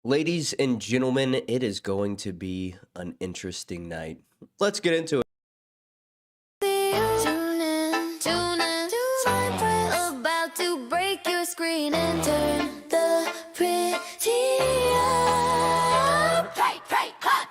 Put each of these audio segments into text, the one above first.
Ladies and gentlemen, it is going to be an interesting night. Let's get into it. About to break your screen and turn the pretty up.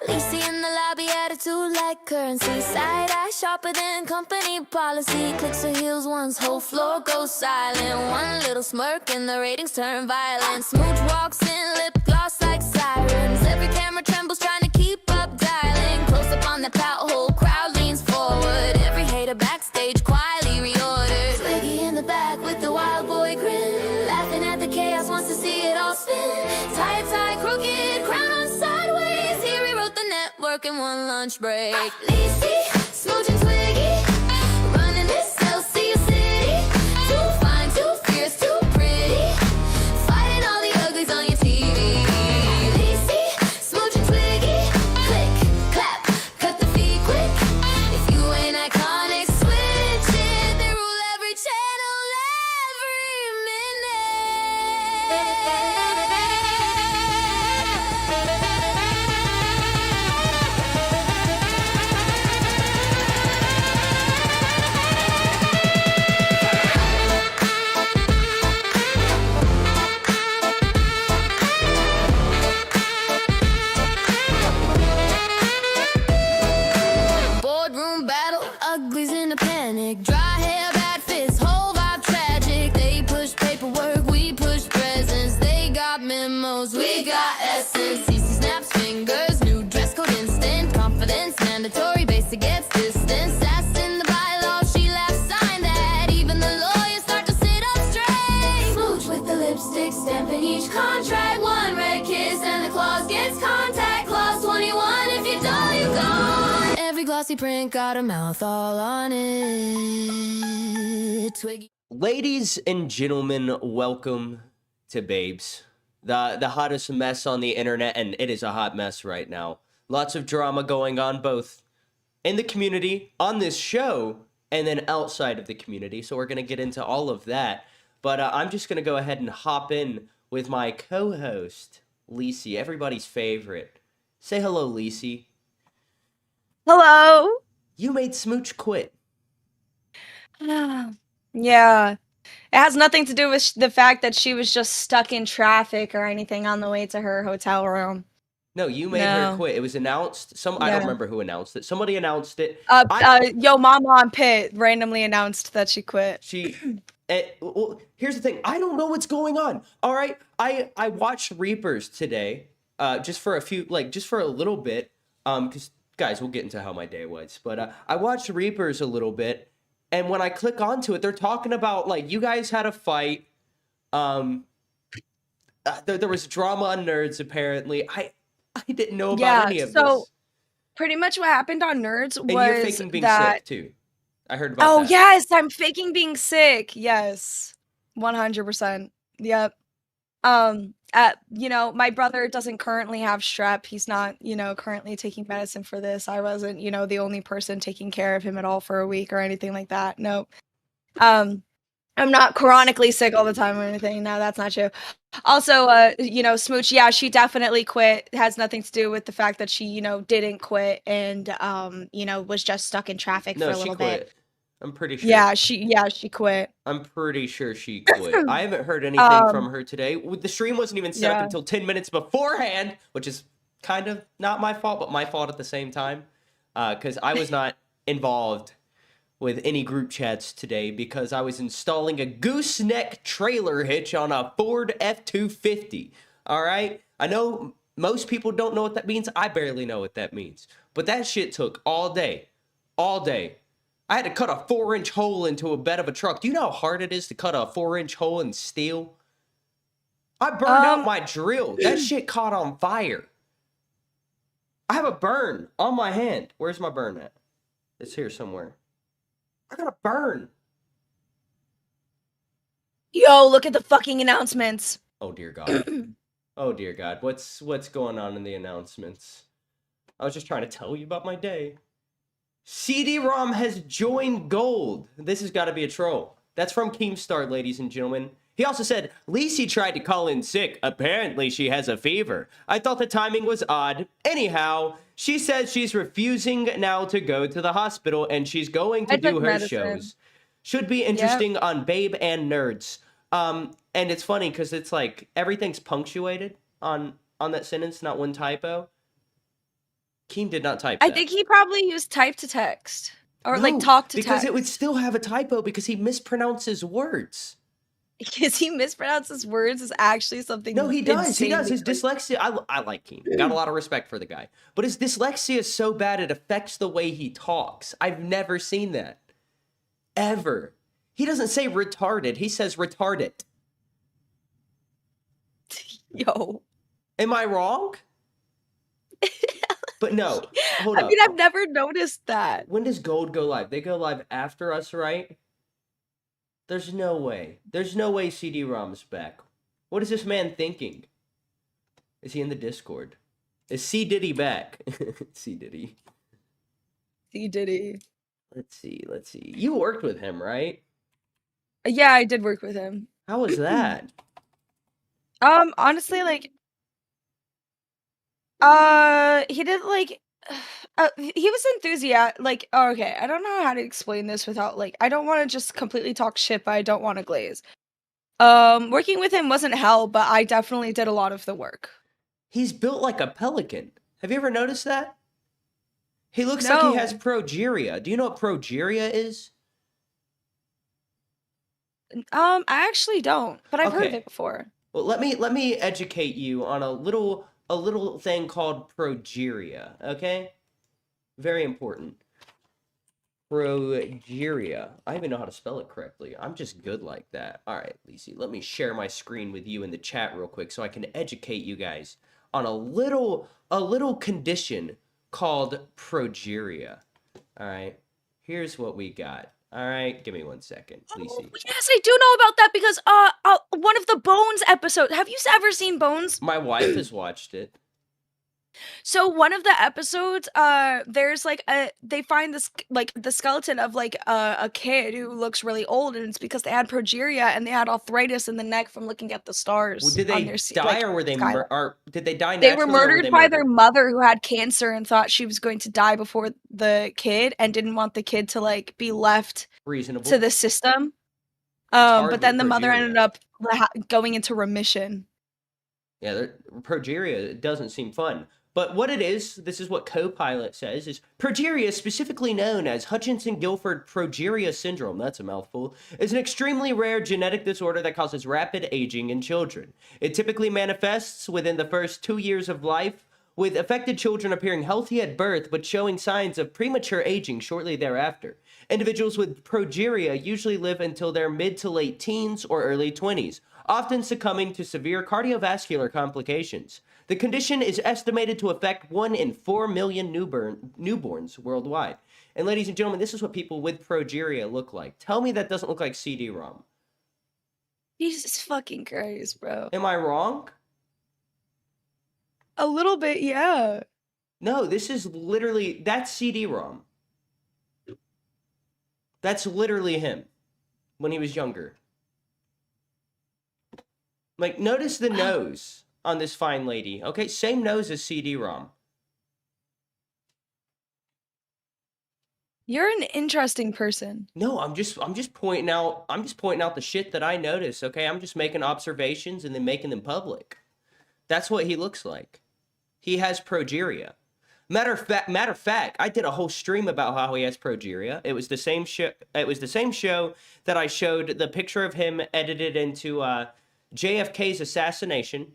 Lacey in the lobby, attitude like currency. Side eye sharper than company policy. Clicks her heels once, whole floor goes silent. One little smirk and the ratings turn violent. Smooch walks in, lip gloss like sirens. Every camera trembles trying to keep up dialing. Close up on the pout, whole crowd leans forward. Every hater backstage quietly reordered. Twiggy in the back with the wild boy grin. Laughing at the chaos, wants to see it all spin. Tie, crooked, crown on sideways. He rewrote the network in one lunch break. Lacey, smooching Twiggy, running this Celsius city. Too fine, too fierce, too pretty. Fighting all the uglies on your TV. Lacey, smooching Twiggy, click, clap, cut the feed quick. If you ain't iconic, switch it. They rule every channel, every boardroom battle, uglies in a panic. Dry hair, bad fits, whole vibe tragic. They push paperwork, we push presents. They got memos, we got essence. CC snaps fingers, new dress code instant. Confidence, mandatory, basic gets distance. Sass in the bylaws, she laughs, sign that. Even the lawyers start to sit up straight. Smooch with the lipstick, stamping each contract. One red kiss and the clause gets contact. Clause 21, if you dull, you gone. Every glossy print got a mouth all on it. Twiggy. Ladies and gentlemen, welcome to Babes, the hottest mess on the internet, and it is a hot mess right now. Lots of drama going on both in the community, on this show, and then outside of the community. So we're going to get into all of that. But I'm just going to go ahead and hop in with my co-host, Lacey, everybody's favorite. Say hello, Lacey. Hello. You made Smooch quit. Yeah. It has nothing to do with the fact that she was just stuck in traffic or anything on the way to her hotel room. No, you made her No. quit. It was announced. I don't Yeah. remember who announced it. Somebody announced it. Yo Mama on Pit randomly announced that she quit. Well, here's the thing. I don't know what's going on. All right, I watched Reapers today, just for a little bit. Because guys, we'll get into how my day was. But I watched Reapers a little bit, and when I click onto it, they're talking about like you guys had a fight. There was drama on Nerds apparently. I didn't know about any of so this. pretty much what happened on Nerds And you're was faking being that sick too. I heard about that. Oh yes, I'm faking being sick. Yes. 100%. Yep. My brother doesn't currently have strep. He's not, currently taking medicine for this. I wasn't, the only person taking care of him at all for a week or anything like that. No. I'm not chronically sick all the time or anything. No, that's not true. Also, Smooch, yeah, she definitely quit. It has nothing to do with the fact that she, didn't quit and, was just stuck in traffic for a little bit. I'm pretty sure. Yeah, she quit. I'm pretty sure she quit. I haven't heard anything from her today. The stream wasn't even set up until 10 minutes beforehand, which is kind of not my fault, but my fault at the same time. Because I was not involved with any group chats today because I was installing a gooseneck trailer hitch on a Ford F-250. All right? I know most people don't know what that means. I barely know what that means. But that shit took all day. All day. I had to cut a 4-inch hole into a bed of a truck. Do you know how hard it is to cut a 4-inch hole in steel? I burned out my drill. That shit caught on fire. I have a burn on my hand. Where's my burn at? It's here somewhere. I got a burn. Yo, look at the fucking announcements. Oh, dear God. Oh, dear God. What's going on in the announcements? I was just trying to tell you about my day. CD-ROM has joined Gold. This has got to be a troll. That's from Keemstar, ladies and gentlemen. He also said, Lacey tried to call in sick. Apparently, she has a fever. I thought the timing was odd. Anyhow, she says she's refusing now to go to the hospital and she's going to do her shows. Should be interesting on Babe and Nerds. And it's funny because it's like everything's punctuated on that sentence, not one typo. Keen did not type that. I think he probably used type to text or like talk to text. Because it would still have a typo because he mispronounces words. Because he mispronounces words is actually something. No, he does. He does. His dyslexia. I like Keen. Got a lot of respect for the guy. But his dyslexia is so bad it affects the way he talks. I've never seen that. Ever. He doesn't say retarded. He says retarded. Yo. Am I wrong? But no. Hold up. I mean, I've never noticed that. When does Gold go live? They go live after us, right? There's no way. There's no way CD-ROM's back. What is this man thinking? Is he in the Discord? Is C. Diddy back? C. Diddy. C. Diddy. Let's see. You worked with him, right? Yeah, I did work with him. How was that? Honestly, like, he did like, he was enthusiastic. Like, oh, okay, I don't know how to explain this without like, I don't want to just completely talk shit, but I don't want to glaze. Working with him wasn't hell, but I definitely did a lot of the work. He's built like a pelican. Have you ever noticed that? He looks like he has progeria. Do you know what progeria is? I actually don't, but I've heard of it before. Well, let me educate you on a little thing called progeria, okay? Very important. Progeria. I even know how to spell it correctly. I'm just good like that. All right, Lacey, let me share my screen with you in the chat real quick so I can educate you guys on a little condition called progeria. All right, here's what we got. All right, give me 1 second, Lacey. Oh, yes, I do know about that because one of the Bones episodes. Have you ever seen Bones? My wife has watched it. So one of the episodes, there's like they find this like the skeleton of like a kid who looks really old, and it's because they had progeria and they had arthritis in the neck from looking at the stars. Well, did they die or were they or did they die? They were murdered by their mother who had cancer and thought she was going to die before the kid and didn't want the kid to like be left reasonable to the system. But then the mother ended up going into remission. Yeah, progeria doesn't seem fun. But what it is, this is what Copilot says, is progeria, specifically known as Hutchinson-Gilford progeria syndrome, that's a mouthful, is an extremely rare genetic disorder that causes rapid aging in children. It typically manifests within the first 2 years of life, with affected children appearing healthy at birth but showing signs of premature aging shortly thereafter. Individuals with progeria usually live until their mid to late teens or early 20s, often succumbing to severe cardiovascular complications. The condition is estimated to affect 1 in 4 million newborns worldwide. And ladies and gentlemen, this is what people with progeria look like. Tell me that doesn't look like CD-ROM. Jesus fucking Christ, bro. Am I wrong? A little bit, yeah. No, this is literally, that's CD-ROM. That's literally him when he was younger. Like, notice the nose on this fine lady. Okay, same nose as CD-ROM. You're an interesting person. No, I'm just pointing out the shit that I notice, okay? I'm just making observations and then making them public. That's what he looks like. He has progeria. Matter of fact, I did a whole stream about how he has progeria. It was the same show. It was the same show that I showed the picture of him edited into JFK's assassination.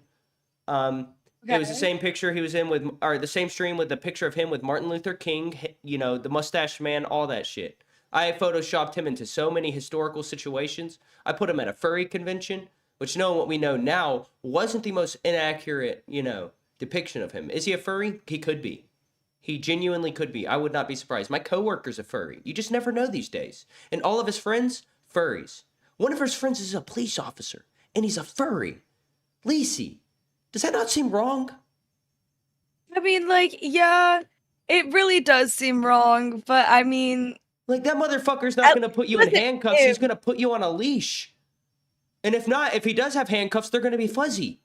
It was the same picture he was in with, or the same stream with the picture of him with Martin Luther King, you know, the mustache man, all that shit. I photoshopped him into so many historical situations. I put him at a furry convention, which, knowing what we know now, wasn't the most inaccurate, you know, depiction of him. Is he a furry? He could be. He genuinely could be. I would not be surprised. My coworker's a furry. You just never know these days. And all of his friends, furries. One of his friends is a police officer, and he's a furry. Lacey, does that not seem wrong? I mean, like, yeah, it really does seem wrong, but I mean... Like, that motherfucker's not going to put you in handcuffs. He's going to put you on a leash. And if not, if he does have handcuffs, they're going to be fuzzy.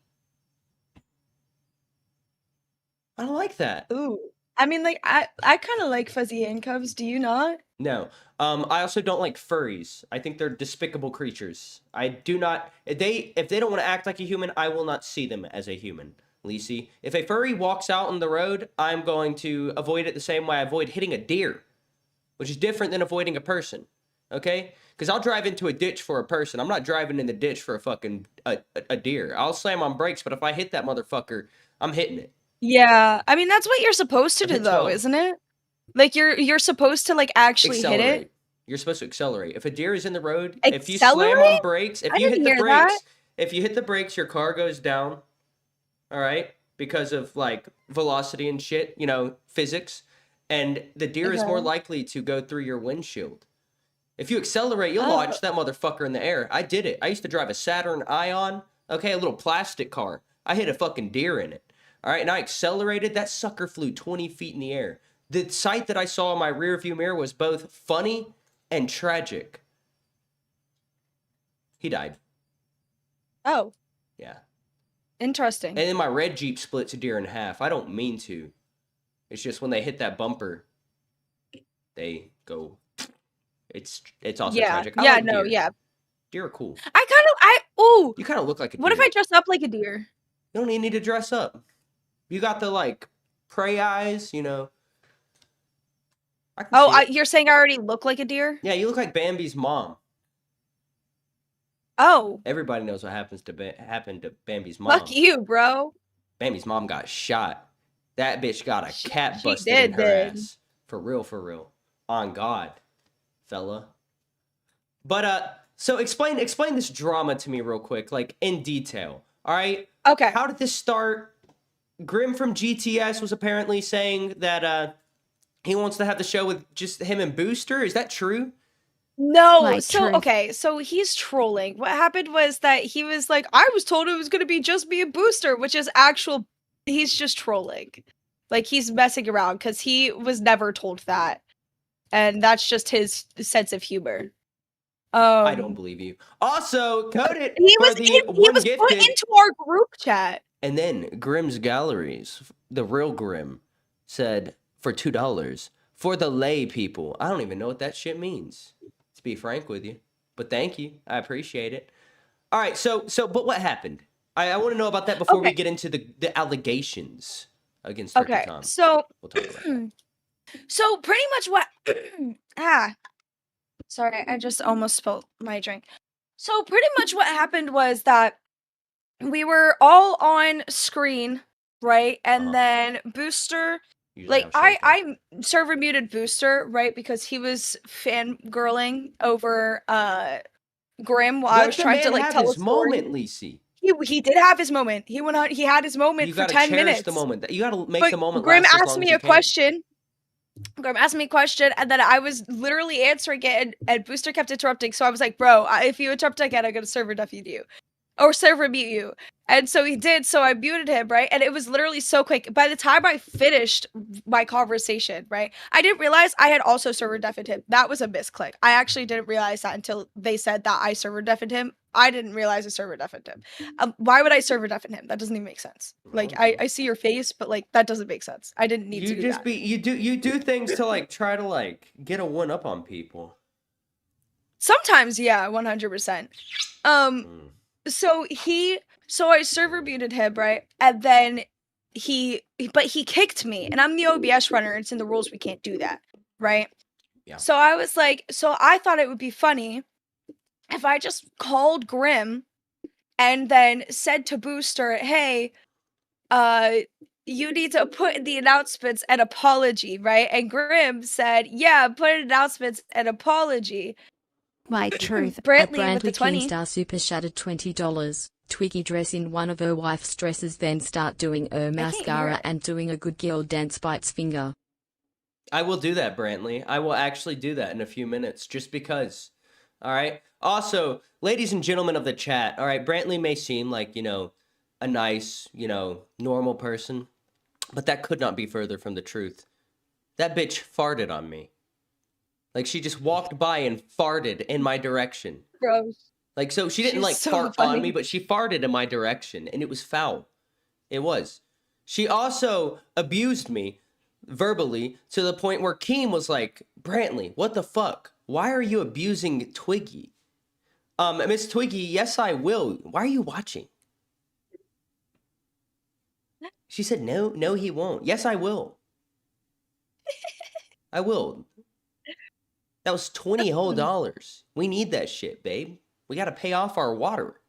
I don't like that. Ooh. I mean, like, I kind of like fuzzy handcuffs. Do you not? No. I also don't like furries. I think they're despicable creatures. I do not. If they don't want to act like a human, I will not see them as a human. Lisi, if a furry walks out on the road, I'm going to avoid it the same way I avoid hitting a deer, which is different than avoiding a person. Okay? Because I'll drive into a ditch for a person. I'm not driving in the ditch for a fucking a deer. I'll slam on brakes, but if I hit that motherfucker, I'm hitting it. Yeah. I mean, that's what you're supposed to do, though, 12. isn't it? Like, you're supposed to, like, actually hit it. You're supposed to accelerate. If a deer is in the road, Accelerate? if you slam on brakes, if I you hit didn't the hear brakes, that. if you hit the brakes, your car goes down. All right? Because of like velocity and shit, you know, physics. And the deer is more Okay. likely to go through your windshield. If you accelerate, you'll Oh. launch that motherfucker in the air. I did it. I used to drive a Saturn Ion, okay, a little plastic car. I hit a fucking deer in it. All right, and I accelerated. That sucker flew 20 feet in the air. The sight that I saw in my rearview mirror was both funny and tragic. He died. Oh, Yeah. interesting. And then my red Jeep splits a deer in half. I don't mean to. It's just when they hit that bumper, they go. It's also Yeah. tragic. I Yeah, like no, deer. yeah. Deer are cool. Ooh, You kind of look like a deer. what if I dress up like a deer? You don't even need to dress up. You got the like prey eyes, you know. I can Oh, see it. you're saying I already look like a deer? Yeah, you look like Bambi's mom. Oh, Everybody knows what happened to Bambi's mom. fuck you, bro. Bambi's mom got shot. That bitch got a cat She busted in did, her then. ass. For real, for real. On God, fella. But so explain this drama to me real quick, like in detail. All right? Okay. How did this start? Grim from GTS was apparently saying that he wants to have the show with just him and Booster. Is that true? No, Like so truth. okay, so he's trolling. What happened was that he was like, I was told it was gonna be just me and Booster, which is actual. He's just trolling. Like he's messing around because he was never told that, and that's just his sense of humor. I don't believe you. Also, coded He for was the he one was gifted. put into our group chat. And then Grimm's Galleries, the real Grimm, said for $2 for the lay people. I don't even know what that shit means, to be frank with you. But thank you. I appreciate it. All right, but what happened? I want to know about that before we Okay. get into the allegations against Turkey Okay, Tom. so We'll talk about that. so pretty much what sorry, I just almost spilled my drink. So pretty much what happened was that we were all on screen, right? And Uh-huh. then Booster, Usually like have something. I server muted Booster, right? Because he was fangirling over Grim while I Let was the trying to man like have tell a his story. moment, Lisi. He did have his moment. He had his moment You for gotta 10 cherish minutes. the moment. You gotta make But the moment Grim last as asked long me as you a can. question. Grim asked me a question, and then I was literally answering it, and Booster kept interrupting. So I was like, "Bro, if you interrupt again, I'm gonna server deaf you, or server mute you." And so he did. So I muted him, right? And it was literally so quick. By the time I finished my conversation, right, I didn't realize I had also server deafened him. That was a misclick. I actually didn't realize that until they said that I server deafened him. I didn't realize I server deafened him. Why would I server deafen him? That doesn't even make sense. Like I see your face, but like that doesn't make sense. I didn't need to do that. You do things to like try to like get a one up on people. Sometimes, yeah, 100%. So I server muted him, right? And then but he kicked me, and I'm the OBS runner. It's in the rules we can't do that, right? Yeah. So I was like, so I thought it would be funny if I just called Grim and then said to Booster, hey, you need to put in the announcements an apology, right? And Grim said, yeah, put in announcements an apology. Like truth. Brantley with the Brantley 20. Keenstar super shattered $20. Twiggy dress in one of her wife's dresses, then start doing her hear mascara it. and doing a good girl dance bites finger. I will do that, Brantley. I will actually do that in a few minutes, just because. All right. Also, ladies and gentlemen of the chat, all right, Brantley may seem like, you know, a nice, you know, normal person, but that could not be further from the truth. That bitch farted on me. Like, she just walked by and farted in my direction. Gross. Like, so she didn't She's like so fart on me, funny. but she farted in my direction, and it was foul. It was. She also abused me verbally to the point where Keem was like, Brantley, what the fuck? Why are you abusing Twiggy? Miss Twiggy, yes, I will. Why are you watching? She said, no, he won't. Yes, I will. I will. That was $20 whole. We need that shit, babe. We got to pay off our water.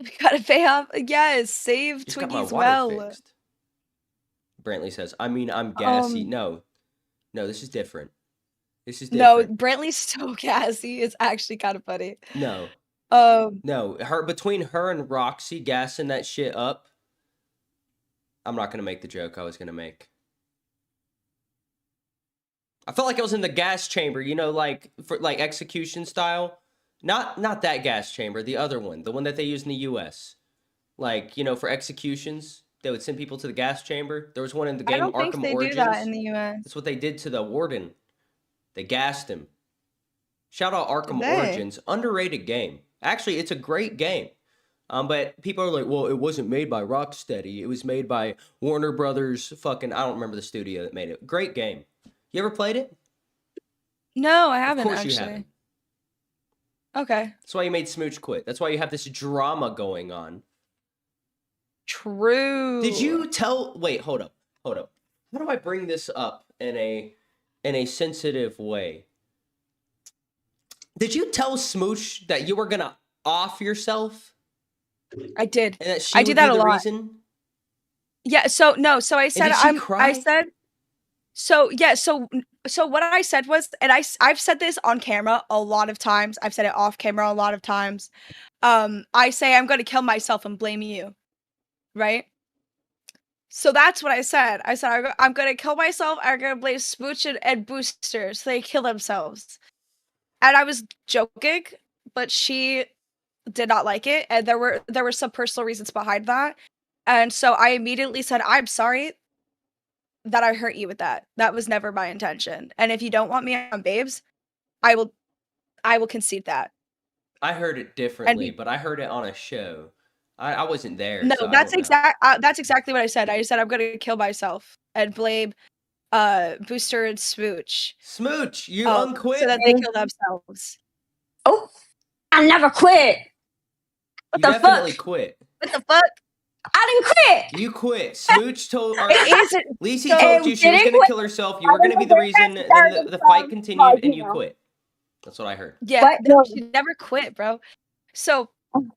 We gotta pay off. Yes, save Just got my Twiggy's water well. fixed. Brantley says, I mean, I'm gassy. Um, No, this is different. This is no, different. Brantley's so gassy. It's actually kind of funny. No, Um, between her and Roxy gassing that shit up, I'm not going to make the joke I was going to make. I felt like I was in the gas chamber, you know, like for like execution style. Not that gas chamber, the other one, the one that they use in the US. Like, you know, for executions, they would send people to the gas chamber. There was one in the I game don't think Arkham they do that Origins. in the US. That's what they did to the warden. They gassed him. Shout out Arkham Did they? Origins. Underrated game. Actually, it's a great game. But people are like, well, it wasn't made by Rocksteady. It was made by Warner Brothers fucking, I don't remember the studio that made it. Great game. You ever played it? No, I Of haven't course you actually. haven't. Okay, That's why you made Smooch quit. That's why you have this drama going on. true. Did you tell? Wait, hold up. How do I bring this up in a sensitive way? Did you tell Smooch that you were gonna off yourself I did. and that she I would do that be a the lot. reason? Yeah. So no. So I said did she I cry? said. So yeah. So what I said was, and I've said this on camera a lot of times. I've said it off camera a lot of times. I say I'm gonna kill myself and blame you, right? So that's what I said. I said I'm gonna kill myself. I'm gonna blame Smooch and Booster so they kill themselves. And I was joking, but she did not like it, and there were some personal reasons behind that. And so I immediately said, "I'm sorry that I hurt you with that. That was never my intention. And if you don't want me on Babes, I will concede that." I heard it And differently, but I heard it on a show. I wasn't there, no, so I that's don't know. that's exactly what I said. I said I'm gonna kill myself and blame Booster and Smooch Smooch, you so unquit. that they kill themselves. Oh, I never quit. What You the definitely fuck? quit. What the fuck? I didn't quit. You quit. Smooch told or It isn't. Lacey So told you she was didn't gonna quit. kill herself. You I were gonna don't be know the where that reason, and started then the from, fight continued, and you you know. quit. That's what I heard. Yeah, But no, no, she never quit, bro. So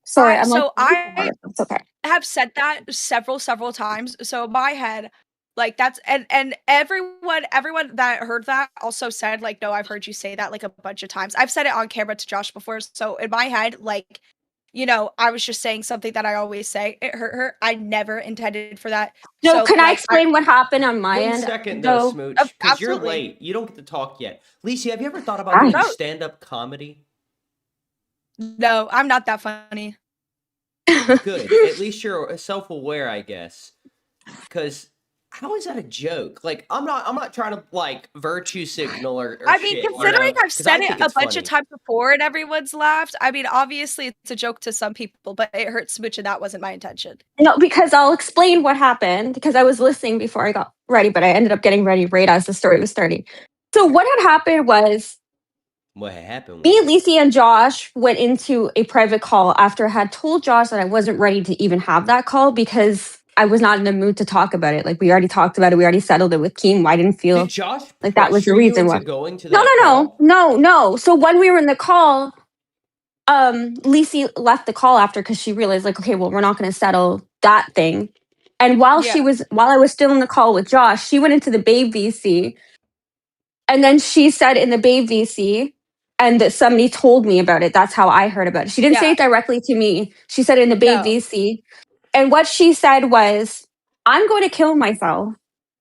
sorry, I I'm like, so I it's okay. have said that several times. So in my head, like that's and everyone that heard that also said like, no, I've heard you say that like a bunch of times. I've said it on camera to Josh before. So in my head, like, you know, I was just saying something that I always say. It hurt her. I never intended for that. No, So can I like explain what happened on my 1 end? second though, Though, Smooch, because you're absolutely. late. You don't get to talk yet. Lacey, have you ever thought about Right. doing stand-up comedy? No, I'm not that funny. Good. At least you're self-aware, I guess. Because how is that a joke? Like, I'm not trying to like virtue signal or I mean, shit, you considering know? I've 'Cause said I it think a it's bunch of funny. times before and everyone's laughed, I mean, obviously it's a joke to some people, but it hurts Smooch and that wasn't my intention. no, because I'll explain what happened because I was listening before I got ready, but I ended up getting ready right as the story was starting. So what had happened was What happened? me, Lacey, and Josh went into a private call after I had told Josh that I wasn't ready to even have that call because I was not in the mood to talk about it. Like we already talked about it, we already settled it with Keem. I didn't feel Did Josh like that was the pressure you reason into why. going to No, that call? no. So when we were in the call, Lacey left the call after because she realized, like, okay, well, we're not going to settle that thing. And while Yeah. while I was still in the call with Josh, she went into the Babe VC, and then she said in the Babe VC, and that somebody told me about it. That's how I heard about it. She didn't say Yeah. it directly to me. She said it in the Babe No. VC, and what she said was, "I'm going to kill myself.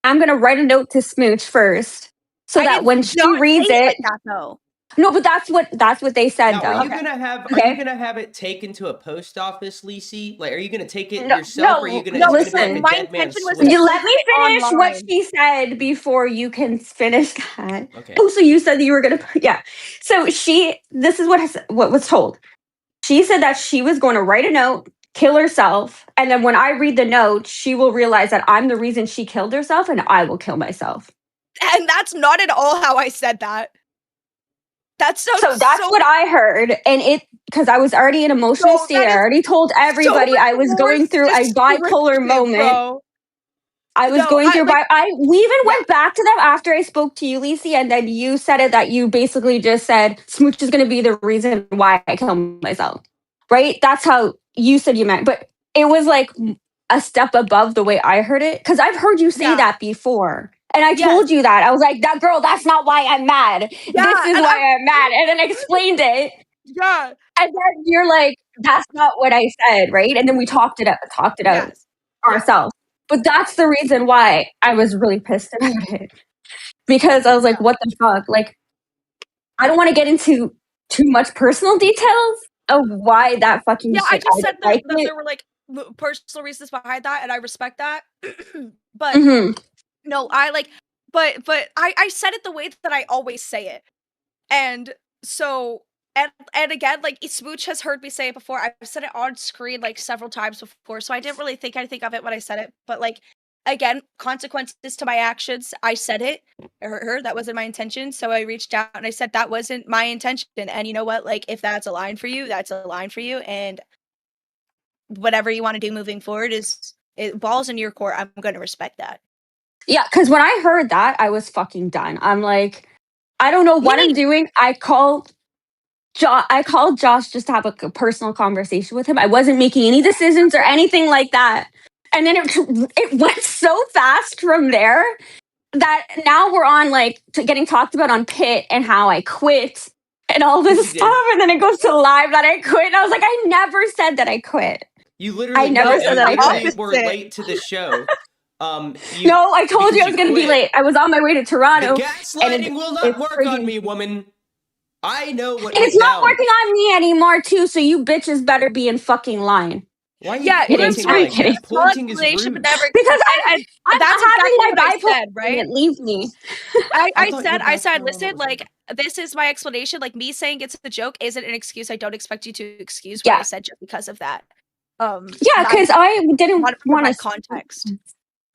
I'm going to write a note to Smooch first, so I that did when she not reads say it it, like that though. No, but that's what they said Now, though. are you gonna have it taken to a post office, Lacey? Like, are you gonna take it yourself, or are you gonna? no, Is it gonna be listen. like a My dead man's intention was Swiss? You let me finish what online. she said before you can finish that. Okay. Oh, so you said that you were gonna, yeah. So this is what was told. She said that she was going to write a note, kill herself, and then when I read the note, she will realize that I'm the reason she killed herself, and I will kill myself. And that's not at all how I said that. That's So that's what I heard, and because I was already in an emotional state. I already told everybody I was going through a bipolar moment. Bro. I was going through. We even went back to them after I spoke to you, Lacey, and then you said it that you basically just said Smooch is going to be the reason why I kill myself, right? That's how you said you meant, but it was like a step above the way I heard it, because I've heard you say that before. And I told you that. I was like, that girl, that's not why I'm mad. This is why I'm mad. And then I explained it. Yeah. And then you're like, that's not what I said, right? And then we talked it out ourselves. But that's the reason why I was really pissed about it. Because I was like, what the fuck? Like, I don't want to get into too much personal details of why that fucking shit. I just said that there were like personal reasons behind that, and I respect that. But no, but I said it the way that I always say it. And so, and again, like, Smooch has heard me say it before. I've said it on screen like several times before, so I didn't really think anything of it when I said it. But like, again, consequences to my actions. I said it. I hurt her. That wasn't my intention. So I reached out and I said that wasn't my intention. And you know what? Like, if that's a line for you, that's a line for you. And whatever you want to do moving forward balls in your court. I'm going to respect that. Yeah, because when I heard that, I was fucking done. I'm like, I don't know what I'm doing. I called Josh just to have a personal conversation with him. I wasn't making any decisions or anything like that. And then it went so fast from there that now we're on like getting talked about on Pit and how I quit and all this stuff. And then it goes to live that I quit. And I was like, I never said that I quit. You literally I never said that I quit. Were late to the show. No, I told you I was going to be late. I was on my way to Toronto. The gaslighting will not work on me, woman. I know what. It's not working on me anymore, too. So you bitches better be in fucking line. Why are you pointing is rude. Because I'm that's having exactly what I bipolar. said, right? Leave me. I said, listen, like, this is my explanation. Like, me saying it's a joke isn't an excuse. I don't expect you to excuse what I said just because of that. Because I didn't want to context.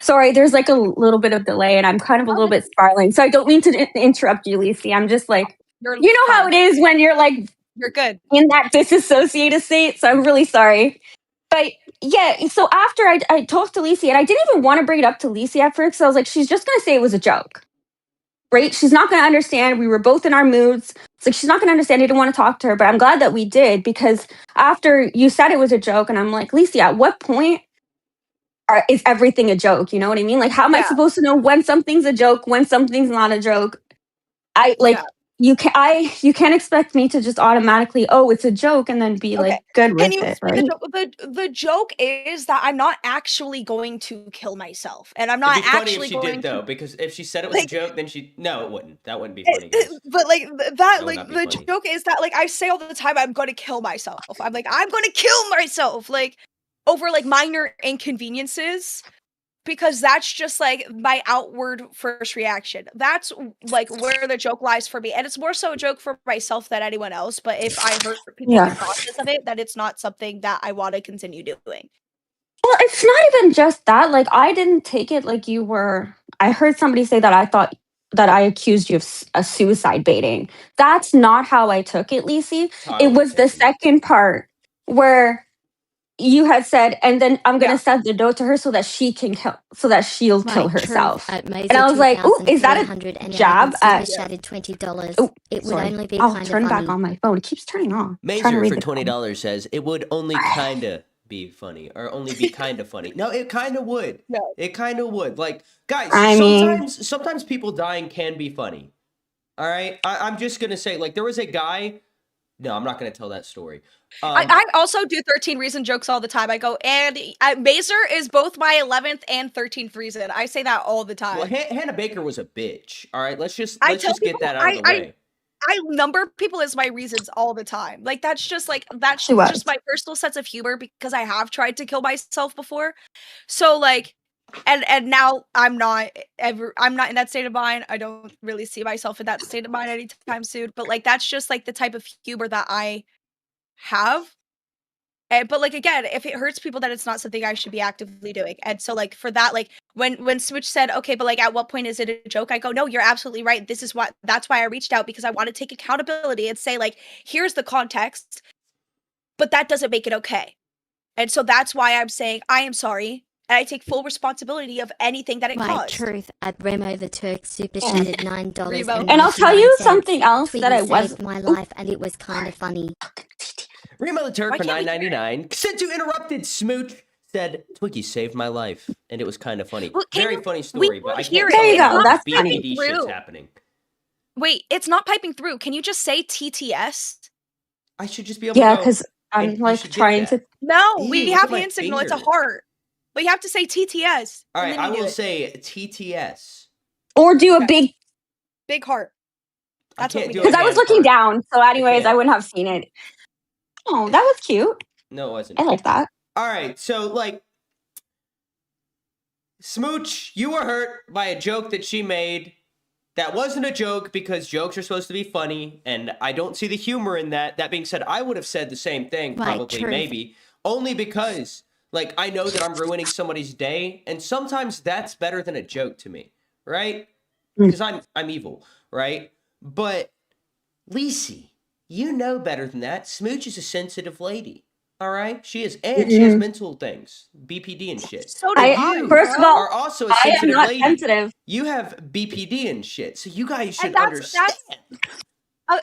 Sorry, there's like a little bit of delay, and I'm kind of a little bit spiraling. So I don't mean to interrupt you, Lacey. I'm just like, you know how it is when you're like, you're good in that disassociated state. So I'm really sorry. But yeah, so after I talked to Lacey, and I didn't even want to bring it up to Lacey at first. So I was like, she's just going to say it was a joke, right? She's not going to understand. We were both in our moods. It's like, she's not going to understand. I didn't want to talk to her, but I'm glad that we did, because after you said it was a joke, and I'm like, Lacey, at what point is everything a joke? You know what I mean? Like, how am I supposed to know when something's a joke, when something's not a joke? You can't expect me to just automatically, it's a joke, and then be like good with it, right? The joke is that I'm not actually going to kill myself, and I'm not actually going to. It'd be funny if she did, though, because if she said it was a joke, then no, it wouldn't. That wouldn't be funny. But like that, like the joke is that, like, I say all the time, I'm going to kill myself. I'm like, I'm going to kill myself, like, over like minor inconveniences. Because that's just like my outward first reaction. That's like where the joke lies for me. And it's more so a joke for myself than anyone else. But if I hurt people in the process of it, then it's not something that I want to continue doing. Well, it's not even just that. Like, I didn't take it like you were. I heard somebody say that I thought that I accused you of a suicide baiting. That's not how I took it, Lacey. It was the second part where you had said, and then I'm gonna send the note to her so that she'll kill herself. And I was like, "Ooh, is that a jab at $20? Oh, it would only be I'll turn back on my phone. It keeps turning off. Major for $20 says it would only kinda be funny, or only be kind of funny. No, it kind of would. No. It kind of would. Like, guys, sometimes people dying can be funny. All right, I'm just gonna say, like, there was a guy. No, I'm not going to tell that story. I also do 13 reason jokes all the time. I go, and Mazer is both my 11th and 13th reason. I say that all the time. Well, Hannah Baker was a bitch. All right, let's just get that out of the way. I number people as my reasons all the time. Like that's just She was. just my personal sense of humor because I have tried to kill myself before. So like and now I'm not in that state of mind. I don't really see myself in that state of mind anytime soon. But like that's just like the type of humor that I have. But like again, if it hurts people, then it's not something I should be actively doing. And so like for that, like when Smooch said, okay, but like at what point is it a joke? I go, no, you're absolutely right. That's why I reached out, because I want to take accountability and say like, here's the context, but that doesn't make it okay. And so that's why I'm saying I am sorry. And I take full responsibility of anything that it Right, caused. truth at Remo the Turk super chatted $9. Remo. And I'll tell you something else that I was. saved my life, and it was kind of funny. Remo the Turk Why for can't we hear $9.99. Since you interrupted, Smooch said, Twiggy saved my life, and it was kind of funny. Well, Very can funny we story, but I hear can't it? There you tell go, that's if funny. BPD shit's Through. happening. Wait, it's not piping through. Can you just say TTS? I should just be able Yeah, to go. because I'm and you like should get trying that. to. No, Ew, we look have at my hand signal. It's a finger. heart. But you have to say TTS. All and right, then I you do will it. say TTS. Or do a Okay. big. Big heart. I That's what can't we do do. Because I was hand looking heart. down. So, anyways, I can't. wouldn't have seen it. Oh, that was cute. No, it wasn't. I like that. All right, so like, Smooch, you were hurt by a joke that she made. That wasn't a joke because jokes are supposed to be funny, and I don't see the humor in that. That being said, I would have said the same thing, Right, probably, truth. maybe, only because, like, I know that I'm ruining somebody's day, and sometimes that's better than a joke to me, right? Because I'm evil, right? But Lacey, you know better than that. Smooch is a sensitive lady. All right, she is, and she has mental things, BPD and shit. So do You First of all, are also a I am sensitive not lady. sensitive. You have BPD and shit, so you guys should And that's- understand.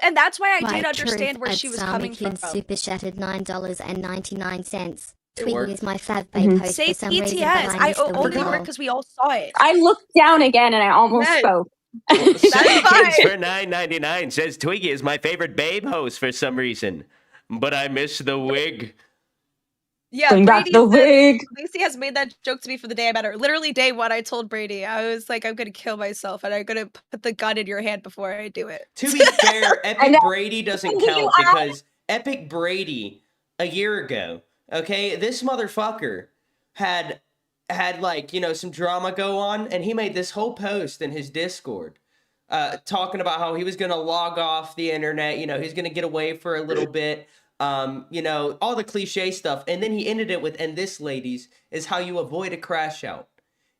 and that's why I Right, did understand truth where at she was coming from. Sarmakin super chatted $9.99. It Twiggy worked. is my fav babe host Say for some reason, but TTS. I I missed the only wiggle. heard because we all saw it. I looked down again and I almost Yes. spoke. That's fine. for $9.99 says Twiggy is my favorite babe host for some reason, but I miss the wig. Yeah, Bring back Brady the said- wig. Lacey has made that joke to me for the day I met her. Literally day one, I told Brady, I was like, I'm gonna kill myself and I'm gonna put the gun in your hand before I do it. To be fair, Epic know. Brady doesn't Did you count add- because Epic Brady a year ago, okay, this motherfucker had like, you know, some drama go on, and he made this whole post in his Discord talking about how he was gonna log off the internet, you know, he's gonna get away for a little bit. You know, all the cliche stuff, and then he ended it with, and this, ladies, is how you avoid a crash out.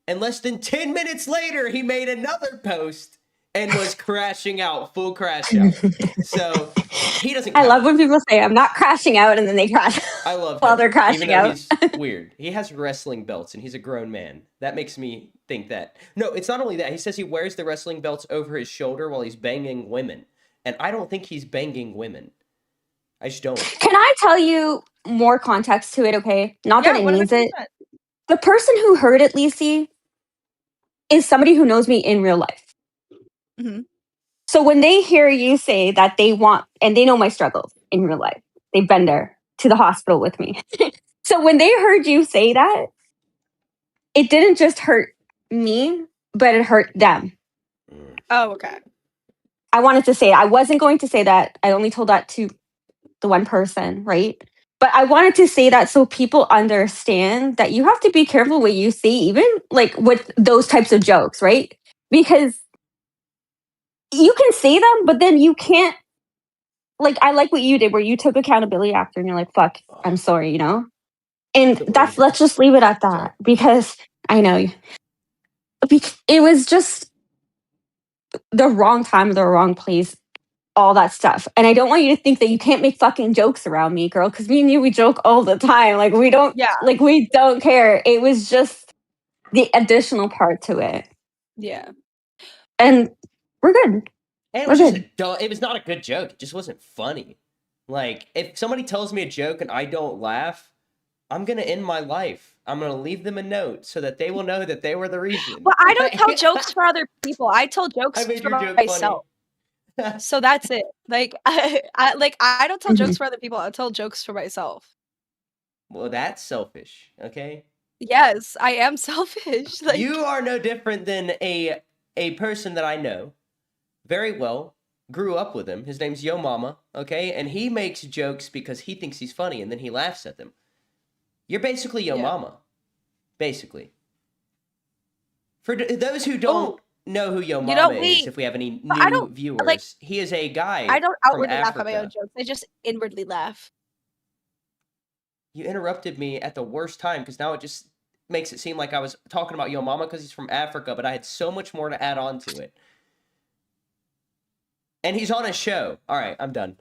And less than 10 minutes later, he made another post and was crashing out, full crash out. So he doesn't I count. love when people say I'm not crashing out and then they crash. I love while him, they're crashing even though out. he's weird. He has wrestling belts and he's a grown man. That makes me think that. No, it's not only that. He says he wears the wrestling belts over his shoulder while he's banging women. And I don't think he's banging women. I just don't. Can I tell you more context to it, okay? Not that it needs it. 100%. The person who heard it, Lacey, is somebody who knows me in real life. Mhm. So when they hear you say that they want, and they know my struggles in real life, they've been there to the hospital with me. So when they heard you say that, it didn't just hurt me, but it hurt them. Oh, okay. I wanted to say it. I wasn't going to say that. I only told that to the one person, right? But I wanted to say that so people understand that you have to be careful what you say, even like with those types of jokes, right? Because you can say them, but then you can't. Like, I like what you did, where you took accountability after, and you're like, "Fuck, I'm sorry," you know. And that's, let's just leave it at that. Sorry. Because I know it was just the wrong time, the wrong place, all that stuff. And I don't want you to think that you can't make fucking jokes around me, girl, because me and you, we joke all the time. Like, we don't, Yeah. like, we don't care. It was just the additional part to it. Yeah. And we're good. And it We're was just good. it was not a good joke. It just wasn't funny. Like, if somebody tells me a joke and I don't laugh, I'm gonna end my life. I'm gonna leave them a note so that they will know that they were the reason. Well, I don't tell jokes for other people. I tell jokes I made for your joke myself. funny. So that's it. Like I don't tell Mhm. jokes for other people. I tell jokes for myself. Well, that's selfish, okay? Yes, I am selfish. Like You are no different than a person that I know very well grew up with him. His name's Yo Mama, okay? And he makes jokes because he thinks he's funny, and then he laughs at them. You're basically Yo Mama. Basically. For those who don't know who Yo Mama is, if we have any new viewers, he is a guy I don't from outwardly laugh at my Africa. own jokes. I just inwardly laugh. You interrupted me at the worst time because now it just makes it seem like I was talking about Yo Mama because he's from Africa, but I had so much more to add on to it. And he's on a show. All right, I'm done.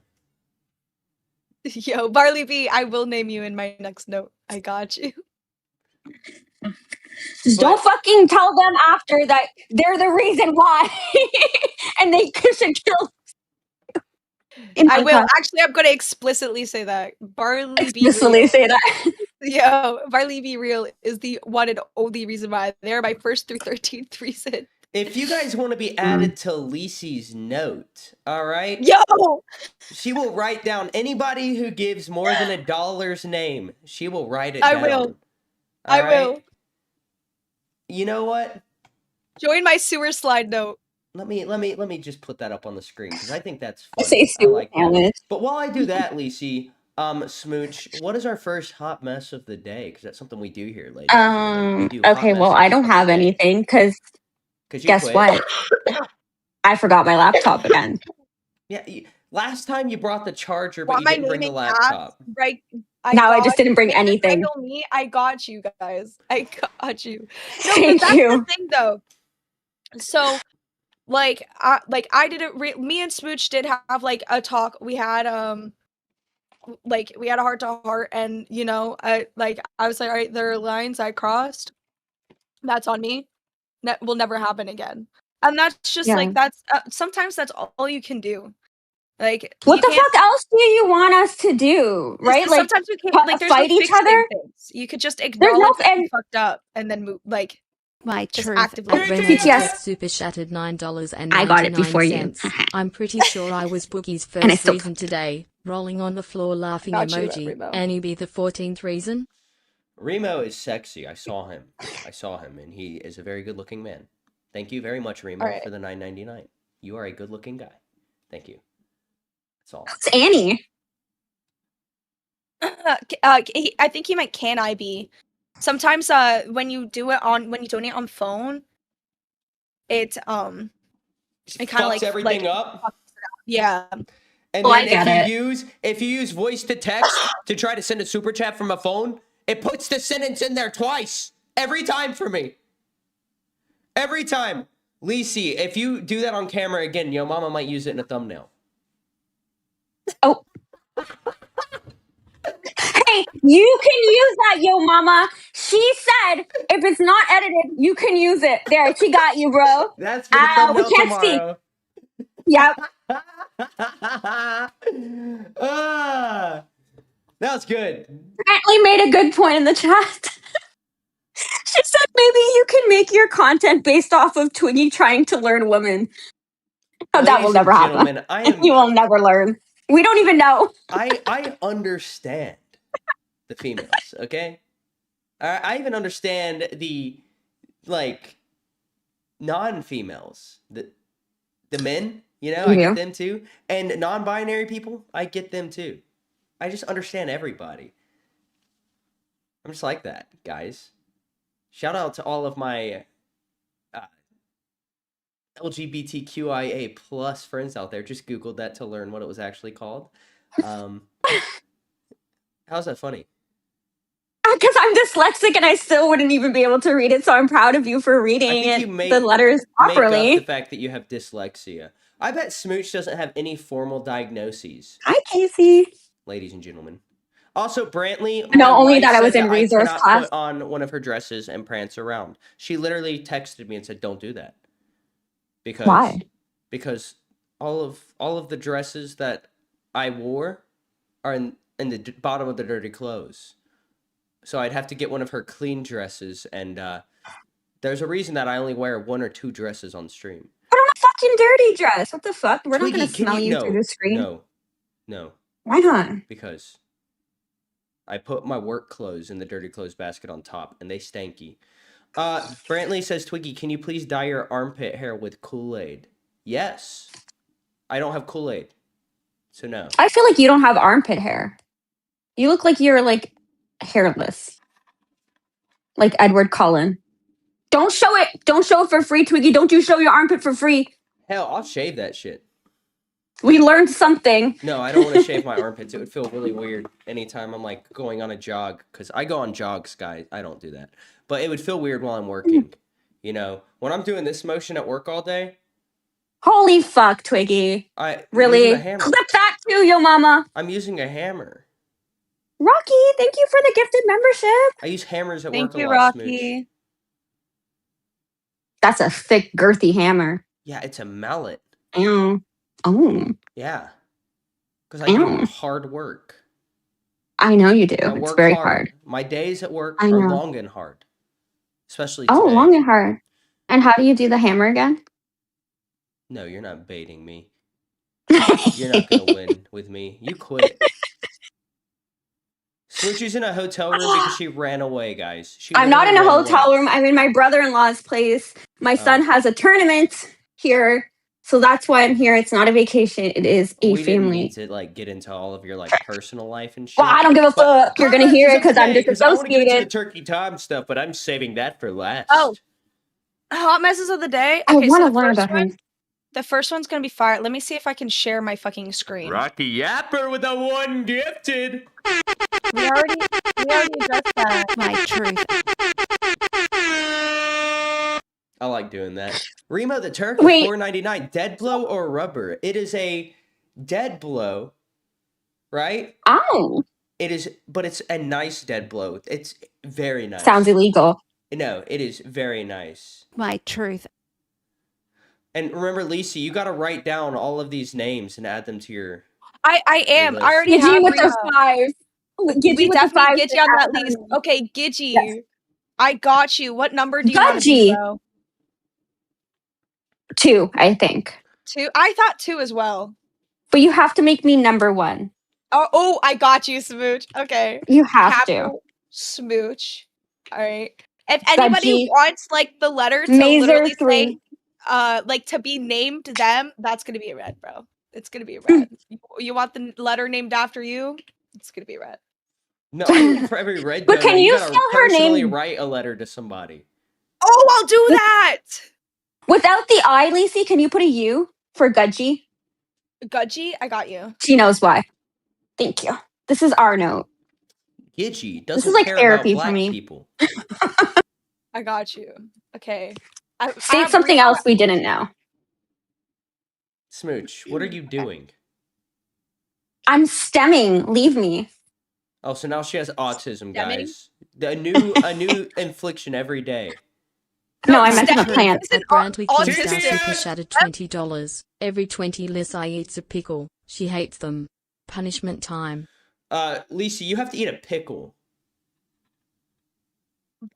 Yo, Barley B, I will name you in my next note. I got you. Just don't fucking tell them after that they're the reason why. And they should kill. I will. Actually, I'm going to explicitly say that. Barley B. Explicitly say that. Yo, Barley B. Real is the one and only reason why they're my first through 13th reason. If you guys want to be added to Lisi's note, all right? Yo! She will write down anybody who gives more than $1's name. She will write it down. I will. I will. You know what? Join my sewer slide note. Let me just put that up on the screen because I think that's funny. Say I like that. sandwich. But while I do that, Lisi, Smooch, what is our first hot mess of the day? Because that's something we do here, ladies. Okay, well, I don't have anything because guess what? I forgot my laptop again. Yeah, last time you brought the charger, but you didn't bring the laptop. Right. I just didn't bring anything. Me, I got you guys. I got you. No, Thank but that's you. the thing, though. So, I didn't. Me and Smooch did have like a talk. We had we had a heart to heart, and I was like, all right, there are lines I crossed. That's on me. That will never happen again. And that's just that's sometimes that's all you can do. Like, what the fuck else do you want us to do? Right? Like, sometimes we can't fight each other. Things. You could just acknowledge that you fucked up and then move. Like, my just truth. actively. BTS super shattered $9.99. I got it before you. I'm pretty sure I was Boogie's first reason today. Rolling on the floor laughing emoji. Annie be the 14th reason? Remo is sexy. I saw him, and he is a very good-looking man. Thank you very much, Remo, for the $9.99. You are a good-looking guy. Thank you. That's all. It's Annie. I think he meant can I be. Sometimes when you donate on phone, it kind of like everything up. Yeah. And then if you use voice to text to try to send a super chat from a phone, it puts the sentence in there twice. Every time for me. Every time. Lisi, if you do that on camera again, Yo Mama might use it in a thumbnail. Oh. Hey, you can use that, Yo Mama. She said if it's not edited, you can use it. There, she got you, bro. That's for the thumbnail we can't tomorrow. See. Yep. That was good. Brantley made a good point in the chat. She said maybe you can make your content based off of Twiggy trying to learn women. Oh, that will never happen. You will never learn. We don't even know. I understand the females, okay? I even understand the, non-females. The men, I get them too. And non-binary people, I get them too. I just understand everybody. I'm just like that, guys. Shout out to all of my LGBTQIA plus friends out there. Just Googled that to learn what it was actually called. How's that funny? Because I'm dyslexic and I still wouldn't even be able to read it, so I'm proud of you for reading the letters properly. Make up the fact that you have dyslexia. I bet Smooch doesn't have any formal diagnoses. Hi, Casey. Ladies and gentlemen. Also, Brantley. No, only that I was in resource class. Put on one of her dresses and prance around. She literally texted me and said, "Don't do that." Because why? Because all of the dresses that I wore are in the bottom of the dirty clothes. So I'd have to get one of her clean dresses, and there's a reason that I only wear 1 or 2 dresses on stream. Put on a fucking dirty dress. What the fuck? We're Twiggy, not gonna smell you through the screen. No. Why not? Because I put my work clothes in the dirty clothes basket on top, and they stanky. Brantley says, Twiggy, can you please dye your armpit hair with Kool-Aid? Yes. I don't have Kool-Aid. So no. I feel like you don't have armpit hair. You look like you're like hairless. Like Edward Cullen. Don't show it. Don't show it for free, Twiggy. Don't you show your armpit for free. Hell, I'll shave that shit. We learned something. No, I don't want to shave my armpits. It would feel really weird anytime I'm like going on a jog. Because I go on jogs, guys. I don't do that. But it would feel weird while I'm working. You know, when I'm doing this motion at work all day. Holy fuck, Twiggy. Really? Clip that too, yo mama. I'm using a hammer. Rocky, thank you for the gifted membership. I use hammers at work Thank a you, lot, Rocky. Smooch. That's a thick, girthy hammer. Yeah, it's a mallet. Ew. Oh. Yeah. Because I do hard work. I know you do. It's very hard. My days at work are long and hard. Especially today. Oh, long and hard. And how do you do the hammer again? No, you're not baiting me. You're not going to win with me. You quit. Smoochie's in a hotel room because she ran away, guys. I'm not in a hotel room. I'm in my brother-in-law's place. My son has a tournament here. So that's why I'm here. It's not a vacation. It is a family. Didn't need to like get into all of your like personal life and shit. Well, I don't give a fuck. You're gonna hear it because I'm disassociated. I want to get into the Turkey Tom stuff, but I'm saving that for last. Oh, hot messes of the day. Okay, I want to learn about him. The first one's gonna be fire. Let me see if I can share my fucking screen. Rocky Yapper with a 1 gifted. We already addressed that. My truth. I like doing that. Remo the Turk with $4.99. Dead blow or rubber? It is a dead blow, right? Oh. It is, but it's a nice dead blow. It's very nice. Sounds illegal. No, it is very nice. My truth. And remember, Lisa, you got to write down all of these names and add them to your. I am. I already have. With the 5. We definitely get you on that list. Okay, Gidgy. Yes. I got you. What number do you want to be, though? 2, I think. 2? I thought 2 as well. But you have to make me number 1. Oh, I got you, Smooch. Okay. You have to. Smooch. All right. If anybody wants like the letter to literally say, like to be named them, that's gonna be a red, bro. It's gonna be a red. You want the letter named after you? It's gonna be a red. No, I think for every red. But can you spell her name? Write a letter to somebody. Oh, I'll do that. Without the I, Lacey, can you put a U for Gudgy? Gudgy, I got you. She knows why. Thank you. This is our note. Gidgy doesn't. This is like care therapy about for me. People. I got you. Okay. Say something else we didn't know. Smooch, what are you doing? I'm stemming. Leave me. Oh, so now she has autism, guys. A new infliction every day. No, I meant the plant. At Brantley King's super shattered $20. Every 20 less I eats a pickle. She hates them. Punishment time. Lisa, you have to eat a pickle.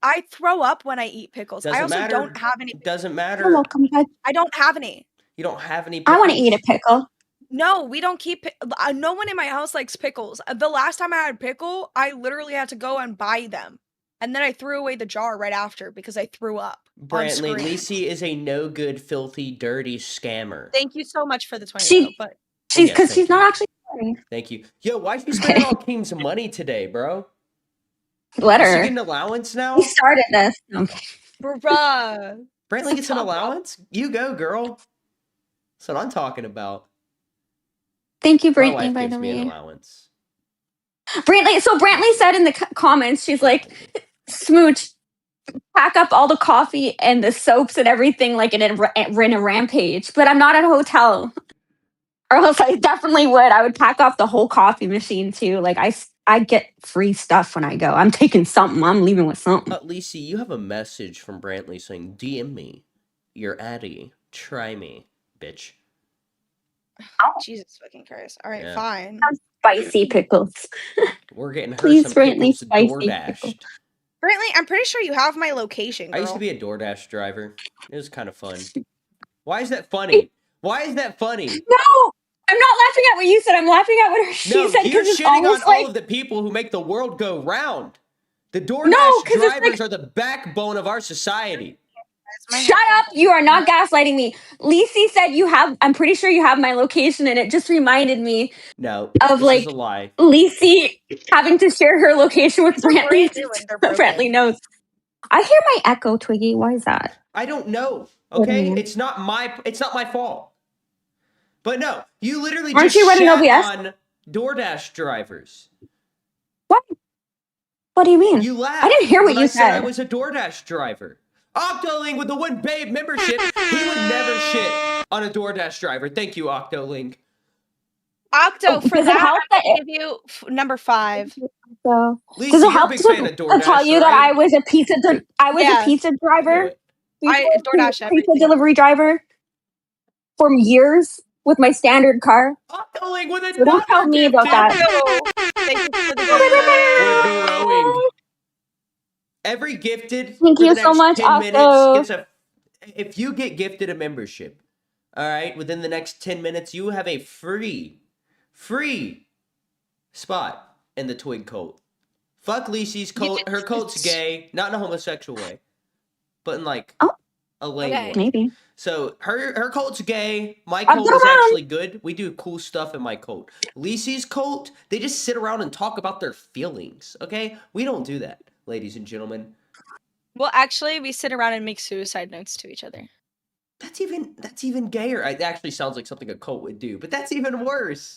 I throw up when I eat pickles. Doesn't I also matter. don't have any. Doesn't matter. You're welcome, guys. I don't have any. You don't have any pickles? I want to eat a pickle. No, we don't keep. No one in my house likes pickles. The last time I had pickle, I literally had to go and buy them. And then I threw away the jar right after because I threw up. Brantley, Lacey is a no good, filthy, dirty scammer. Thank you so much for the 20. But she's not actually sorry. Thank you. Yo, why'd you spend all King's money today, bro? Let her. Is she getting an allowance now? We started this. Okay. Bruh. Brantley gets an allowance? You go, girl. That's what I'm talking about. Thank you, My Brantley, wife by gives the me way. an allowance. Brantley said in the comments, she's like, Smooch, pack up all the coffee and the soaps and everything like in a rampage. But I'm not at a hotel. Or else I definitely would. I would pack off the whole coffee machine too. Like I get free stuff when I go. I'm taking something. I'm leaving with something. Lacey, you have a message from Brantley saying, DM me. You're Addy. Try me, bitch. Oh. Jesus fucking Christ. All right, fine. Spicy pickles. We're getting her Please, some Brantley, pickles spicy DoorDashed. pickles. Brantley, I'm pretty sure you have my location, girl. I used to be a DoorDash driver. It was kind of fun. Why is that funny? Why is that funny? No! I'm not laughing at what you said. I'm laughing at what she said. You're it's shitting on like... all of the people who make the world go round. The DoorDash drivers are the backbone of our society. my Shut up! headphones. You are not gaslighting me. Lisi said you have. I'm pretty sure you have my location, and it just reminded me No, of this is like a lie. Lisi having to share her location with These are Brantley. brand new and they're broken. Brantley knows. I hear my echo, Twiggy. Why is that? I don't know. What do you Okay, mean? it's not my fault. But no, you literally Aren't just you running shat OBS? on DoorDash drivers. What? What do you mean? You laughed. I didn't hear what when you I said I said. was a DoorDash driver. Octoling with the one babe membership. He would never shit on a DoorDash driver. Thank you, Octolink. Octo, for Does it that, help I'm that gonna give you number 5. So, Lisa, does it you're a help big fan of to DoorDash, tell you that right? I was a pizza? I was Yeah. a pizza I knew driver. it. I DoorDash Pizza everything. delivery driver for years with my standard car. Octolink with So don't tell another me about gift that. Octo, thank you for the gift. We're growing. Every gifted Thank for you the so next much, 10 minutes Octo. gets a. If you get gifted a membership, all right, within the next 10 minutes, you have a free spot in the Twig cult. Fuck Lisi's cult. Her cult's gay, not in a homosexual way, but in like Oh. a lame Okay. way. Maybe. So her cult's gay. My I'll cult get is around. actually good. We do cool stuff in my cult. Lisi's cult, they just sit around and talk about their feelings. Okay, we don't do that, ladies and gentlemen. Well, actually, we sit around and make suicide notes to each other. That's even gayer. It actually sounds like something a cult would do, but that's even worse,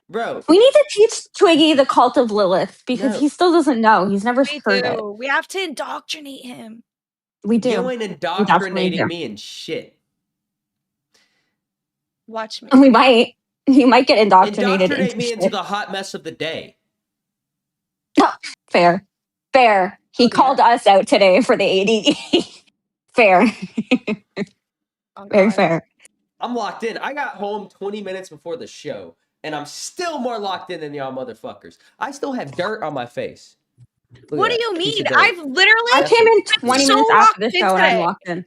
bro. We need to teach Twiggy the cult of Lilith because No. he still doesn't know. He's never We heard it. do. We have to indoctrinate him. We do. You ain't definitely indoctrinating do. me in shit. Watch me. We might. You might get indoctrinated. Indoctrinate me into the hot mess of the day. Fair. Fair. He Oh, yeah. called us out today for the ADD. Fair. Oh, Very God. fair. I'm locked in. I got home 20 minutes before the show, and I'm still more locked in than y'all motherfuckers. I still have dirt on my face. Look What at do that you piece mean? of dirt. I've literally. I came in 20 so minutes after the locked in show and I'm today. locked in.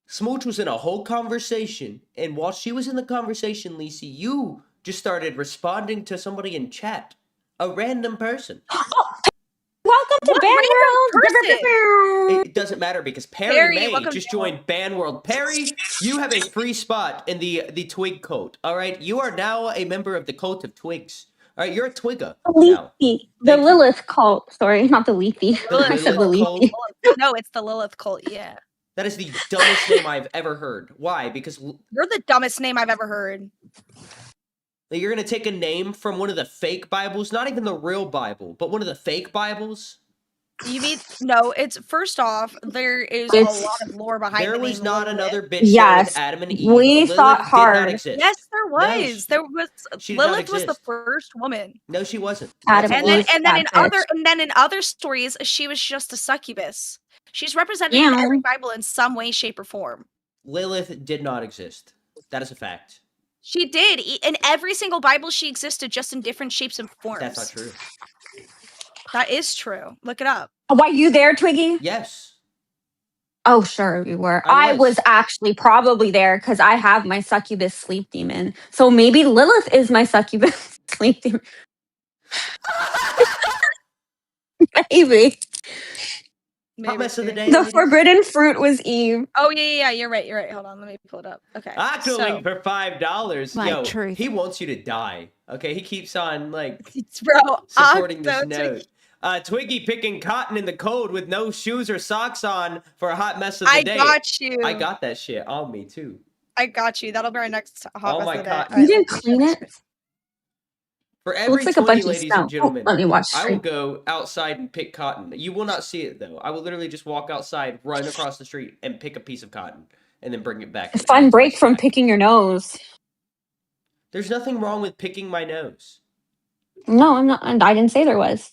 Smooch was in a whole conversation, and while she was in the conversation, Lisi, you just started responding to somebody in chat. A random person. Welcome to What Band random World. It doesn't matter because Perry, Perry, May welcome just to Band joined Band World. Perry, you have a free spot in the Twig cult. All right, you are now a member of the cult of Twigs. All right, you're a Twigga now. Leafy. The Thank you. Lilith cult. Sorry, not the Leafy. The I said the Lilith cult? Leafy. No, it's the Lilith cult. Yeah. That is the dumbest name I've ever heard. Why? Because You're the dumbest name I've ever heard. you're gonna take a name from one of the fake Bibles, not even the real Bible, but one of the fake Bibles. You mean no? It's first off, there is It's- a lot of lore behind There the was name not Lilith. another bitch there Yes, with Adam and Eve. we Lilith thought did not hard. exist. Yes, there No, was. There was. she did not Lilith was the exist. first woman, No, she wasn't. Adam That's a and then lie. Eve. and then in other stories, she was just a succubus. She's represented in Yeah. every Bible in some way, shape, or form. Lilith did not exist. That is a fact. She did. In every single Bible, she existed just in different shapes and forms. That's not true. That is true. Look it up. Why you there, Twiggy? Yes. Oh, sure, we were. I I was. was actually probably there because I have my succubus sleep demon. So maybe Lilith is my succubus sleep demon. Maybe. Hot mess of the day. The ladies. forbidden fruit was Eve. Oh yeah. You're right. You're right. Hold on. Let me pull it up. Okay. Octolink for $5. My Yo, truth. he wants you to die. Okay, he keeps on like Bro, supporting this Octo, note. Twiggy picking cotton in the cold with no shoes or socks on for a hot mess of the I day. got you. I got that shit on me too. I got you. That'll be our next hot Oh mess my of the God. day. You didn't clean it? For It every looks like a 20, bunch of ladies snow. and gentlemen, Let me watch. I will go outside and pick cotton. You will not see it though. I will literally just walk outside, run across the street, and pick a piece of cotton, and then bring it back. A fun break from picking your nose. There's nothing wrong with picking my nose. No, I'm not. I didn't say there was.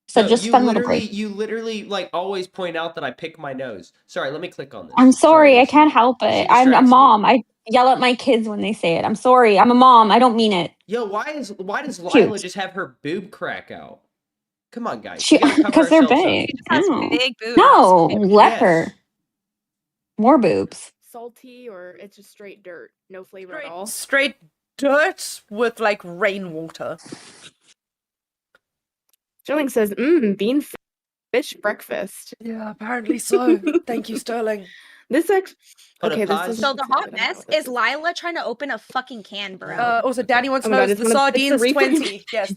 So No, just you fun little literally, break. you literally like always point out that I pick my nose. Sorry, let me click on this. I'm sorry, I Lacey. can't help She it. I'm a distracts me. mom. I yell at my kids when they say it. I'm sorry. I'm a mom. I don't mean it. Yo, why does Cute. Lila just have her boob crack out? Come on, guys. She We gotta cover because they're ourselves up. big. She has No, big boobs. no, Big- let Yes. her. More boobs. Salty or it's just straight dirt, no flavor at all. Straight dirt with like rainwater. Sterling says, bean fish breakfast. Yeah, apparently so. Thank you, Sterling. This actually. Hold Okay, up, this pause. is So the hot mess is Lila trying to open a fucking can, bro. Also, Danny wants Oh to my know God, is it's the one of- it's the sardines refund. 20. Yes.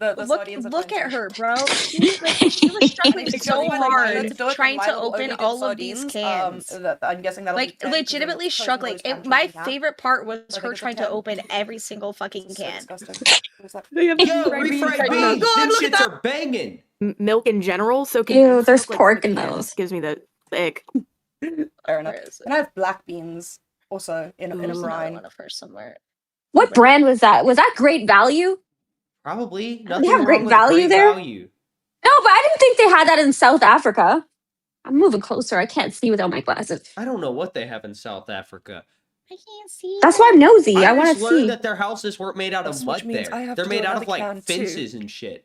The sardines are Look 20. at her, bro. She was struggling It's so really fun, like, Lila hard to do it, trying but to Lila will only open do the all of these sardines. cans. I'm guessing that'll be Like 10 'cause legitimately it's struggling. closing those My countries now. favorite part was I think her it's a trying to 10. open every single fucking It's so can. disgusting. What is that? They have Yo, refried beans. refried Oh my God. beans. God, Them look at shits that. are banging. Milk in general, so Ew, there's milk, like, pork the in can those. just gives me the ick. Fair enough. Where is it? And I have black beans also in a There's another brine. one of her somewhere. What brand was that? Was that Great Value? Probably They nothing have wrong Great with Value great there? value. No, but I didn't think they had that in South Africa. I'm moving closer. I can't see without my glasses. I don't know what they have in South Africa. I can't see. That's why I'm nosy. I want just to learned see. that their houses weren't made out of Yes, mud which means there. I have They're to do made out of another can like too. fences and shit.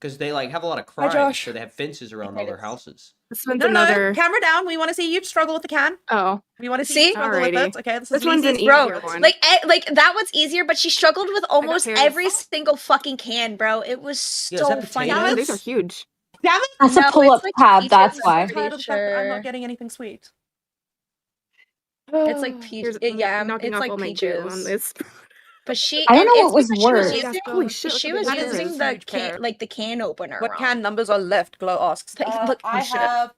Because they like have a lot of Hi, crime, Josh. so they have fences around all their houses. This one's No, another. camera down. We want to see you struggle with the can. Oh, We want to see you See? struggle with Alrighty. it. Okay, this This is one's an Lisi's easier Bro, one. like that one's easier, but she struggled with almost Paris. every single fucking can, bro. It was Yeah, is so that funny. potatoes? These are huge. Damn it! That's No, a pull-up it's like tab. peaches, That's I'm why. I'm pretty tired of the fact that I'm sure. not getting anything sweet. It's like peach. Here's- Yeah, knocking it's off like all my goo on peaches. this. But she, I don't and know it's what was because she was worse. using, Holy shit, she look was at this. using That the is can, huge like the can opener. What wrong. can numbers are left? Glow asks. Look, I shit. have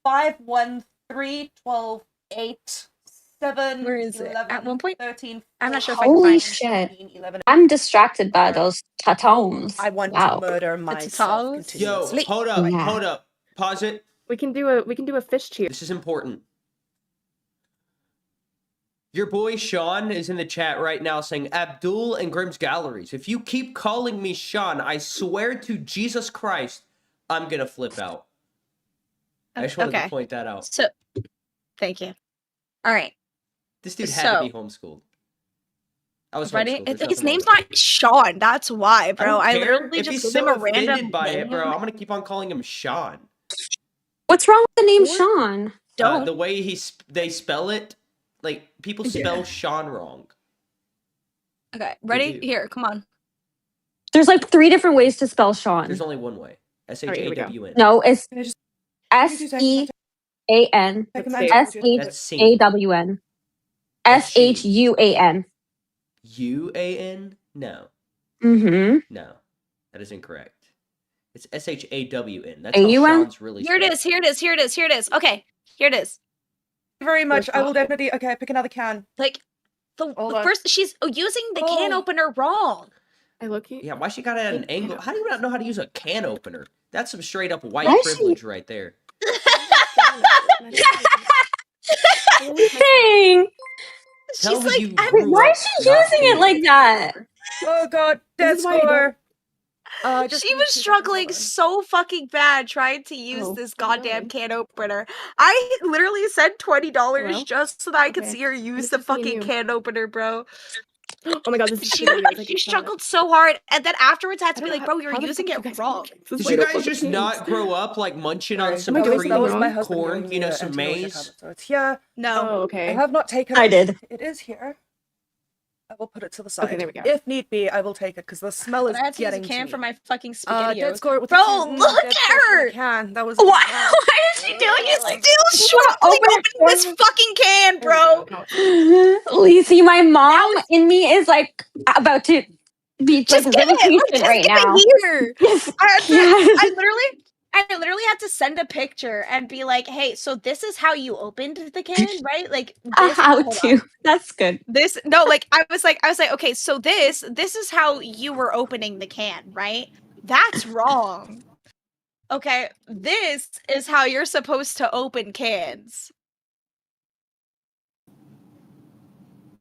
5, 1, 3, 12, 8, 7, Where is it? 11, At one point, 13, I'm not sure if I can Holy find shit. 14, 11. I'm distracted by those tatones. I want Wow. to murder myself tattoos? Yo, continuously. hold up, Yeah. hold up. Pause it. We can do a fish cheer. This is important. Your boy Sean is in the chat right now saying, Abdul and Grimm's Galleries. If you keep calling me Sean, I swear to Jesus Christ, I'm gonna flip out. I just wanted Okay. to point that out. So, thank you. All right, This dude had to So- be homeschooled. I was ready? homeschooled. There's His nothing name's wrong with not Sean. That's why, bro. don't I care. literally if just he's gave so him a random offended by name. it, bro, I'm gonna keep on calling him Sean. What's wrong with the name What? Sean? Don't. The way they spell it, like people spell Sean wrong. Okay, ready? do. Here, come on. There's like 3 different ways to spell Sean. There's only one way. here we go. SHAWN. No, it's Can I just- SEAN Take a Let's minute. see. That's seen. SHAWN That's she. SHUAN. UAN? No, Mm-hmm. no, that is incorrect. It's SHAWN. That's how AUN? Sean's really. Here it spelled. is. Here it is. Here it is. Here it is. Okay, here it is. Thank you very much. Where's I will that? definitely. Okay, pick another can. Like the Hold on. first, she's using the can Oh. opener wrong. I look at Yeah, why she got it at an angle? How do you not know how to use a can opener? That's some straight up white Why is she- privilege right there. Dang. Tell She's me like, you I'm grew Why up is she not using it doing like that? Oh god, dead This is why I don't- score. she was struggling so fucking bad trying to use Oh, this no goddamn way. can opener. I literally said $20 Hello? just so that I could Okay. see her use This the is me and fucking you. can opener, bro. Oh my god, this is She really good. she struggled so hard, and then afterwards I had I to be don't like, know bro, you're how the using fuck you it guys wrong. make it. This Did is you way guys too just complicated. not grow up like munching on Sorry, some Am I doing cream, something wrong? my husband corn, giving you know, me some antilogic maize? habit, so it's here. No. Oh, I okay. have not taken I it. did. It is here. I will put it to the side. Okay, there we go. If need be, I will take it because the smell But is I had to use a getting can to for me. my fucking Dead spaghetti. score with Bro, the look dead at score from the her! can. That was Why? Why is she doing it like Still struggling open it opening this for- fucking can, There we bro. go. No, Lacey, my mom in me is like about to be Just like get really it. patient Just right get now. it here. Yes. I had to, Yes. I literally had to send a picture and be like, "Hey, so this is how you opened the can, right? Like this, How hold on. to? That's good. This no, like I was like, okay, so this is how you were opening the can, right? That's wrong. Okay, this is how you're supposed to open cans."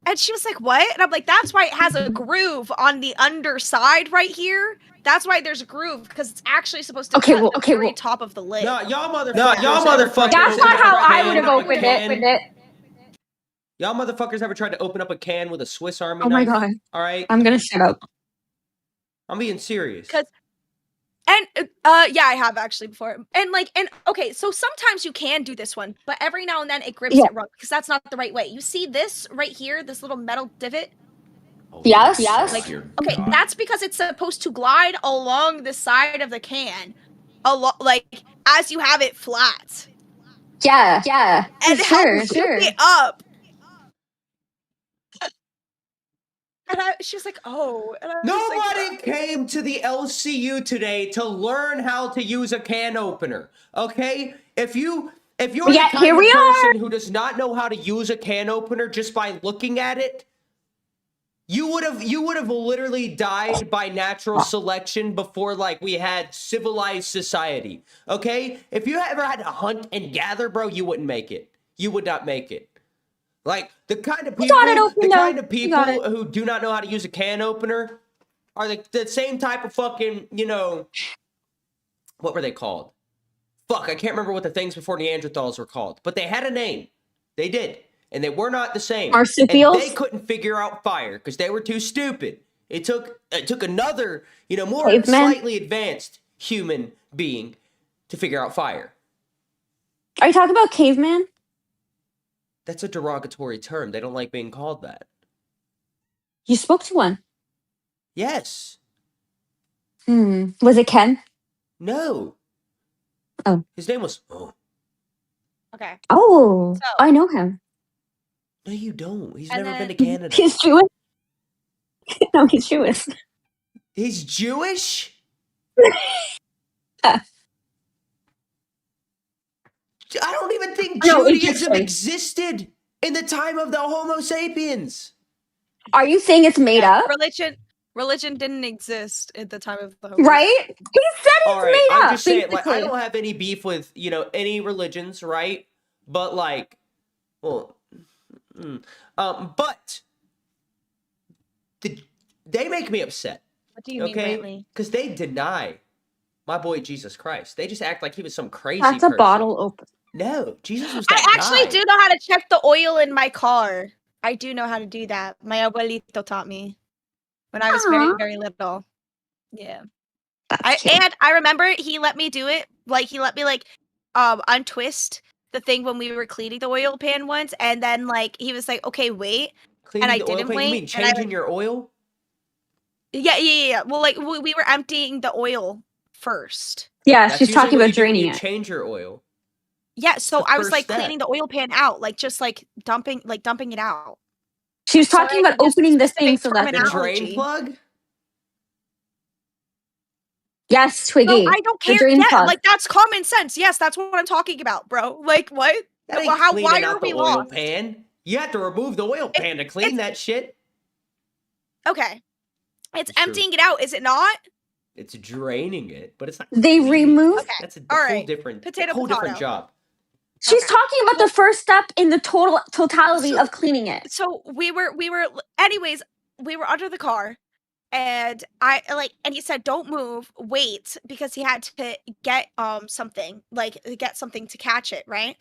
And she was like, "What?" And I'm like, "That's why it has a groove on the underside right here. That's why there's a groove because it's actually supposed to Okay, cut well, the okay, very well- top of the lid." No, y'all motherfuckers. No, y'all y'all motherfuckers. That's ever not how tried I to would have open up a opened it can- with it. Y'all motherfuckers ever tried to open up a can with a Swiss Army Oh my knife? god. All right, I'm gonna shut up. I'm being serious. 'Cause- And yeah, I have actually before. And okay, so sometimes you can do this one, but every now and then it grips Yeah. it wrong because that's not the right way. You see this right here, this little metal divot? Oh, Yes, dear yes. God, Like, dear okay, God. that's because it's supposed to glide along the side of the can, like as you have it flat, Yeah, and sure. pick it up. And she was like, "Oh," and I was like, Nobody came to the LCU today to learn how to use a can opener. Okay? If you're Yet the here kind we of are. person who does not know how to use a can opener just by looking at it, you would have literally died by natural selection before like we had civilized society. Okay? If you ever had to hunt and gather, bro, you wouldn't make it. You would not make it. Like the kind of got it open, though. You got it. who do not know how to use a can opener are the same type of fucking, what were they called? Fuck, I can't remember what the things before Neanderthals were called, but they had a name. They did. And they were not the same. Marsupials? And they couldn't figure out fire because they were too stupid. It took another, more Cavemen? slightly advanced human being to figure out fire. Are you talking about caveman? That's a derogatory term. They don't like being called that. You spoke to one. Yes. Was it Ken? No. Oh. His name was. "Okay." Oh, So- I know him. No, you don't. He's And never been to then- Canada. He's Jewish. No, he's Jewish. He's Jewish? Yeah. I don't even think No, Judaism interesting. existed in the time of the Homo sapiens. Are you saying it's made up? Religion didn't exist at the time of the Homo Right? He said it's All right, made I'm up. just saying, like, I basically. don't have any beef with, any religions, right? But, like, well, but they make me upset. What do you mean, Okay, Brantley? because they deny my boy Jesus Christ. They just act like he was some crazy That's a person. bottle open. No, Jesus was that I actually guy. do know how to check the oil in my car. I do know how to do that. My abuelito taught me when I was very, Aw. very little. Yeah. That's cute. And I remember he let me do it. Like he let me untwist the thing when we were cleaning the oil pan once, and then like he was like, "Okay, wait." Cleaning I the oil didn't pan? You wait, mean and I, changing your oil? Yeah. Well, like we were emptying the oil first. Yeah, That's she's usually talking what about you do when draining you it. change your oil. Yeah, so the I was first like step. cleaning the oil pan out, like just like dumping it out. She was Sorry, talking about there's opening the thing specific so that The terminology. drain plug? yes, Twiggy. No, I don't The care. drain Yeah, plug. like that's common sense. Yes, that's what I'm talking about, bro. Like what? That ain't Well, why cleaning are out the we oil lost? pan. You have to remove the oil pan to clean that shit. Okay, it's It's true. emptying it out, is it not? It's draining it, but it's not. They cleaning it. remove. Okay, That's a all whole right. different, Potato, whole different potato. job. She's Okay. talking about the first step in the totality of cleaning it. So we were. Anyways, we were under the car, and and he said, "Don't move, wait," because he had to get something, get something to catch it, right?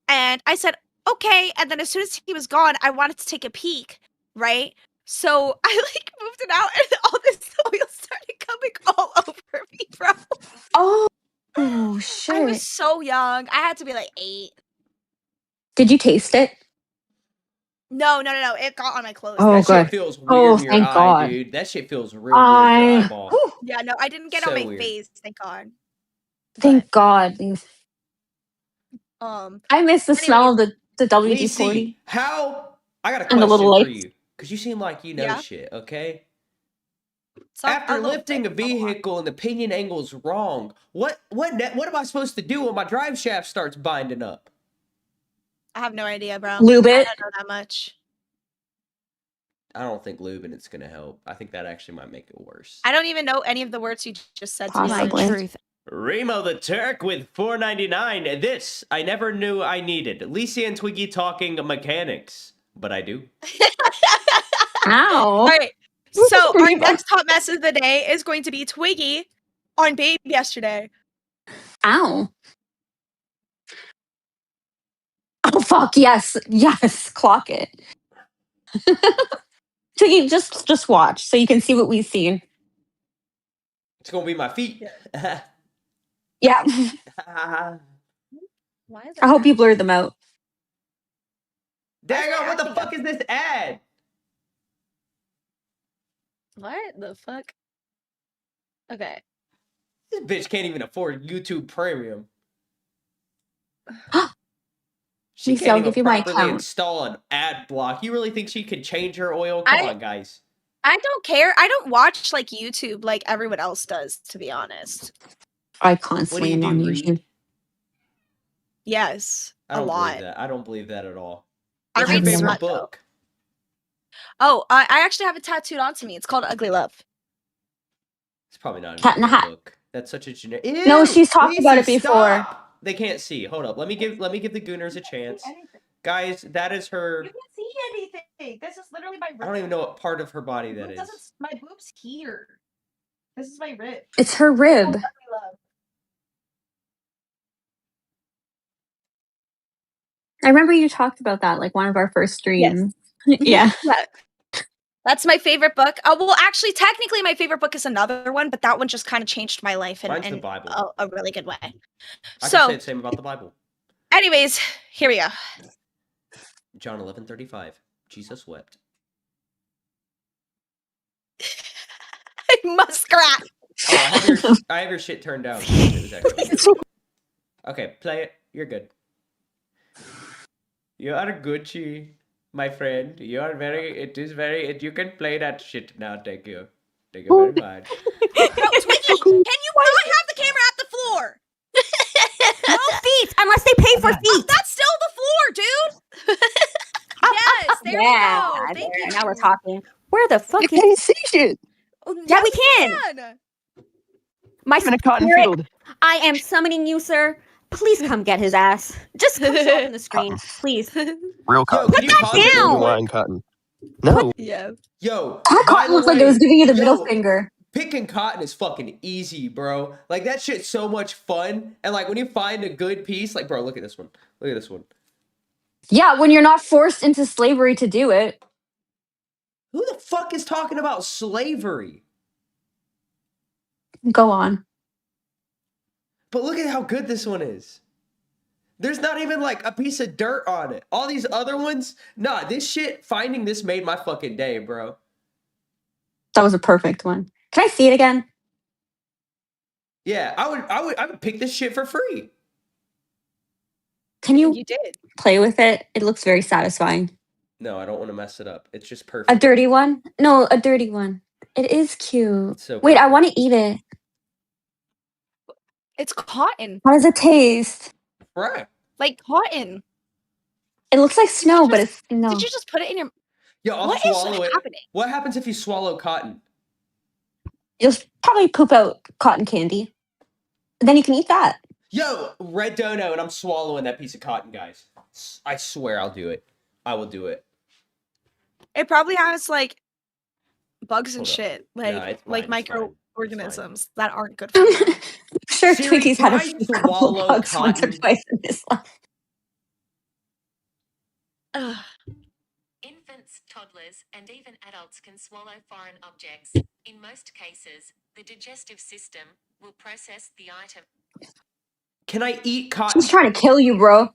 And I said, "Okay." And then as soon as he was gone, I wanted to take a peek, right? So I moved it out, and all this oil started coming all over me, bro. Oh shit! I was so young. I had to be like 8. Did you taste it? No. It got on my clothes. Oh, That good. shit feels weird Oh, in your thank eye, God. dude. That shit feels real weird in your eyeball. Whew, Yeah, no, I didn't get on So my weird. face, thank God. thank God. But, I miss the smell of the WD-40. Lacey, how? I got a And the question little for lights. you. Because you seem like you know Yeah. shit, okay? a After little lifting a bit, not a lot. vehicle and the pinion angle's wrong, what am I supposed to do when my drive shaft starts binding up? I have no idea, bro. Lube I it. don't know that much. I don't think lubing it's gonna help. I think that actually might make it worse. I don't even know any of the words you just said to me. Possibly. honestly. Remo the Turk with $4.99. This I never knew I needed. Lisa and Twiggy talking mechanics, but I do. Ow. All right. So our Remo. next hot mess of the day is going to be Twiggy on Babe yesterday. Ow. Oh fuck yes, clock it. So you just watch so you can see what we've seen. It's gonna be my feet. Yeah. Why is I hope you blur them out. Daggone, what the acting fuck is this ad? What the fuck? Okay. This bitch can't even afford YouTube Premium. She Lisa, can't I'll even give you my properly account. install an ad block. You really think she could change her oil? Come on, guys. I don't care. I don't watch like YouTube like everyone else does, to be honest. I What do constantly you am do, on read? YouTube. Yes, I a don't lot. believe that. I don't believe that at all. I What's your read favorite smut, though. book? Oh, I actually have it tattooed onto me. It's called Ugly Love. It's probably not Cat in an the ugly Hat. book. That's such a generic. No, she's talked Lacey, about it before. stop! They can't see. Hold up. Let me give the Gooners a chance. Guys, that is her. You can't see anything. This is literally my rib. I don't even know what part of her body that It is. doesn't. My boob's here. This is my rib. It's her rib. Ugly Love. I remember you talked about that, like one of our first streams. Yeah. That's my favorite book. Oh, well, actually, technically, my favorite book is another one, but that one just kind of changed my life Mine's the in Bible. a really good way. I can So, say the same about the Bible. anyways, here we go. John 11:35. Jesus wept. Muskrat. Oh, I have your shit turned down. It was actually- Okay, play it. You're good. You are Gucci, my friend. You are you can play that shit now. Thank you. Thank you very much. Twiggy, can you not have the camera at the floor? No feet, unless they pay for feet. That's still the floor, dude. Yes, there we go. Thank you. Now we're talking. Where the fuck You can't see shit. Oh, Yeah, we yes, can. My I'm in a cotton spirit- field. I am summoning you, sir. Please come get his ass. Just come show up on the screen, please. Real Yo, cotton. can you pause it real down. quick? Genuine cotton. No. Yeah. Yo, That by cotton the looked like it way, was giving you the middle yo, finger. Picking cotton is fucking easy, bro. Like, that shit's so much fun. And, like, when you find a good piece, like, bro, look at this one. Look at this one. Yeah, when you're not forced into slavery to do it. Who the fuck is talking about slavery? Go on. But look at how good this one is. There's not even, like, a piece of dirt on it. All these other ones, nah, this shit, finding this made my fucking day, bro. That was a perfect one. Can I see it again? Yeah, I would pick this shit for free. Can you You did. play with it? It looks very satisfying. No, I don't want to mess it up. It's just perfect. A dirty one? No, a dirty one. It is cute. It's so Wait, I perfect. want to eat it. It's cotton. How does it taste? Right. Like cotton. It looks like snow, but just- it's no. Did you just put it in your... Yo, I'll What is swallow it. happening? What happens if you swallow cotton? You'll probably poop out cotton candy. Then you can eat that. Yo, red dono, and I'm swallowing that piece of cotton, guys. I swear I'll do it. I will do it. It probably has like bugs and Hold up. shit, Nah, like it's fine, it's fine. microorganisms that aren't good for you. I'm sure Siri, Twiggy's had a can I few couple swallow bugs once or cotton? twice in his life. Ugh. Infants, toddlers, and even adults can swallow foreign objects. In most cases, the digestive system will process the item. Can I eat cotton? She's trying to kill you, bro.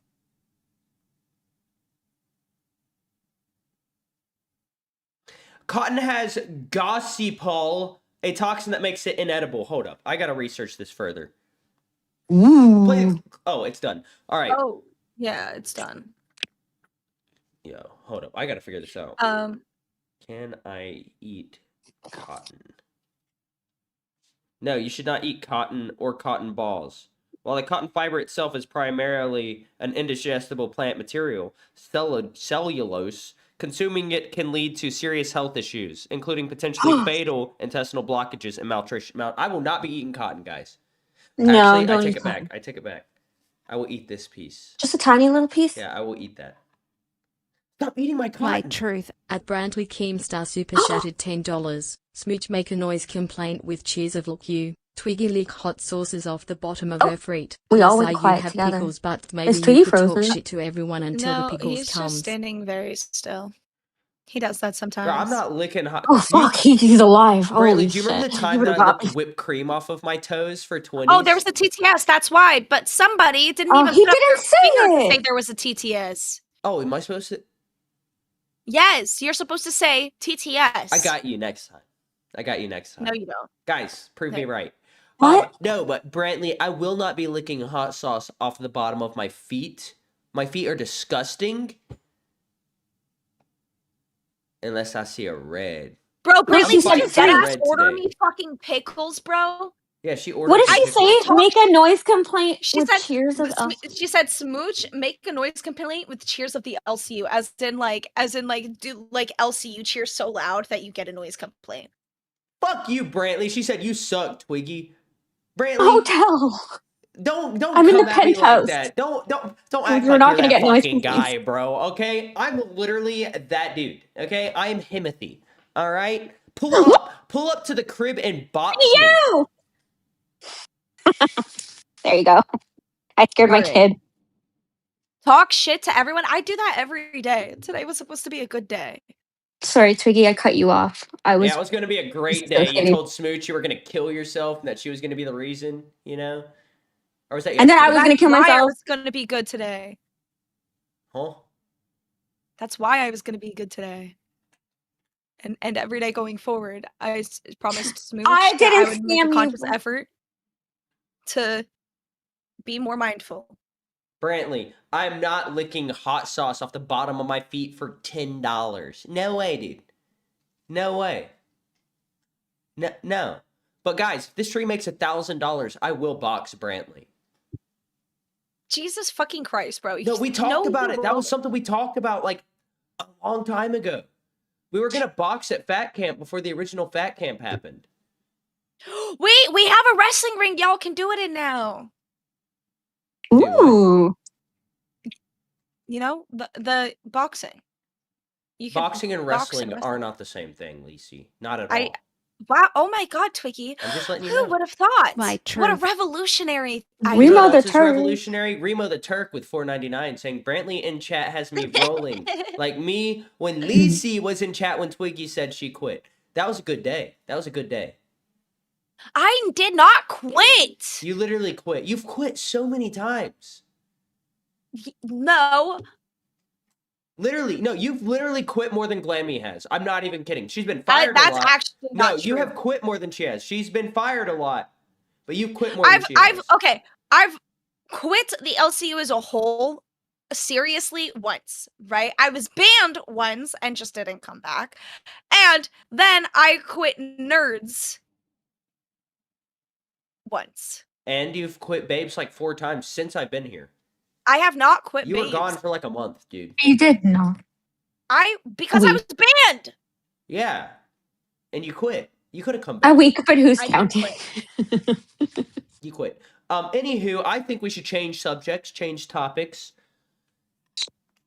Cotton has gossypol, a toxin that makes it inedible. Hold up. I gotta research this further. Ooh. Oh, it's done. All right. Oh, yeah, it's done. Yo, hold up. I gotta figure this out. Can I eat cotton? No, you should not eat cotton or cotton balls. While the cotton fiber itself is primarily an indigestible plant material, cellulose, consuming it can lead to serious health issues, including potentially fatal intestinal blockages and malnutrition. I will not be eating cotton, guys. No, Actually, don't I take eat it cotton. back. I take it back. I will eat this piece. Just a tiny little piece? Yeah, I will eat that. Stop eating my cotton. My truth. At Brantley Keemstar Super Shattered $10. Smooch make a noise complaint with cheers of look you. Twiggy lick hot sauces off the bottom of her feet. We all Say went you quiet have together. pickles, but maybe Is you Twiggy could talk frozen? shit to everyone until No, the pickles he's comes. just standing very still. He does that sometimes. Bro, I'm not licking hot. Oh, fuck. He's alive. Braylee, Holy do you remember the shit. time He that would've I got licked me. whipped cream off of my toes for 20s? Oh, there was a TTS. That's why. But somebody didn't Oh, even he put up their didn't say finger to it. say there was a TTS. Oh, am I supposed to? Yes, you're supposed to say TTS. I got you next time. I got you next time. No, you don't. Guys, prove me No. right. What? No, but Brantley, I will not be licking hot sauce off the bottom of my feet. My feet are disgusting. Unless I see a red. Bro, No, Brantley, she did said you three. dead ass order Today. me fucking pickles, bro? Yeah, she ordered. What did some she pickles. say? Make a noise complaint She with said cheers of she said smooch, make a noise complaint with cheers of the LCU, as in do like LCU cheers so loud that you get a noise complaint. Fuck you, Brantley. She said you suck, Twiggy. Brantley, hotel. don't I'm in come the at me like penthouse. that. Don't We're act not like gonna you're that get noise fucking complaints. guy, bro. Okay, I'm literally that dude. Okay, I'm Himothy. All right, pull up to the crib and box me. You. There you go. I scared my Alright. kid. Talk shit to everyone. I do that every day. Today was supposed to be a good day. Sorry, Twiggy, I cut you off. I was. Yeah, it was gonna be a great so day. You kidding. told Smooch you were gonna kill yourself and that she was gonna be the reason, you know? Or was that And then I yesterday? was gonna kill Why I myself. was gonna be good today. Huh? That's why I was gonna be good today. And every day going forward, I promised Smooch I that didn't I would make a scam you. conscious effort to be more mindful. Brantley, I'm not licking hot sauce off the bottom of my feet for $10. No way, dude. No way. No. But guys, if this tree makes $1,000, I will box Brantley. Jesus fucking Christ, bro. No, we talked know about the it. That was rules. something we talked about like a long time ago. We were gonna box at Fat Camp before the original Fat Camp happened. Wait, we have a wrestling ring y'all can do it in now. Do what? Ooh. You know, the boxing. You can Boxing and box wrestling and are wrestle. not the same thing, Lacey. Not at I- all. Wow, oh my god, Twiggy. I'm just letting you Who know. would have thought? My What a turf. revolutionary You know Remo what the else is Turk. revolutionary? Remo the Turk with $4.99 saying Brantley in chat has me rolling. Like me when Lacey was in chat when Twiggy said she quit. That was a good day. That was a good day. I did not quit. You literally quit. You've quit so many times. No. Literally, no, you've literally quit more than Glammy has. I'm not even kidding. She's been fired a That's lot. actually No, not you true. have quit more than she has. She's been fired a lot, but you've quit more than she has. I've quit the LCU as a whole seriously once, right? I was banned once and just didn't come back. And then I quit Nerds once. And you've quit Babes like 4 times since I've been here. I have not quit You were Babes. gone for like a month, dude. You did no. Because I was banned. Yeah. And you quit. You could have come A back. week, but who's I did counting? You quit. Anywho, I think we should change subjects, change topics.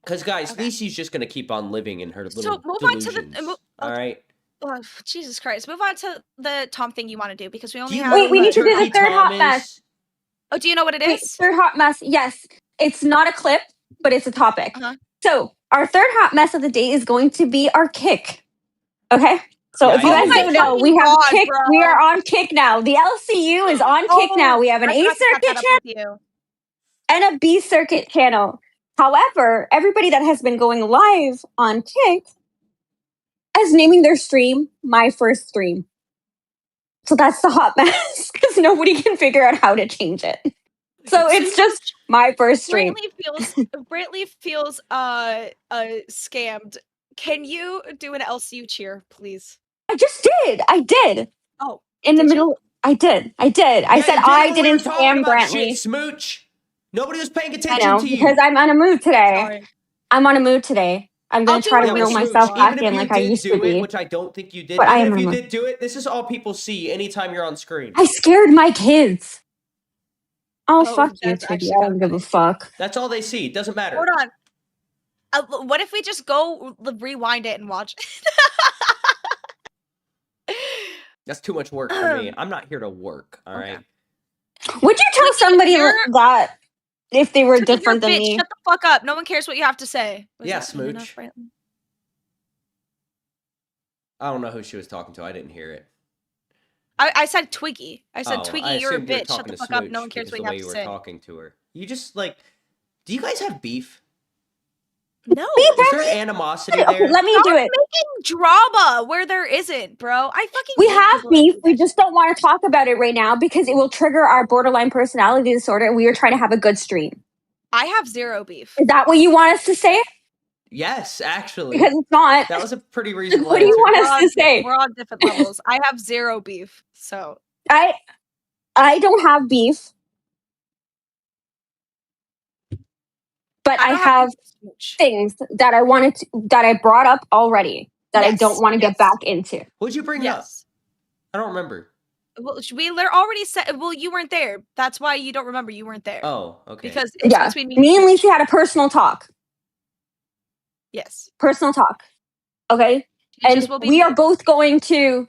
Because, guys, Okay. Lacey's just going to keep on living in her little So move on to the delusions. All right? oh, Jesus Christ. Move on to the Tom thing you want to do because we only you have Wait, we know need to do the Turkey third hot Tom mess. is? Oh, do you know what it Wait, is? third hot mess. Yes, it's not a clip, but it's a topic. Uh-huh. So our third hot mess of the day is going to be our kick. Okay. So Yeah, if you I guys know don't what know, you're we have God, kick. bro. We are on kick now. The LCU is on kick now. We have an I A forgot to set circuit that up channel with you. and a B circuit channel. However, everybody that has been going live on Kick is naming their stream my first stream. So that's the hot mess because nobody can figure out how to change it. So it's just my first stream. Brantley feels scammed. Can you do an LCU cheer, please? I just did. I did. Oh, In the did you? middle. I did. I did. I Yeah, said you did I when we were didn't talking scam about shit, Brantley. Smooch. Nobody was paying I attention know to you. because I'm on a mood today. Sorry. I'm on a mood today. I'm I'll gonna do try it to Yeah, when reel we but Smooch, myself Smooch, back even in if like you I did used do to it, be. which I don't think you did, But I even am if you on a- did do it, this is all people see anytime you're on screen. I scared my kids. Oh, Oh, fuck you, that's Twiggy. actually I kinda don't give a funny. fuck. That's all they see. It doesn't matter. Hold on. What if we just go rewind it and watch? That's too much work for me. I'm not here to work, all Okay. right? Would you tell Twiggy, somebody you're- that if they were Twiggy, you're a different than bitch. me? Shut the fuck up. No one cares what you have to say. Was Yeah, that good enough, Smooch. Brantley? I don't know who she was talking to. I didn't hear it. I said Twiggy. I said Oh, Twiggy, I you're a assumed you were bitch. Shut talking the to fuck up. Smooch No one cares because what the you way have you to were say. talking to her. You just like, do you guys have beef? No. Is there animosity there? Let me Stop do it. making drama where there isn't, bro. I fucking We hate have people that beef. do We that just don't want to talk about it right now because it will trigger our borderline personality disorder. And we are trying to have a good stream. shit. I have zero beef. Is that what you want us to say? Yes, actually. Because it's not. That was a pretty reasonable What do you answer. want We're us on, to say? we're on different levels. I have zero beef. So I don't have beef, but I don't have beef with Smooch. things that I wanted to, that I brought up already that I don't Yes, want to get yes. back into. What'd you bring up? Yes. I don't remember. Well, already said. Well, you weren't there. That's why you don't remember. You weren't there. Oh, okay. Because it's Yeah, between me me and Smooch. Lisa had a personal talk. Yes. Personal talk. Okay, and Just will be we are there. both going to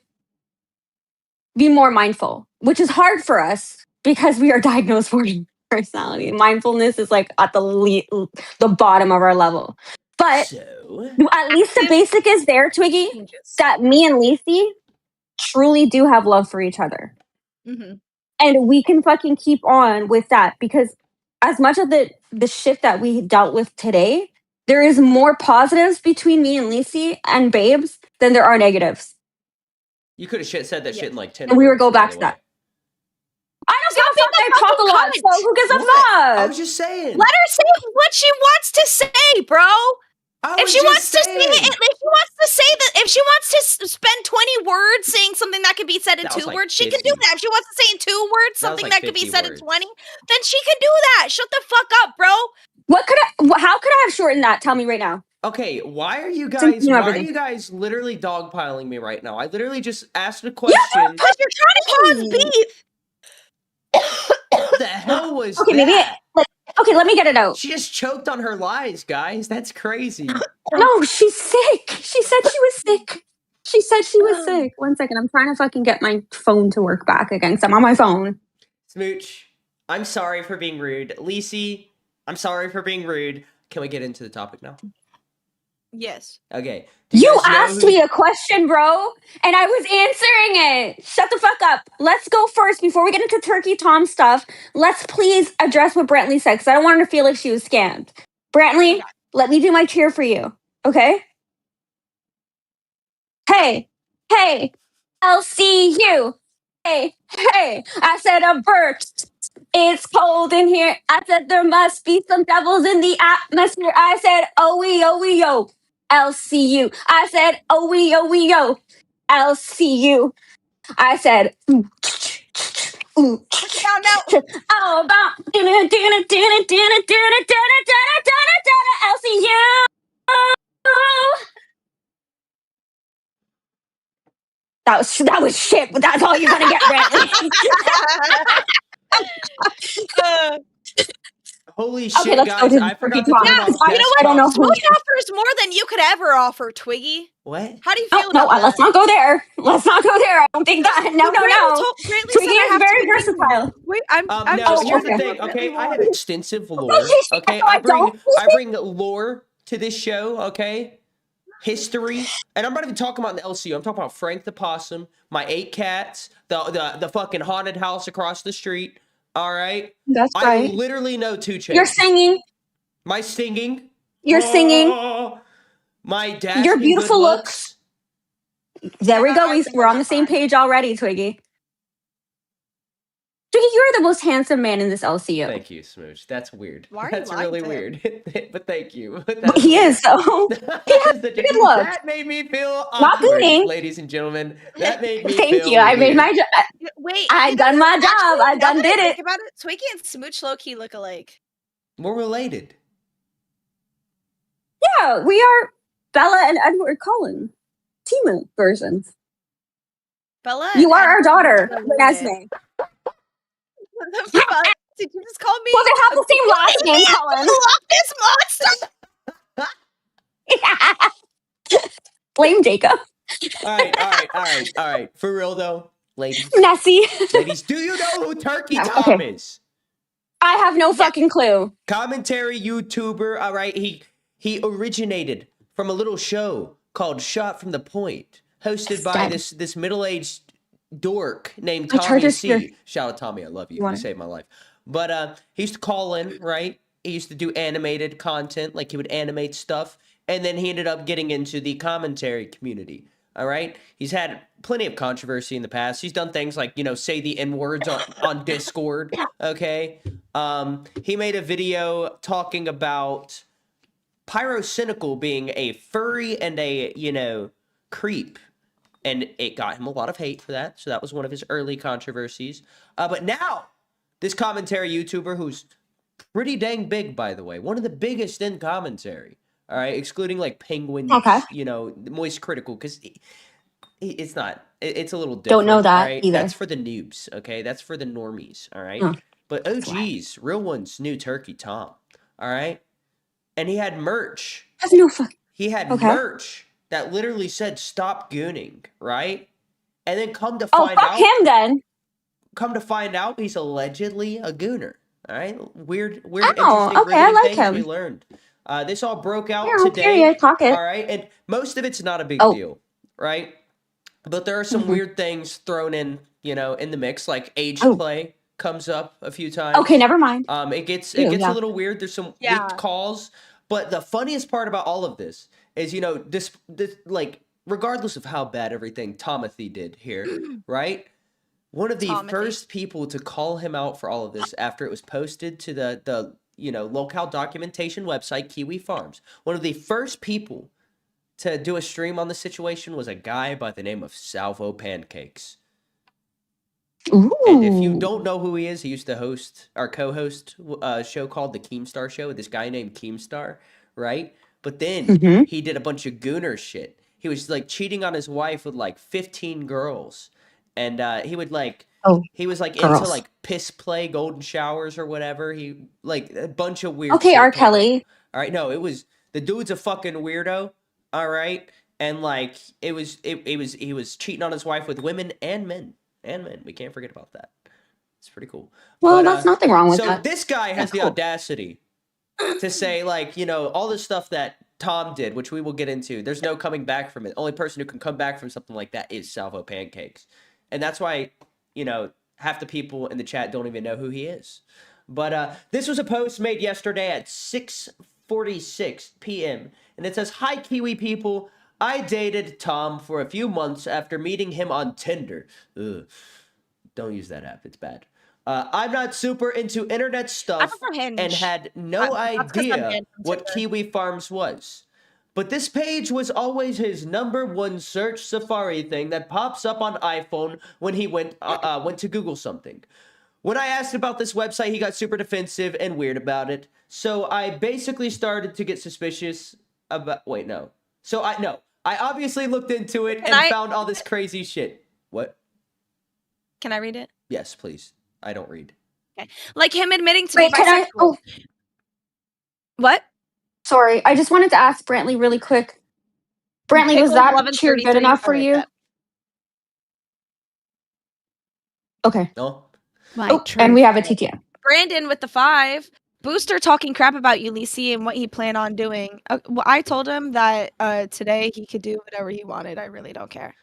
be more mindful, which is hard for us because we are diagnosed with personality. Mindfulness is like at the bottom of our level. But So, at least the basic is there, Twiggy, changes. that me and Lacey truly do have love for each other. Mm-hmm. And we can fucking keep on with that because as much of the shit that we dealt with today, there is more positives between me and Lacey and Babes than there are negatives. you could have said that shit in like 10 And we were words, go by back the to way. that. I don't give a fuck. I talk a fucking lot, cunt. so who gives a What? I fuck? was just saying. Let her say what she wants to say, bro. I If was she just wants to say saying. it, if she wants to say that, if she wants to spend 20 words saying something that could be said in That was 2 like words, she can 50. do that. If she wants to say in 2 words That was something like that could be 50 said in words. 20, then she can do that. Shut the fuck up, bro. How could I have shortened that? Tell me right now. Okay, why are you Since guys you know why are everything. you guys literally dogpiling me right now? I literally just asked a Yeah, question. Because you're trying to cause beef. What the hell was Okay, that? okay, let me get it out. She just choked on her lies, guys. That's crazy. No, she's sick. She said she was sick. She said she was sick. 1 second. I'm trying to fucking get my phone to work back again because I'm on my phone. Smooch, I'm sorry for being rude. Lacey, I'm sorry for being rude. Can we get into the topic now? Yes. Okay. Do You guys know asked who- me a question, bro, and I was answering it. Shut the fuck up. Let's go first before we get into Turkey Tom stuff. Let's please address what Brantley said because I don't want her to feel like she was scammed. Brantley, let me do my cheer for you, okay? Hey, LCU. Hey, I said a bird. It's cold in here. I said there must be some devils in the atmosphere. I said, oh, we, yo. LCU. I said, oh, we, yo. LCU. I said, ooh, ooh, Now, oh, about LCU. That was shit, but that's all you're gonna get, Brantley. Holy shit, Okay, let's go guys. to I forgot Turkey to Tom. turn Yeah, off you know guest what? I don't know talk. who- Smooch offers more than you could ever offer, Twiggy. What? How do you feel Oh, about no, that? let's not go there. Let's not go there. I don't think that. No. Brantley Twiggy said I is have very to be mean. versatile. Wait, I'm No, Oh, here's the okay. thing, okay? I have extensive lore, No, okay? I don't. I bring lore to this show, okay? History, and I'm not even talking about the LCU. I'm talking about Frank the Possum, my 8 cats, the fucking haunted house across the street. All right, That's I right. literally know 2 Chainz. You're singing. My singing. You're singing. My dazzling Your good beautiful looks. There we go. I think We're I'm on the not same fine. page already, Twiggy. Twiggy, you're the most handsome man in this LCU. Thank you, Smooch. That's weird. Why are you That's lying really to him? weird. But thank you. But he is, so. Good look. That made me feel Not awkward, being. ladies and gentlemen. That made me Thank feel you. I made weird. my job. Wait, I you know done my what? job. Actually, I now done that did think it. about it, Twiggy and Smooch low-key look alike. We're related. Yeah, we are Bella and Edward Cullen. Timu versions. Bella. You are our and daughter, Edward Renesmee. What the fuck? Did you just call me? Well, they have the same last name, Cullen. Loch Ness monster. Blame Jacob. All right. For real though, ladies. Nessie. Ladies, do you know who Turkey No, Tom okay. is? I have no fucking clue. Commentary YouTuber. All right, he originated from a little show called Shot from the Point, hosted by Dead. this middle-aged dork named My Tommy charger's C. here. Shout out Tommy, I love you. You want You it? saved my life. But he used to call in, right? he used to do animated content, like he would animate stuff, and then he ended up getting into the commentary community. All right, he's had plenty of controversy in the past. He's done things like, you know, say the N words on Discord. Okay, he made a video talking about Pyrocynical being a furry and a, you know, creep, and it got him a lot of hate for that. So that was one of his early controversies. But now this commentary YouTuber, who's pretty dang big, by the way, one of the biggest in commentary. All right, excluding like Penguins, Okay. you know, Moist Critical, because it's not. It's a little different. Don't know that all right? either. That's for the noobs, okay? That's for the normies, all right? Oh, But that's why. OGs, real ones, knew Turkey Tom, all right? And he had merch. Has no fuck. He had Okay. merch that literally said "Stop gooning," right? And then come to Oh, find fuck out, him then. he's allegedly a gooner. All right, weird, Oh, interesting, okay, I riveting like things we him. learned. This all broke out Yeah, today. period. Talk it. All right, and most of it's not a big Oh. deal, right? But there are some Mhm. weird things thrown in, you know, in the mix, like age Oh. play comes up a few times. Okay, never mind. It gets Ew, a yeah. little weird. There's some Yeah. leaked calls, but the funniest part about all of this is, you know, this like, regardless of how bad everything Tomothy did here, right? One of the Tomothy. first people to call him out for all of this after it was posted to the you know, locale documentation website Kiwi Farms. One of the first people to do a stream on the situation was a guy by the name of Salvo Pancakes. Ooh. And if you don't know who he is, he used to host or co-host a show called the Keemstar Show with this guy named Keemstar, right? But then Mhm. he did a bunch of gooner shit. He was like cheating on his wife with like 15 girls, and he would like Oh, he was like into girls. like piss play, golden showers or whatever. He like a bunch of weird. Okay, shit R. came up. Kelly. All right, no, it was the dude's a fucking weirdo. All right, and like he was cheating on his wife with women and men. We can't forget about that. It's pretty cool. Well, But, that's nothing wrong with so that. this guy has That's the cool. audacity to say, like, you know, all the stuff that Tom did, which we will get into. There's no coming back from it. Only person who can come back from something like that is Salvo Pancakes, and that's why, you know, half the people in the chat don't even know who he is. But this was a post made yesterday at 6:46 p.m. and it says, "Hi Kiwi people, I dated Tom for a few months after meeting him on Tinder." Ugh. Don't use that app, it's bad. I'm not super into internet I'm stuff from Hinge. and had no That's 'cause I'm idea banned from what Tinder. Kiwi Farms was. But this page was always his #1 search Safari thing that pops up on iPhone when he went to Google something. When I asked about this website, he got super defensive and weird about it. So I basically started to get suspicious about. Wait, no. So I obviously looked into it and found all this crazy shit. What? Can I read it? Yes, please. I don't read. Okay. Like him admitting to Wait, be can I? bisexual. Oh, What? sorry. I just wanted to ask Brantley really quick. Brantley, was Pickles that 1133, cheer good enough for I like you? that. Okay. No? Oh, and we have a TTM. Brandon with the 5. Booster talking crap about Ulysses and what he planned on doing. Well, I told him that today he could do whatever he wanted. I really don't care.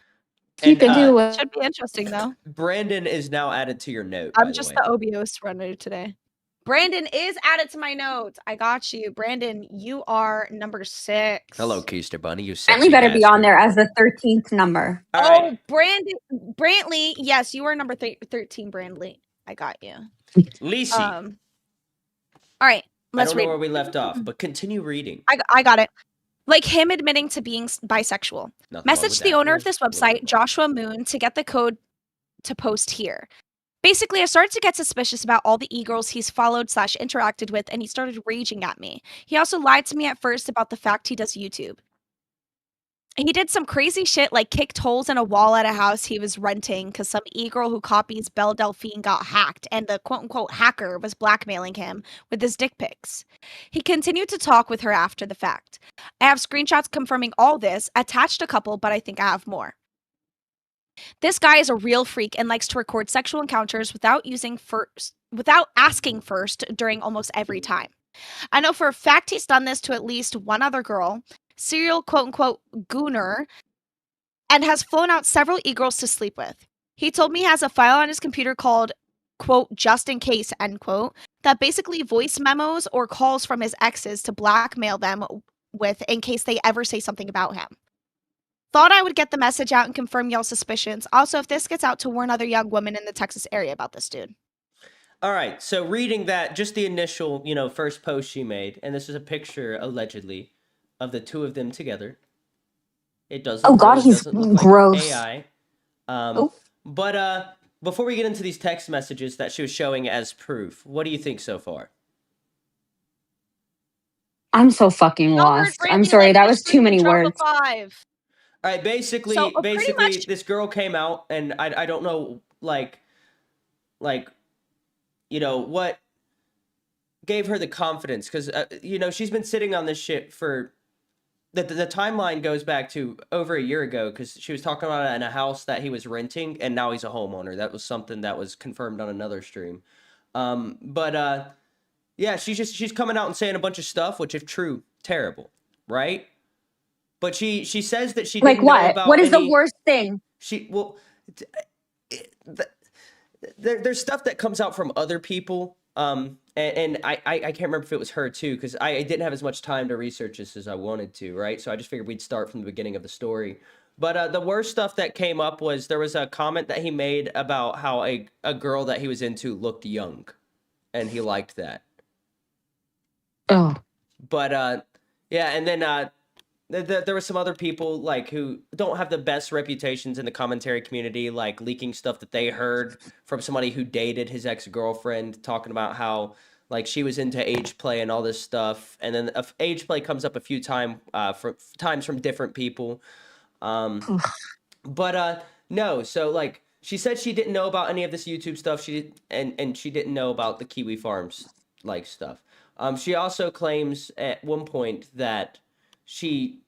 You And, can do it. Should be interesting though. Brandon is now added to your note, by I'm the just way. the OBOS runner today. Brandon is added to my notes. I got you. Brandon, you are number 6. Hello, Keister Bunny. You sexy Brantley better be on bastard. there as the 13th number. All Oh, right. Brantley. Yes, you are number 13, Brantley. I got you. Lisi. All right. I Let's don't know read. where we left off, but continue reading. I got it. Like him admitting to being bisexual. Nothing wrong Message with the that. owner of We're this a little website, bit Joshua Moon, to get the code to post here. Basically, I started to get suspicious about all the e-girls he's followed / interacted with, and he started raging at me. He also lied to me at first about the fact he does YouTube. He did some crazy shit like kicked holes in a wall at a house he was renting because some e-girl who copies Belle Delphine got hacked and the quote-unquote hacker was blackmailing him with his dick pics. He continued to talk with her after the fact. I have screenshots confirming all this, attached a couple, but I think I have more. This guy is a real freak and likes to record sexual encounters without asking first during almost every time. I know for a fact he's done this to at least one other girl, serial quote-unquote gooner, and has flown out several e-girls to sleep with. He told me he has a file on his computer called, quote, just in case, end quote, that basically voice memos or calls from his exes to blackmail them with in case they ever say something about him. Thought I would get the message out and confirm y'all's suspicions. Also, if this gets out, to warn other young women in the Texas area about this dude. All right, so reading that, just the initial, first post she made, and this is a picture, allegedly, of the two of them together. It doesn't. Oh God, he's doesn't look gross. Like AI. But before we get into these text messages that she was showing as proof, what do you think so far? I'm so fucking lost. I'm sorry, that was too many words. All right, basically, this girl came out, and I don't know, what gave her the confidence, because she's been sitting on this shit for the timeline goes back to over a year ago, because she was talking about it in a house that he was renting, and now he's a homeowner. That was something that was confirmed on another stream. Yeah, she's coming out and saying a bunch of stuff, which, if true, terrible, right? But she says that she didn't know about what is the worst thing? There's stuff that comes out from other people, and I can't remember if it was her too, because I didn't have as much time to research this as I wanted to, right? So I just figured we'd start from the beginning of the story. But the worst stuff that came up was there was a comment that he made about how a girl that he was into looked young, and he liked that. Oh. But yeah, and then there were some other people who don't have the best reputations in the commentary community, leaking stuff that they heard from somebody who dated his ex-girlfriend, talking about how she was into age play and all this stuff. And then age play comes up a few times from different people. But no, so she said she didn't know about any of this YouTube stuff. And she didn't know about the Kiwi Farms stuff. She also claims at one point that she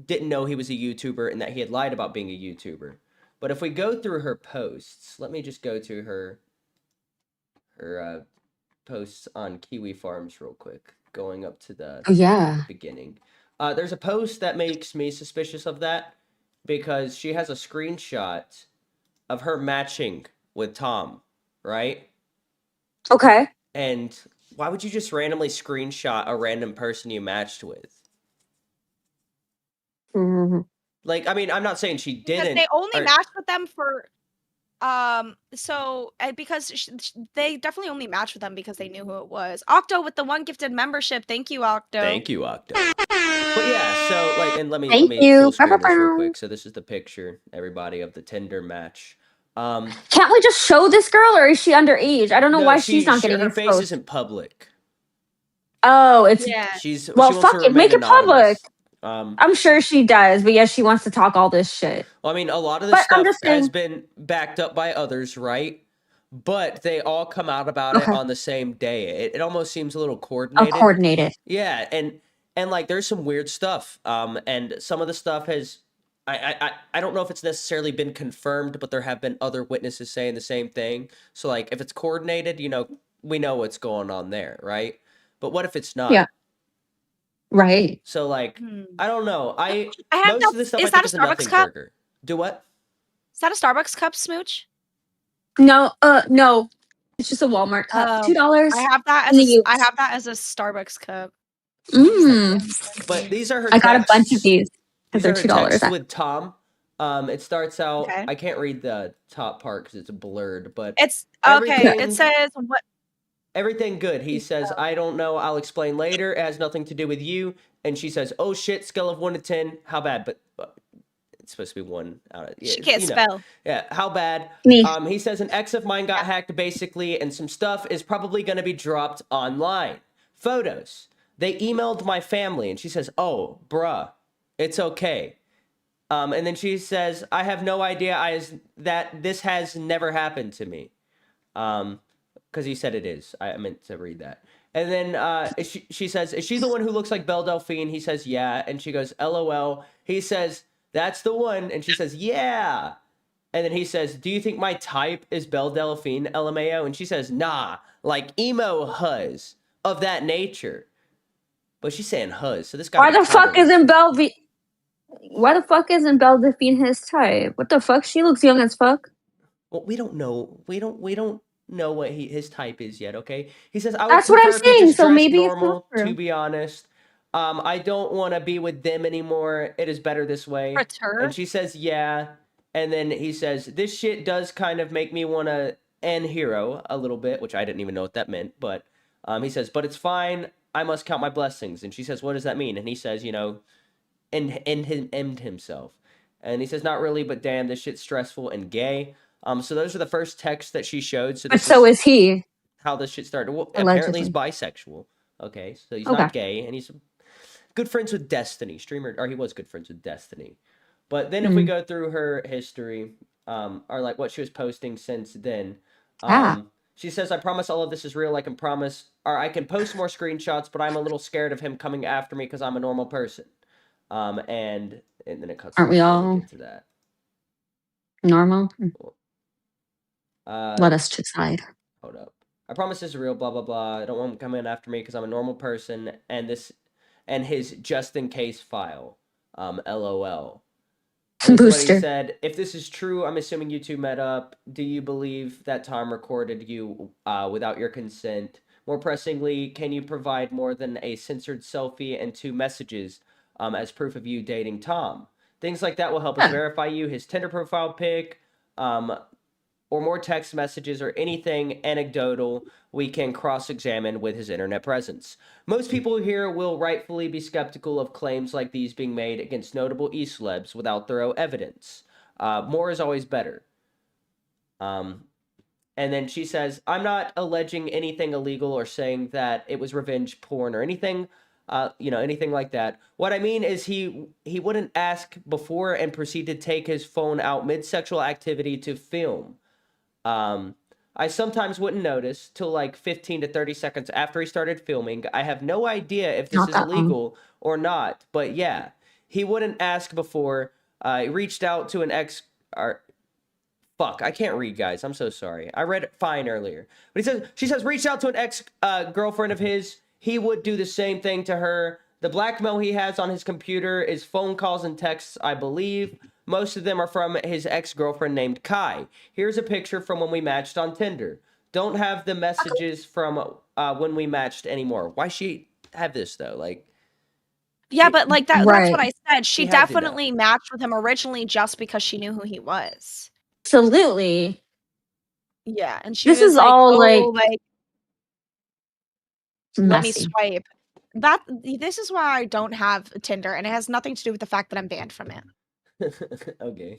didn't know he was a YouTuber and that he had lied about being a YouTuber. But if we go through her posts, let me just go to her posts on Kiwi Farms real quick, going up to the beginning. There's a post that makes me suspicious of that, because she has a screenshot of her matching with Tom, right? Okay. And why would you just randomly screenshot a random person you matched with? Mm-hmm. I mean, I'm not saying she didn't. Because they only matched with them for, because they definitely only matched with them because they knew who it was. Octo with the 1 gifted membership. Thank you, Octo. Thank you, Octo. But yeah, so and let me you. Full screen this real quick. So this is the picture, everybody, of the Tinder match. Can't we just show this girl, or is she underage? I don't know why she's not getting her exposed. face isn't public. Oh, it's fuck it, make it public. Anonymous. I'm sure she does, but yes, she wants to talk all this shit. Well, I mean, a lot of this stuff has been backed up by others, right? But they all come out about it on the same day. It almost seems a little coordinated. Coordinated. Yeah, and there's some weird stuff. And some of the stuff has, I don't know if it's necessarily been confirmed, but there have been other witnesses saying the same thing. So if it's coordinated, we know what's going on there, right? But what if it's not? Yeah. Right. So I don't know. I have most of this stuff is I that think a is a Starbucks nothing cup? burger. Do what? Is that a Starbucks cup, Smooch? No, no. It's just a Walmart cup. $2. I have that as a Starbucks cup. But these are her I got a bunch of these because they're $2. With Tom. It starts out. I can't read the top part because it's blurred, but it's okay. It says what. Everything good. He says, I don't know. I'll explain later. It has nothing to do with you. And she says, oh shit, scale of 1 to 10. How bad? But it's supposed to be 1 out of. Yeah, she can't spell. Yeah, how bad? Me. He says an ex of mine got hacked basically, and some stuff is probably going to be dropped online. Photos. They emailed my family, and she says, oh, bruh, it's okay. And then she says, I have no idea that this has never happened to me. Because he said it is. I meant to read that. And then she says, is she the one who looks like Belle Delphine? He says, yeah. And she goes, LOL. He says, that's the one. And she says, yeah. And then he says, do you think my type is Belle Delphine, LMAO? And she says, nah, like emo huzz of that nature. But she's saying huzz. So this guy. Why the fuck isn't Belle Delphine his type? What the fuck? She looks young as fuck. Well, we don't know. We don't know what his type is yet. Okay, he says I would That's what I'm prefer if you saying. just So dressed maybe it's not normal. To true. be honest, I don't want to be with them anymore. It is better this way. It's her. And she says yeah, and then he says this shit does kind of make me want to end Hero a little bit, which I didn't even know what that meant. But he says, but it's fine. I must count my blessings. And she says, what does that mean? And he says, you know, end himself. And he says, not really, but damn, this shit's stressful and gay. So those are the first texts that she showed. So But this so is he. how this shit started. Well, apparently he's Allegedly. bisexual. Okay, so he's Okay. not gay, and he's good friends with Destiny, streamer, or he was good friends with Destiny. But then if we Mhm. go through her history, or like what she was posting since then, Ah. she says, I promise all of this is real. I can promise, or I can post more screenshots, but I'm a little scared of him coming after me because I'm a normal person. And then it cuts. Aren't off, we so all we'll get to that. normal? Uh, Let us decide. Hold up. I promise this is real, blah, blah, blah. I don't want him coming after me because I'm a normal person. And his just in case file. LOL. This is what he Booster. said. If this is true, I'm assuming you two met up. Do you believe that Tom recorded you without your consent? More pressingly, can you provide more than a censored selfie and 2 messages as proof of you dating Tom? Things like that will help us Yeah. verify you. His Tinder profile pic, or more text messages or anything anecdotal we can cross-examine with his internet presence. Most people here will rightfully be skeptical of claims like these being made against notable e-celebs without thorough evidence. More is always better. And then she says, I'm not alleging anything illegal or saying that it was revenge porn or anything, anything like that. What I mean is he wouldn't ask before and proceed to take his phone out mid-sexual activity to film. I sometimes wouldn't notice till like 15 to 30 seconds after he started filming. I have no idea if this Not is that long. illegal or not, but yeah, he wouldn't ask before. He reached out to an ex. Fuck, I can't read, guys. I'm so sorry. I read it fine earlier, but she says, reached out to an ex girlfriend of his. He would do the same thing to her. The blackmail he has on his computer is phone calls and texts, I believe. Most of them are from his ex-girlfriend named Kai. Here's a picture from when we matched on Tinder. Don't have the messages from when we matched anymore. Why she have this though? Like, Yeah, but like that's Right. what I said. She She had to know. definitely matched with him originally just because she knew who he was. Absolutely. Yeah, and she This was is like, all "Oh, like let me messy. swipe." This is why I don't have Tinder, and it has nothing to do with the fact that I'm banned from it. Okay.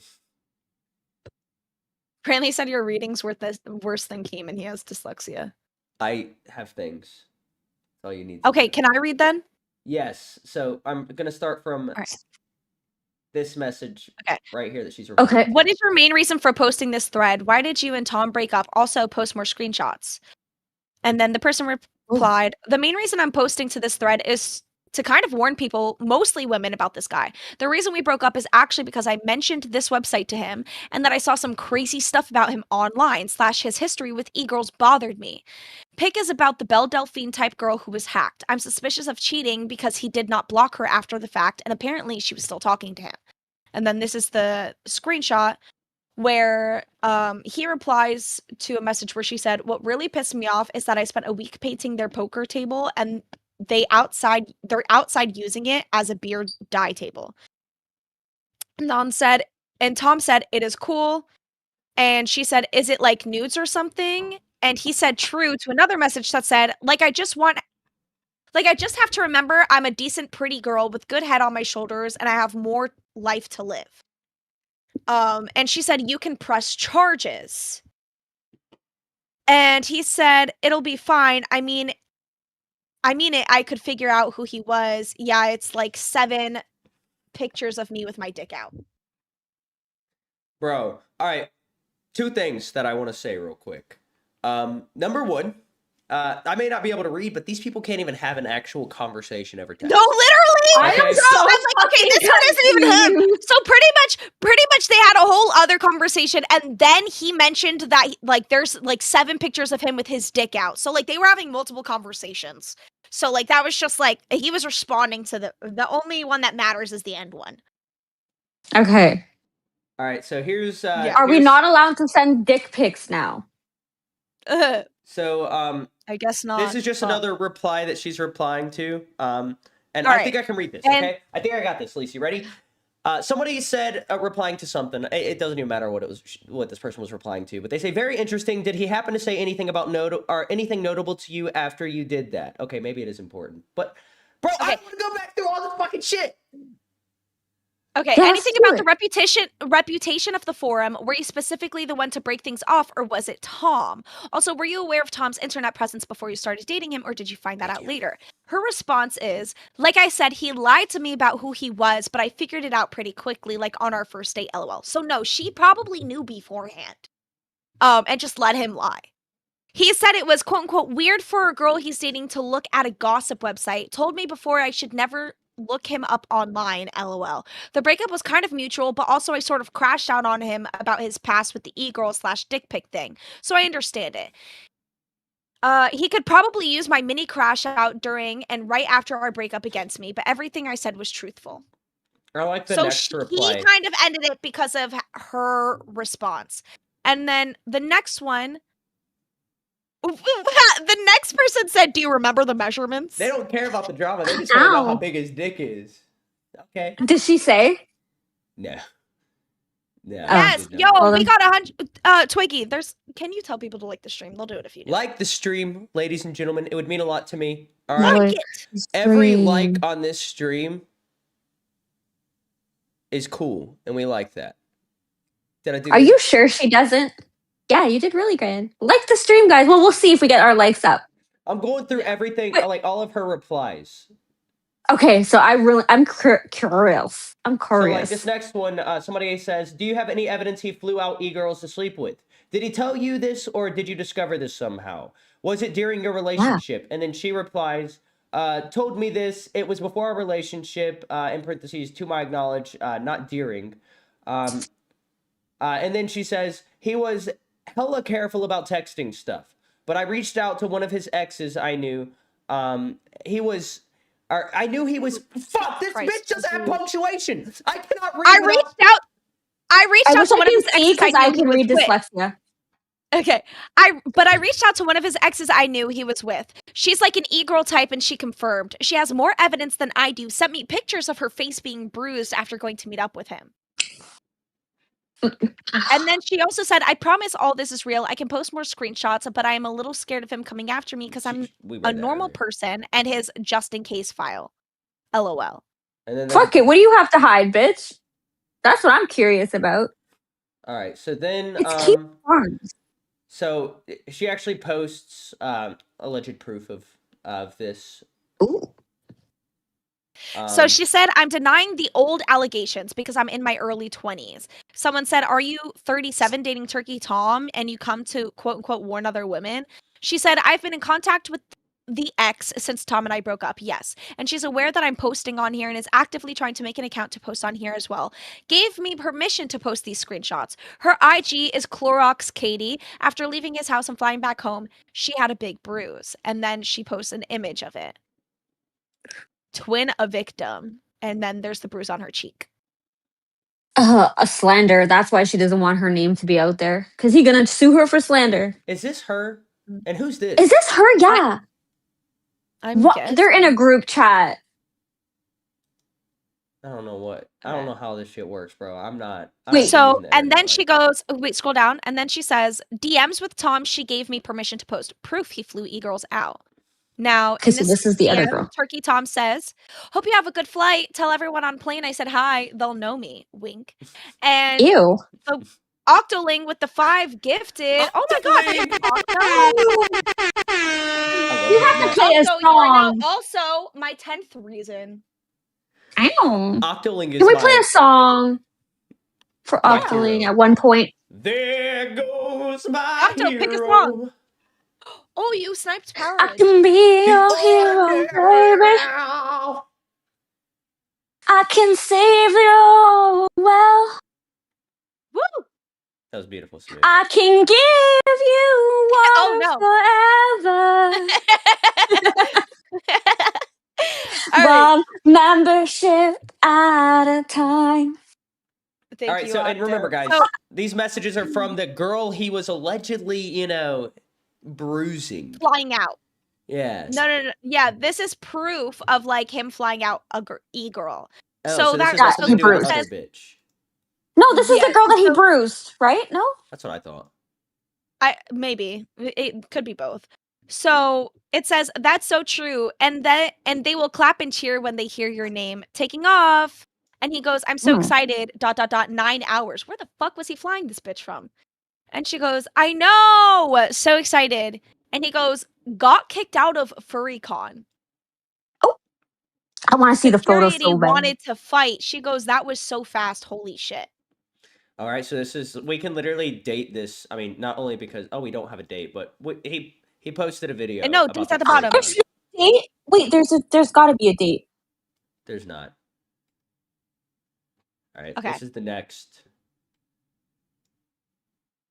Apparently said your reading's worse than Keem, and he has dyslexia. I have things. That's all you need. To Okay, know. can I read then? Yes. So I'm gonna start from right. this message Okay. right here that she's Okay. What is your main reason for posting this thread? Why did you and Tom break up? Also, post more screenshots. And then the person replied, the main reason I'm posting to this thread is to kind of warn people, mostly women, about this guy. The reason we broke up is actually because I mentioned this website to him and that I saw some crazy stuff about him online / his history with e-girls bothered me. Pic is about the Belle Delphine type girl who was hacked. I'm suspicious of cheating because he did not block her after the fact, and apparently she was still talking to him. And then this is the screenshot where he replies to a message where she said, what really pissed me off is that I spent a week painting their poker table and they're outside using it as a beer die table. And Tom said, it is cool. And she said, is it like nudes or something? And he said true to another message that said, I just have to remember I'm a decent, pretty girl with good head on my shoulders and I have more life to live. And she said, you can press charges. And he said, it'll be fine. I mean it, I could figure out who he was. Yeah, it's like 7 pictures of me with my dick out. Bro, all right. 2 things that I want to say real quick. Number 1, I may not be able to read, but these people can't even have an actual conversation over text. No, literally. Okay. I'm like, okay, this one isn't even him. So pretty much they had a whole other conversation, and then he mentioned that there's 7 pictures of him with his dick out. So they were having multiple conversations. So that was just he was responding to the only one that matters is the end one. Okay. All right, so here's Are we not allowed to send dick pics now? So I guess not. this is just but- another reply that she's replying to. And All I think right. I can read this. And- Okay, I think I got this. Lisa, you ready? Somebody said replying to something. It doesn't even matter what this person was replying to, but they say very interesting. Did he happen to say anything about anything notable to you after you did that? Okay, maybe it is important, but bro, I don't want to go back through all this fucking shit. Okay, Yeah, let's anything do about it. the reputation of the forum? Were you specifically the one to break things off, or was it Tom? Also, were you aware of Tom's internet presence before you started dating him, or did you find that out later? Her response is, like I said, he lied to me about who he was, but I figured it out pretty quickly, like on our first date, lol. So no, she probably knew beforehand. And just let him lie. He said it was quote unquote weird for a girl he's dating to look at a gossip website. Told me before I should never look him up online, lol. The breakup was kind of mutual, but also I sort of crashed out on him about his past with the e-girl/dick pic thing. So I understand it. He could probably use my mini crash out during and right after our breakup against me, but everything I said was truthful. I like the So next reply. he kind of ended it because of her response. And then the next one, the next person said, "Do you remember the measurements?" They don't care about the drama. They just care about how Ow. big his dick is. Okay. Did she say? No. No. Yes, she did yo, not. Well, we then- got 100. Twiggy, can you tell people to like the stream? They'll do it if you do. Like the stream, ladies and gentlemen. It would mean a lot to me. All right. Like Like it. Every stream. like on this stream is cool, and we like that. Did I do? Are this? you sure she doesn't? Yeah, you did really good. Like the stream, guys. Well, we'll see if we get our likes up. I'm going through everything, Wait. like all of her replies. Okay, so I'm curious. I'm So curious. like this next one, somebody says, "Do you have any evidence he flew out e-girls to sleep with? Did he tell you this, or did you discover this somehow? Was it during your relationship?" And then she replies, "Told me this. It was before our relationship. In parentheses, to my knowledge, not during." And then she says, "He was hella careful about texting stuff, but I reached out to one of his exes I knew. I knew he was. Fuck, this Christ, bitch doesn't have dude. punctuation. I cannot read. I without- reached out. I reached I out wish to I one of could his see exes because I I knew can he read was with. dyslexia. Okay. I reached out to one of his exes I knew he was with. She's like an e-girl type and she confirmed. She has more evidence than I do. Sent me pictures of her face being bruised after going to meet up with him. And then she also said, I promise all this is real. I can post more screenshots, but I am a little scared of him coming after me because I'm We read a that normal earlier. person and his just in case file. LOL. And then Fuck it. What do you have to hide, bitch? That's what I'm curious about. All right. So then, It's cute arms. so she actually posts alleged proof of this. Ooh. So she said, I'm denying the old allegations because I'm in my early 20s. Someone said, are you 37 dating Turkey Tom and you come to quote unquote warn other women? She said, I've been in contact with the ex since Tom and I broke up. Yes. And she's aware that I'm posting on here and is actively trying to make an account to post on here as well. Gave me permission to post these screenshots. Her IG is Clorox Katie. After leaving his house and flying back home, she had a big bruise. And then she posts an image of it. Twin a victim, and then there's the bruise on her cheek. A slander. That's why she doesn't want her name to be out there. Because he's gonna sue her for slander. Is this her? And who's this? Is this her? Yeah. I'm What? They're in a group chat. I don't know what. I don't know how this shit works, bro. I'm not. I Wait, don't So, use the and then internet she like that. goes, wait, scroll down. And then she says, DMs with Tom, she gave me permission to post. Proof he flew e-girls out. Now, Okay, in so this is the other DM, girl. Turkey Tom says, hope you have a good flight. Tell everyone on plane I said hi. They'll know me. Wink. And Ew. Octoling with the 5 gifted. Oh my god, thank you, Octo. You have to play a Octo, you are song. now also my 10th reason. Ow. Octoling is Can we play my. a song for My Octoling hero. at one point? There goes my Octo, hero. pick a song. Oh, you sniped Power I Ridge. can be your The hero, ordinary baby. now. I can save you well. Woo! That was beautiful, Smith. I can give you one forever. All right. One membership at a time. Thank All right, you, so and Octo. remember, guys, So, these messages are from the girl he was allegedly, bruising. flying out. Yes. No. Yeah, this is proof of like him flying out a e-girl. Oh, So so this that has nothing so to do with it the other says bitch. No, this is yeah. the girl that he So bruised, right? No? That's what I thought. maybe it could be both. So it says that's so true, and they will clap and cheer when they hear your name taking off. And he goes, "I'm so Hmm. excited." ... 9 hours. Where the fuck was he flying this bitch from? And she goes, "I know, so excited." And he goes, "Got kicked out of FurryCon. I want to see the photo Security so bad. wanted to fight." She goes, "That was so fast. Holy shit." All right, so we can literally date this. I mean, not only because we don't have a date, but he posted a video. And no, about date's at the furry bottom. con. Date? Wait, there's got to be a date. There's not. All right, Okay. this is the next.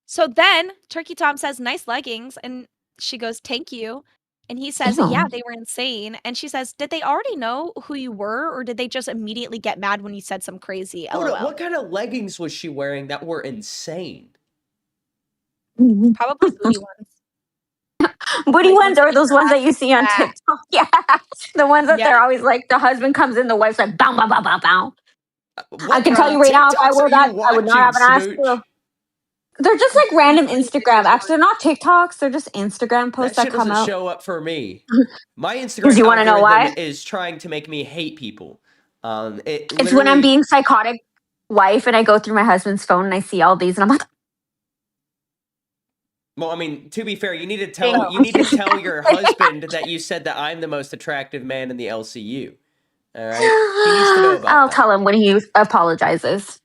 So then Turkey Tom says, "Nice leggings." And she goes, "Thank you." And he says, "Yeah, Ew. they were insane." And she says, "Did they already know who you were, or did they just immediately get mad when you said some crazy Hold LOL?" up, what kind of leggings was she wearing that were insane? Probably booty ones. Booty Like ones ones are those ones that you see on back. TikTok. Yeah, the ones that Yeah. they're always like the husband comes in, the wife's like bow bow bow bow bow. I What can tell you right now, if I TikToks wore are that, you I would not have an ass watching, too. Smooch? They're just like random Instagram. Actually, they're not TikToks. They're just Instagram That posts that shit come doesn't out. show up for me. My Because Instagram you want to know algorithm why? is trying to make me hate people. It It's when I'm literally. being psychotic wife and I go through my husband's phone and I see all these and I'm like, Well, I mean, to be fair, you need to Dang. tell your husband that you said that I'm the most attractive man in the LCU. All right, he needs to know about I'll that. tell him when he apologizes.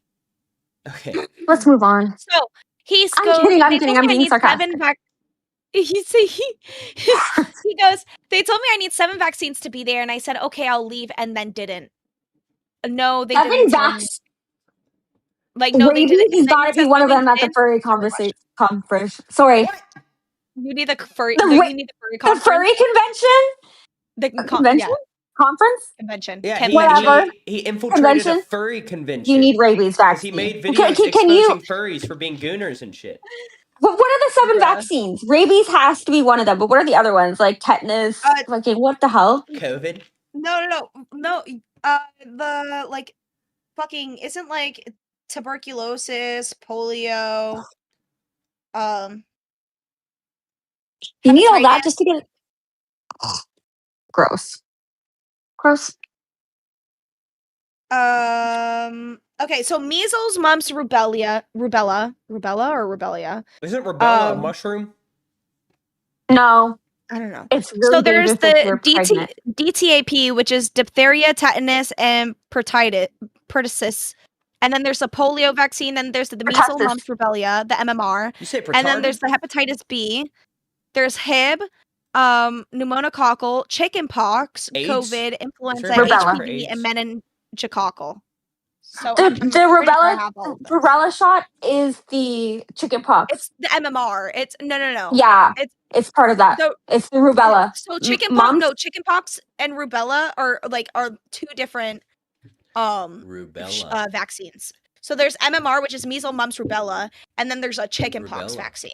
Okay. Let's move on. So he I'm goes, kidding. I'm "They kidding. told I'm me I being need sarcastic. 7 he goes, "They told me I need 7 vaccines to be there," and I said, "Okay, I'll leave," and then didn't. No, they 7 didn't tell me. vax. Like, no, they didn't. Rabies has And then got he to be says, one "No, of they them at the didn't." furry conference. Sorry. What? You need the furry. The No, ra- you need the furry The conference. furry convention? The Convention? yeah, Conference? convention. Yeah, Whatever. he infiltrated a Convention? furry You convention need rabies because he vaccine. made Can videos you? exposing furries for being gooners and shit. What are the 7 Bruh. vaccines? Rabies has to be one of them, but what are the other ones? Like tetanus? Fucking what the hell? COVID. No. The like, fucking isn't like tuberculosis, polio, You need all hepatitis. that just to get. Gross. Gross. Okay, so measles, mumps, rubella. Isn't rubella a Um, mushroom? No, I don't know. it's So really there's dangerous if the you're pregnant. DTaP, which is diphtheria, tetanus, and pertussis. And then there's a polio vaccine. Then there's the measles, Pertussis. mumps, rubella, the MMR. You say And then there's retarded? the hepatitis B. There's Hib, pneumococcal, chickenpox, AIDS? COVID, influenza, Is there a Rubella. vaccine for HPV, and AIDS? meningococcal. So The I'm pretty sure I rubella have all of those. rubella shot is the chickenpox. It's the MMR. It's no. Yeah, It's part of that. so It's the rubella. so chickenpox. Mumps? No, chickenpox and rubella are 2 different Rubella. vaccines. So there's MMR, which is measles, mumps, rubella, and then there's a chickenpox Rubella. vaccine.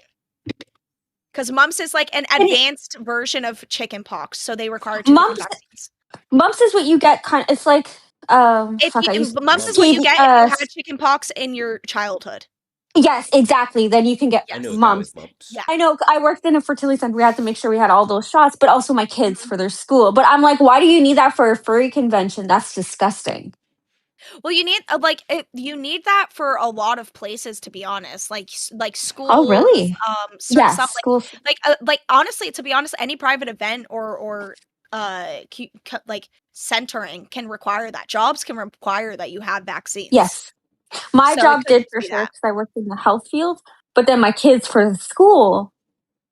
Because mumps is like an advanced version of chickenpox, so they require 2 different Mumps- vaccines. Mumps is what you get. It's like Mumps is what you get if you had chickenpox in your childhood. Yes, exactly. Then you can get I knew a guy mumps. with mumps. Yeah. I know. I worked in a fertility center. We had to make sure we had all those shots, but also my kids for their school. But I'm like, why do you need that for a furry convention? That's disgusting. Well, you need you need that for a lot of places, to be honest. Like schools. Oh, really? Stuff Yeah, schools. like honestly, to be honest, any private event or like centering can require that. Jobs can require that you have vaccines. Yes, my So job it could did just for be sure that. because I worked in the health field. But then my kids for school.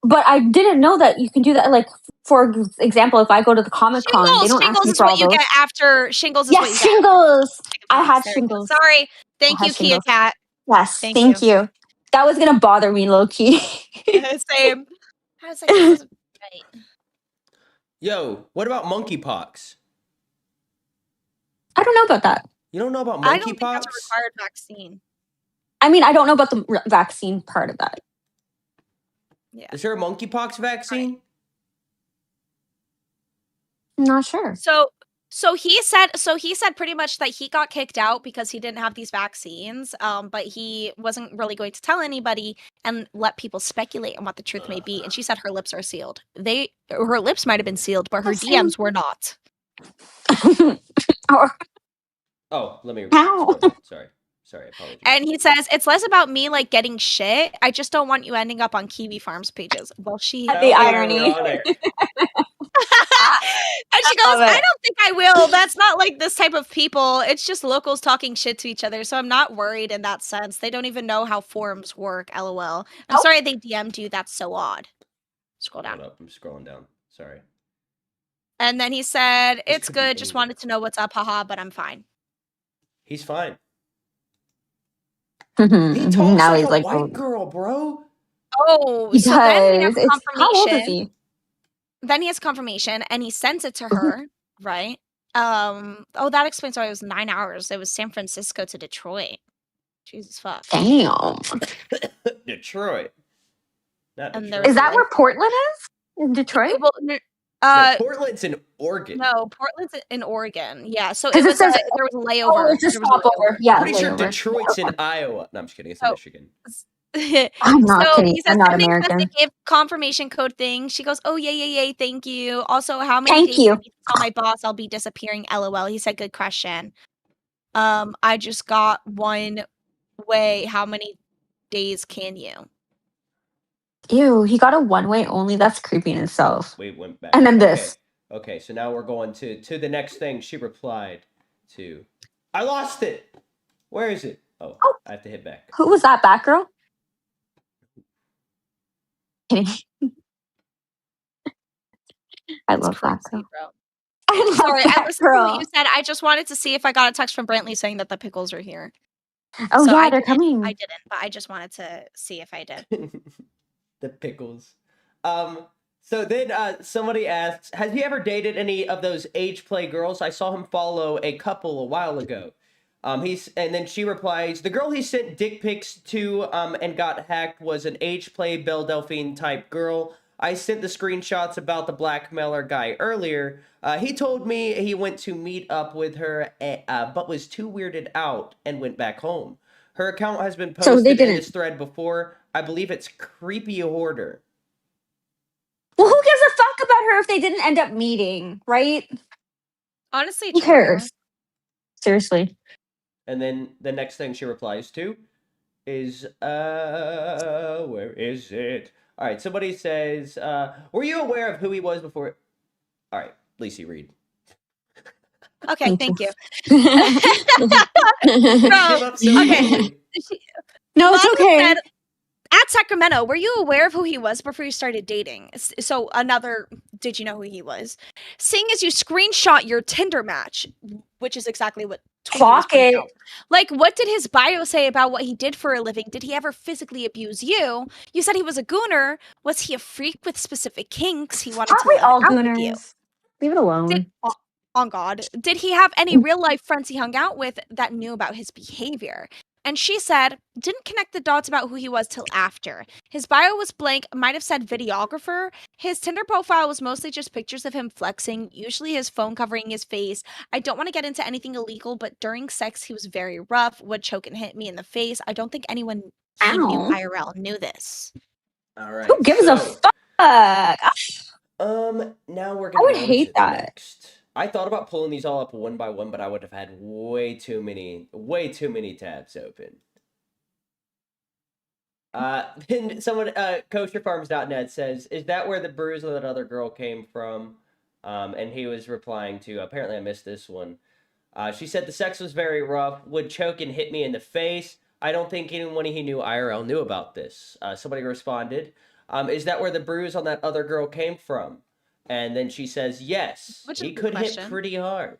But I didn't know that you can do that. Like, for example, if I go to the Comic-Con, they don't ask Shingles me is for all what you those. get after shingles. Is what you Yes, get. shingles. I had There we go. shingles. Sorry. Thank I you, had Kia shingles. Cat. Yes, Thank thank you. That was gonna bother me, low key. Same. I was like, this is right. Yo, what about monkeypox? I don't know about that. You don't know about I don't think monkeypox? that's a required vaccine. I mean, I don't know about the vaccine part of that. Yeah. Is there a monkeypox vaccine? I'm not sure. So he said pretty much that he got kicked out because he didn't have these vaccines, but he wasn't really going to tell anybody and let people speculate on what the truth may be. And she said her lips are sealed. Her lips might have been sealed, but her DMs were not. Oh, let me Ow. scroll down. Sorry, apologies. And he says it's less about me like getting shit. I just don't want you ending up on Kiwi Farms pages. Well, she The irony. ironic. And she goes, I don't think I will. That's not like this type of people. It's just locals talking shit to each other. So I'm not worried in that sense. They don't even know how forums work. LOL. I'm sorry they DM'd you. That's so odd. Scroll down. Hold up, I'm scrolling down. Sorry. And then he said, This it's could be good. Just anyone. wanted to know what's up. Haha, but I'm fine. He's fine. He talks Now like he's a like, white girl, bro. Oh, he so then we have does. How old is confirmation. he? Then he has confirmation and he sends it to her, right? That explains why it was 9 hours. It was San Francisco to Detroit. Jesus fuck. Damn. Detroit. Not And Detroit. there was Is that where Portland is? In Detroit? Well, No, Portland's in Oregon. no, Portland's in Oregon. Yeah, so it 'Cause it was says- there was a layover. Oh, it's a There was a stopover. layover. Yeah, Pretty sure layover. Detroit's in Iowa. No, I'm just kidding. It's in Oh. Michigan. I'm not So kidding. he says, I'm not sending because American. they give confirmation code thing. She goes, oh, yay, thank you. Also, how many Thank days you. do I need to tell my boss I'll be disappearing? LOL. He said, good question. I just got one way. How many days can you? Ew, he got a one-way only. That's creepy in itself. We went back. And then Okay. this. Okay, so now we're going to the next thing she replied to. I lost it. Where is it? Oh, I have to hit back. Who was that, Batgirl? Kidding. I That's love crazy, Batgirl. bro. I love Sorry, I listened to what Batgirl. you said. I just wanted to see if I got a text from Brantley saying that the pickles are here. Oh So yeah, I they're didn't- coming. I didn't, but I just wanted to see if I did. The pickles. So then somebody asks, has he ever dated any of those age play girls? I saw him follow a couple a while ago. And then she replies, the girl he sent dick pics to and got hacked was an age play Belle Delphine type girl. I sent the screenshots about the blackmailer guy earlier. He told me he went to meet up with her, but was too weirded out and went back home. Her account has been So they posted in didn't. this thread before. I believe it's Creepy Hoarder. Well, who gives a fuck about her if they didn't end up meeting, right? Honestly, Who true, though. cares? Seriously. And then the next thing she replies to is, where is it? All right, somebody says, were you aware of who he was before? All right, Lacey, read. Okay, thank you. Give No, up so okay. easily. No, it's Mom okay. said, at Sacramento, were you aware of who he was before you started dating? So did you know who he was? Seeing as you screenshot your Tinder match, which is exactly what Tweety was Clock pointing it. out. Like, what did his bio say about what he did for a living? Did he ever physically abuse you? You said he was a gooner. Was he a freak with specific kinks? He wanted Aren't to we live all out with you. gooners? Leave it alone. On God, did he have any real life friends he hung out with that knew about his behavior? And she said, didn't connect the dots about who he was till after. His bio was blank, might have said videographer. His Tinder profile was mostly just pictures of him flexing, usually his phone covering his face. I don't want to get into anything illegal, but during sex, he was very rough, would choke and hit me in the face. I don't think anyone he knew Ow. IRL knew this. All right. Who gives a fuck? Now we're gonna would go hate into the that. next. I thought about pulling these all up one by one, but I would have had way too many tabs open. Then someone, kosherfarms.net says, is that where the bruise of that other girl came from? And he was replying to, apparently I missed this one. She said the sex was very rough, would choke and hit me in the face. I don't think anyone he knew IRL knew about this. Somebody responded, is that where the bruise on that other girl came from? And then she says, yes, Which is he a good could hit question. pretty hard.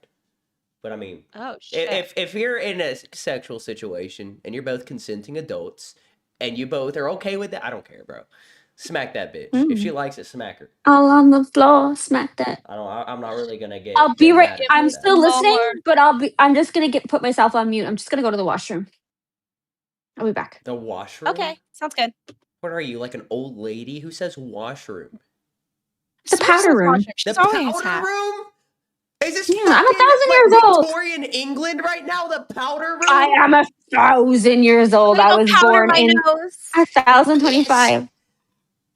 But I mean, Oh, shit. if you're in a sexual situation and you're both consenting adults and you both are okay with that, I don't care, bro. Smack that bitch. If she likes it, smack her. All on the floor, smack that. I'm not really gonna get. I'll be get right. mad about I'm that. still listening, Lord. but I'm just gonna put myself on mute. I'm just gonna go to the washroom. I'll be back. The washroom. Okay, sounds good. What are you, like an old lady? Who says washroom? The Smooch powder says room. washroom. The She's always powder had. room? Is this Yeah, I'm fucking 1,000 like years old. Victorian England right now? The powder room? I am 1,000 years I'm old. gonna I go was powder born my in nose. 1025.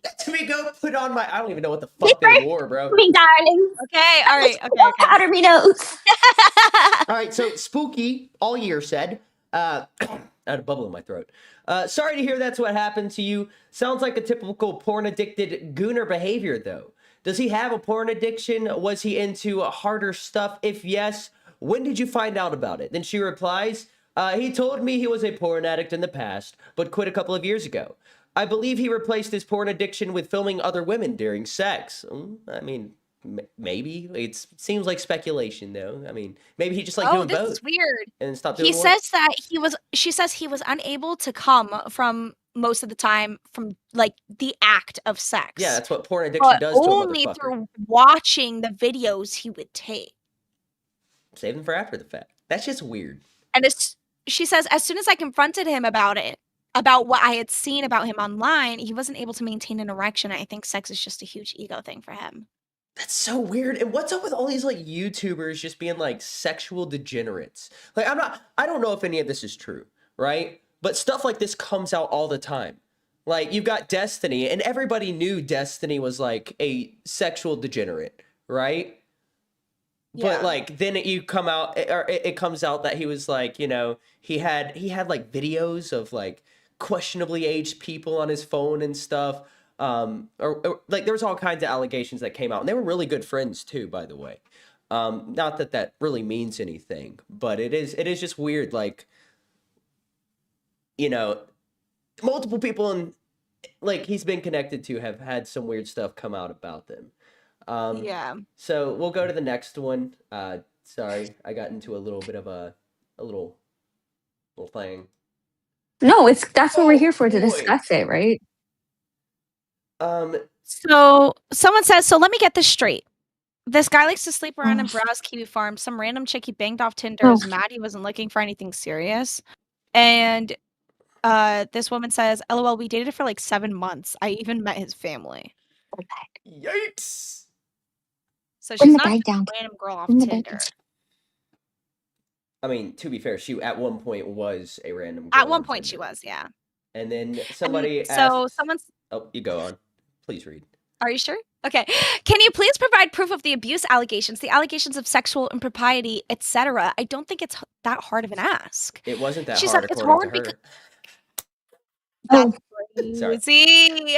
Let me go put on my. I don't even know what the Keep fuck they right wore, bro. me, darling. Okay, all right, okay, Don't okay. powder me nose. All right, so Spooky all year said, I had a bubble in my throat. Sorry to hear that's what happened to you. Sounds like a typical porn addicted gooner behavior, though. Does he have a porn addiction? Was he into harder stuff? If yes, when did you find out about it? Then she replies, he told me he was a porn addict in the past, but quit a couple of years ago. I believe he replaced his porn addiction with filming other women during sex. I mean, maybe. It seems like speculation, though. I mean, maybe he just like Oh, doing this both is weird. and stopped He doing one. says that she says he was unable to come from most of the time from like the act of sex. Yeah, that's what porn addiction But does to a only motherfucker. through watching the videos he would take. Save them for after the fact. That's just weird. And she says, as soon as I confronted him about it, about what I had seen about him online, he wasn't able to maintain an erection. I think sex is just a huge ego thing for him. That's so weird. And what's up with all these like YouTubers just being like sexual degenerates? Like I don't know if any of this is true, right? But stuff like this comes out all the time. Like you've got Destiny, and everybody knew Destiny was like a sexual degenerate, right? But Yeah. like then you come out or it comes out that he was like, you know, he had like videos of like questionably aged people on his phone and stuff. Or like there was all kinds of allegations that came out, and they were really good friends too, by the way. Not that that really means anything, but it is just weird. Like, you know, multiple people and like he's been connected to have had some weird stuff come out about them. Yeah. So we'll go to the next one. Sorry, I got into a little bit of a little thing. No, that's what we're here for, to boy. discuss it, right? So someone says, so let me get this straight. This guy likes to sleep around and Oh. browse Kiwi Farm. Some random chick he banged off Tinder is mad he wasn't looking for anything serious. And this woman says, LOL, we dated for like 7 months. I even met his family. Yikes. So Bring she's the not bag just down. a random girl off Bring the bag Tinder. down. I mean, to be fair, she at one point was a random girl At one on point she Tinder. was, yeah. And then somebody And so asked, someone's oh, you go on. Please read. Are you sure? Okay. Can you please provide proof of the abuse allegations, the allegations of sexual impropriety, etc.? I don't think it's that hard of an ask. It wasn't that She hard said it's according hard to because her. that's Sorry. crazy.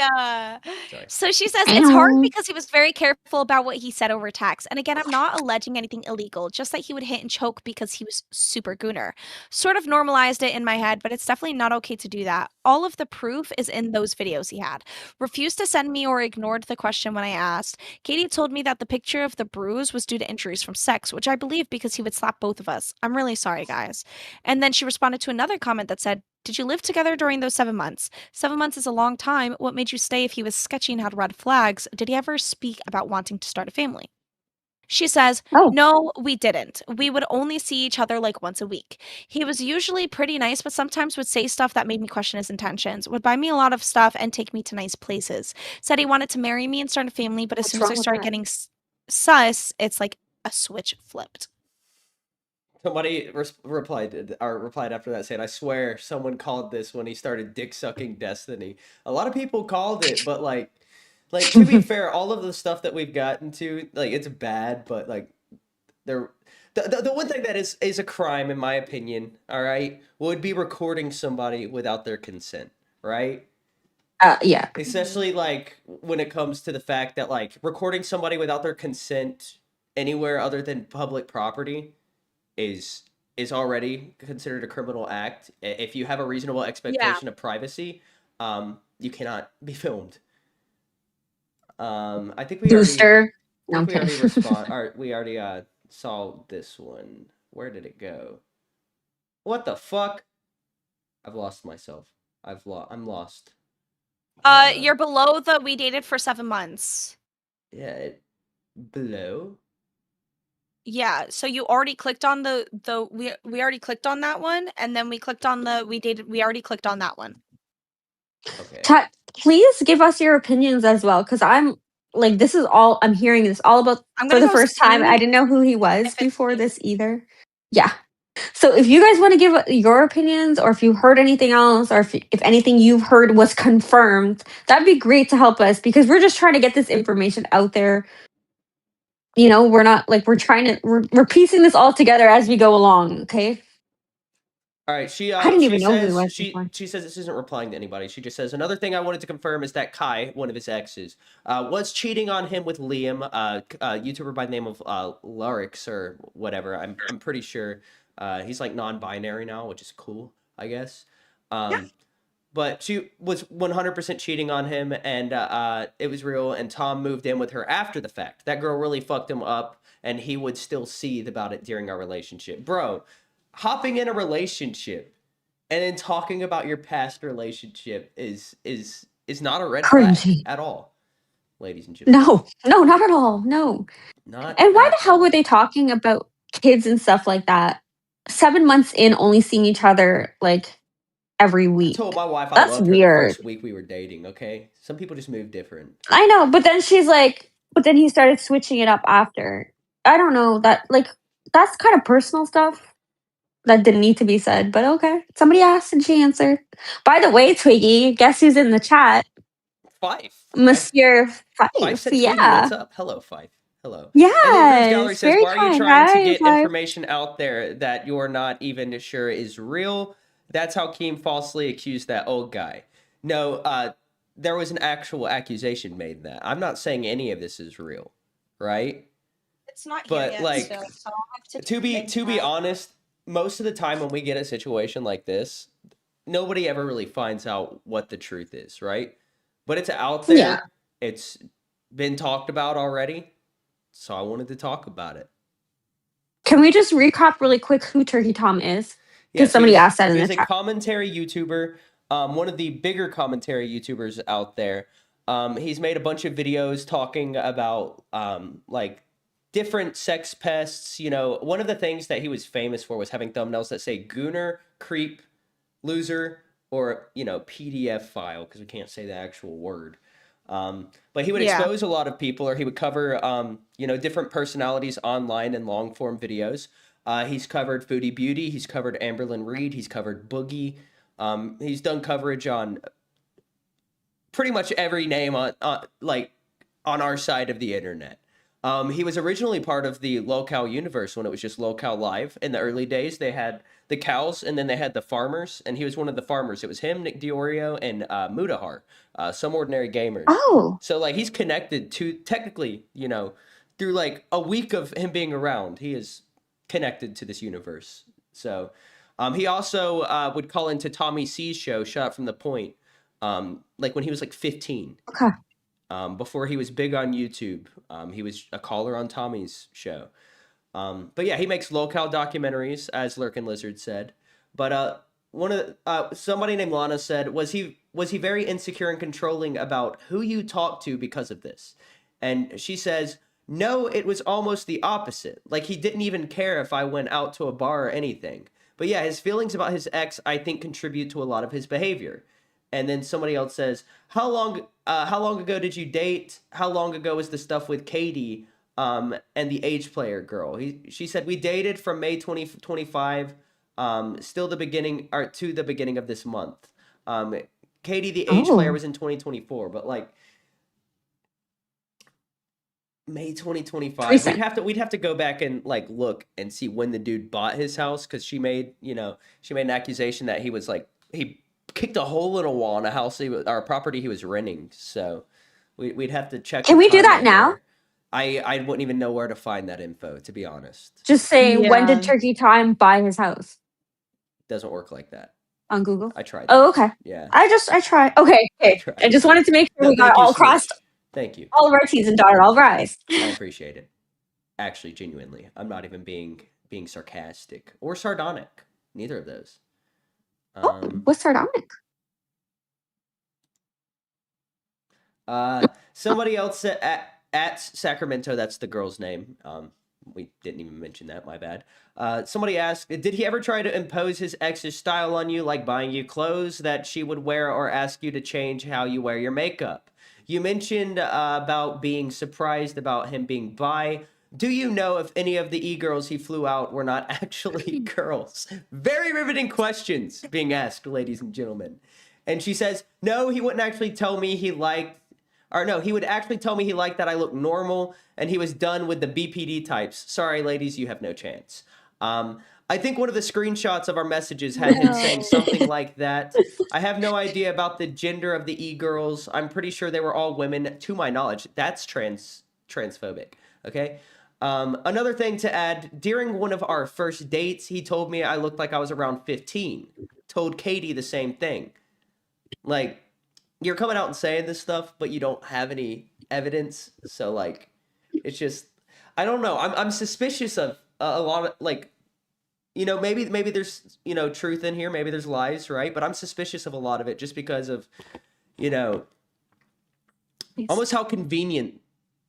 Sorry. So she says it's hard because he was very careful about what he said over text. And again, I'm not alleging anything illegal, just that he would hit and choke because he was super gooner. Sort of normalized it in my head, but it's definitely not okay to do that. All of the proof is in those videos he had. Refused to send me or ignored the question when I asked. Katie told me that the picture of the bruise was due to injuries from sex, which I believe because he would slap both of us. I'm really sorry, guys. And then she responded to another comment that said, did you live together during those 7 months? 7 months is a long time. What made you stay if he was sketchy and had red flags? Did he ever speak about wanting to start a family? She says, no, we didn't. We would only see each other like once a week. He was usually pretty nice, but sometimes would say stuff that made me question his intentions, would buy me a lot of stuff and take me to nice places. Said he wanted to marry me and start a family, but as soon as I started getting sus, it's like a switch flipped. Somebody replied after that saying, I swear someone called this when he started dick sucking Destiny. A lot of people called it, but like to be fair, all of the stuff that we've gotten to, like it's bad, but like the one thing that is a crime in my opinion, all right, would be recording somebody without their consent, right? Yeah. Especially like when it comes to the fact that like recording somebody without their consent anywhere other than public property is already considered a criminal act. If you have a reasonable expectation of privacy, you cannot be filmed. I think we already saw this one. Where did it go? What the fuck? I've lost myself. I'm lost. You're below the we dated for 7 months. Yeah, below. Yeah, so you already clicked on the we already clicked on that one, and then we clicked on the we already clicked on that one. Okay. Chat, please give us your opinions as well, because I'm like, this is all I'm hearing. This all about I'm for gonna the go first time. see I didn't know who he was if it's before me. this either. Yeah. So if you guys want to give your opinions, or if you heard anything else, or if anything you've heard was confirmed, that'd be great to help us, because we're just trying to get this information out there. You know, we're not like we're piecing this all together as we go along. Okay. All right, she I didn't she even know who he says was she before. she says this isn't replying to anybody. She just says another thing I wanted to confirm is that Kai, one of his exes, was cheating on him with Liam, a YouTuber by the name of Larix or whatever. I'm pretty sure he's like non-binary now, which is cool, I guess. But she was 100% cheating on him, and it was real. And Tom moved in with her after the fact. That girl really fucked him up, and he would still seethe about it during our relationship, bro. Hopping in a relationship and then talking about your past relationship is not a red flag Cringy. at all, ladies and gentlemen. No, not at all. No. Not And why at the hell were all. they talking about kids and stuff like that? 7 months in, only seeing each other like every I week. told my wife I That's loved her the weird. first week we were dating, okay? Some people just move different. I know, but then she's like, but then he started switching it up after. I don't know that like that's kind of personal stuff that didn't need to be said, but okay. Somebody asked and she answered. By the way, Twiggy, guess who's in the chat? Fife. Monsieur Fife Fife. said, Twiggy, what's Yeah. up? Hello, Fife. Hello. And then Prince Gallery Yes. says, Very why are you kind. trying to Hi, get Fife. information out there that you're not even sure is real? That's how Keem falsely accused that old guy. No, there was an actual accusation made that. I'm not saying any of this is real, right? It's not here But yet like, still, so I'll have to be honest, most of the time when we get a situation like this, nobody ever really finds out what the truth is, right? But it's out there. Yeah. It's been talked about already. So I wanted to talk about it. Can we just recap really quick who Turkey Tom is? Because so somebody asked that in the he's a chat. commentary YouTuber, one of the bigger commentary YouTubers out there. He's made a bunch of videos talking about like different sex pests. You know, one of the things that he was famous for was having thumbnails that say Gooner, Creep, Loser, or, you know, PDF file, because we can't say the actual word. But he would expose a lot of people, or he would cover, you know, different personalities online in long form videos. He's covered Foodie Beauty. He's covered Amberlyn Reed. He's covered Boogie. He's done coverage on pretty much every name on our side of the internet. He was originally part of the Locale universe when it was just Locale Live. In the early days, they had the cows, and then they had the farmers, and he was one of the farmers. It was him, Nick Diorio, and Mudahar, Some Ordinary Gamers. Oh. So, like, he's connected to, technically, you know, through, like, a week of him being around, he is connected to this universe. So, he also would call into Tommy C's show, Shot from the Point, like, when he was, like, 15. Okay. Before he was big on YouTube. He was a caller on Tommy's show. But yeah, he makes locale documentaries, as Lurkin Lizard said. But one of somebody named Lana said, was he very insecure and controlling about who you talk to because of this? And she says, no, it was almost the opposite. Like, he didn't even care if I went out to a bar or anything. But yeah, his feelings about his ex, I think, contribute to a lot of his behavior. And then somebody else says, how long ago did you date? How long ago was the stuff with Katie and the Age Player girl? She said, we dated from May 2025 still the beginning, or to the beginning of this month. Katie, the Age Player, was in 2024, but like May 2025. We'd have to go back and like look and see when the dude bought his house, because she made an accusation that he was like, he kicked a hole in a wall in a house or a property he was renting. So we'd have to check. Can we do that now? I wouldn't even know where to find that info, to be honest. Just saying, when did Turkey Time buy his house? Doesn't work like that on Google. I tried. Oh, okay. Yeah. I tried. Okay. I just wanted to make sure we got all crossed. Thank you. All of our T's and dotted all I's. I appreciate it. Actually, genuinely, I'm not even being sarcastic or sardonic. Neither of those. What's sardonic? Somebody else said at Sacramento, that's the girl's name. We didn't even mention that, my bad. Somebody asked, did he ever try to impose his ex's style on you, like buying you clothes that she would wear or ask you to change how you wear your makeup? You mentioned about being surprised about him being bi. Do you know if any of the e-girls he flew out were not actually girls? Very riveting questions being asked, ladies and gentlemen. And she says, no, he wouldn't actually tell me he liked, or no, he would actually tell me he liked that I look normal and he was done with the BPD types. Sorry, ladies, you have no chance. I think one of the screenshots of our messages had him saying something like that. I have no idea about the gender of the e-girls. I'm pretty sure they were all women, to my knowledge. That's transphobic, okay? Another thing to add, during one of our first dates, he told me I looked like I was around 15. Told Katie the same thing. Like, you're coming out and saying this stuff, but you don't have any evidence. So, like, it's just, I don't know. I'm suspicious of a lot of, like, you know, maybe there's, you know, truth in here. Maybe there's lies, right? But I'm suspicious of a lot of it just because of, you know, almost how convenient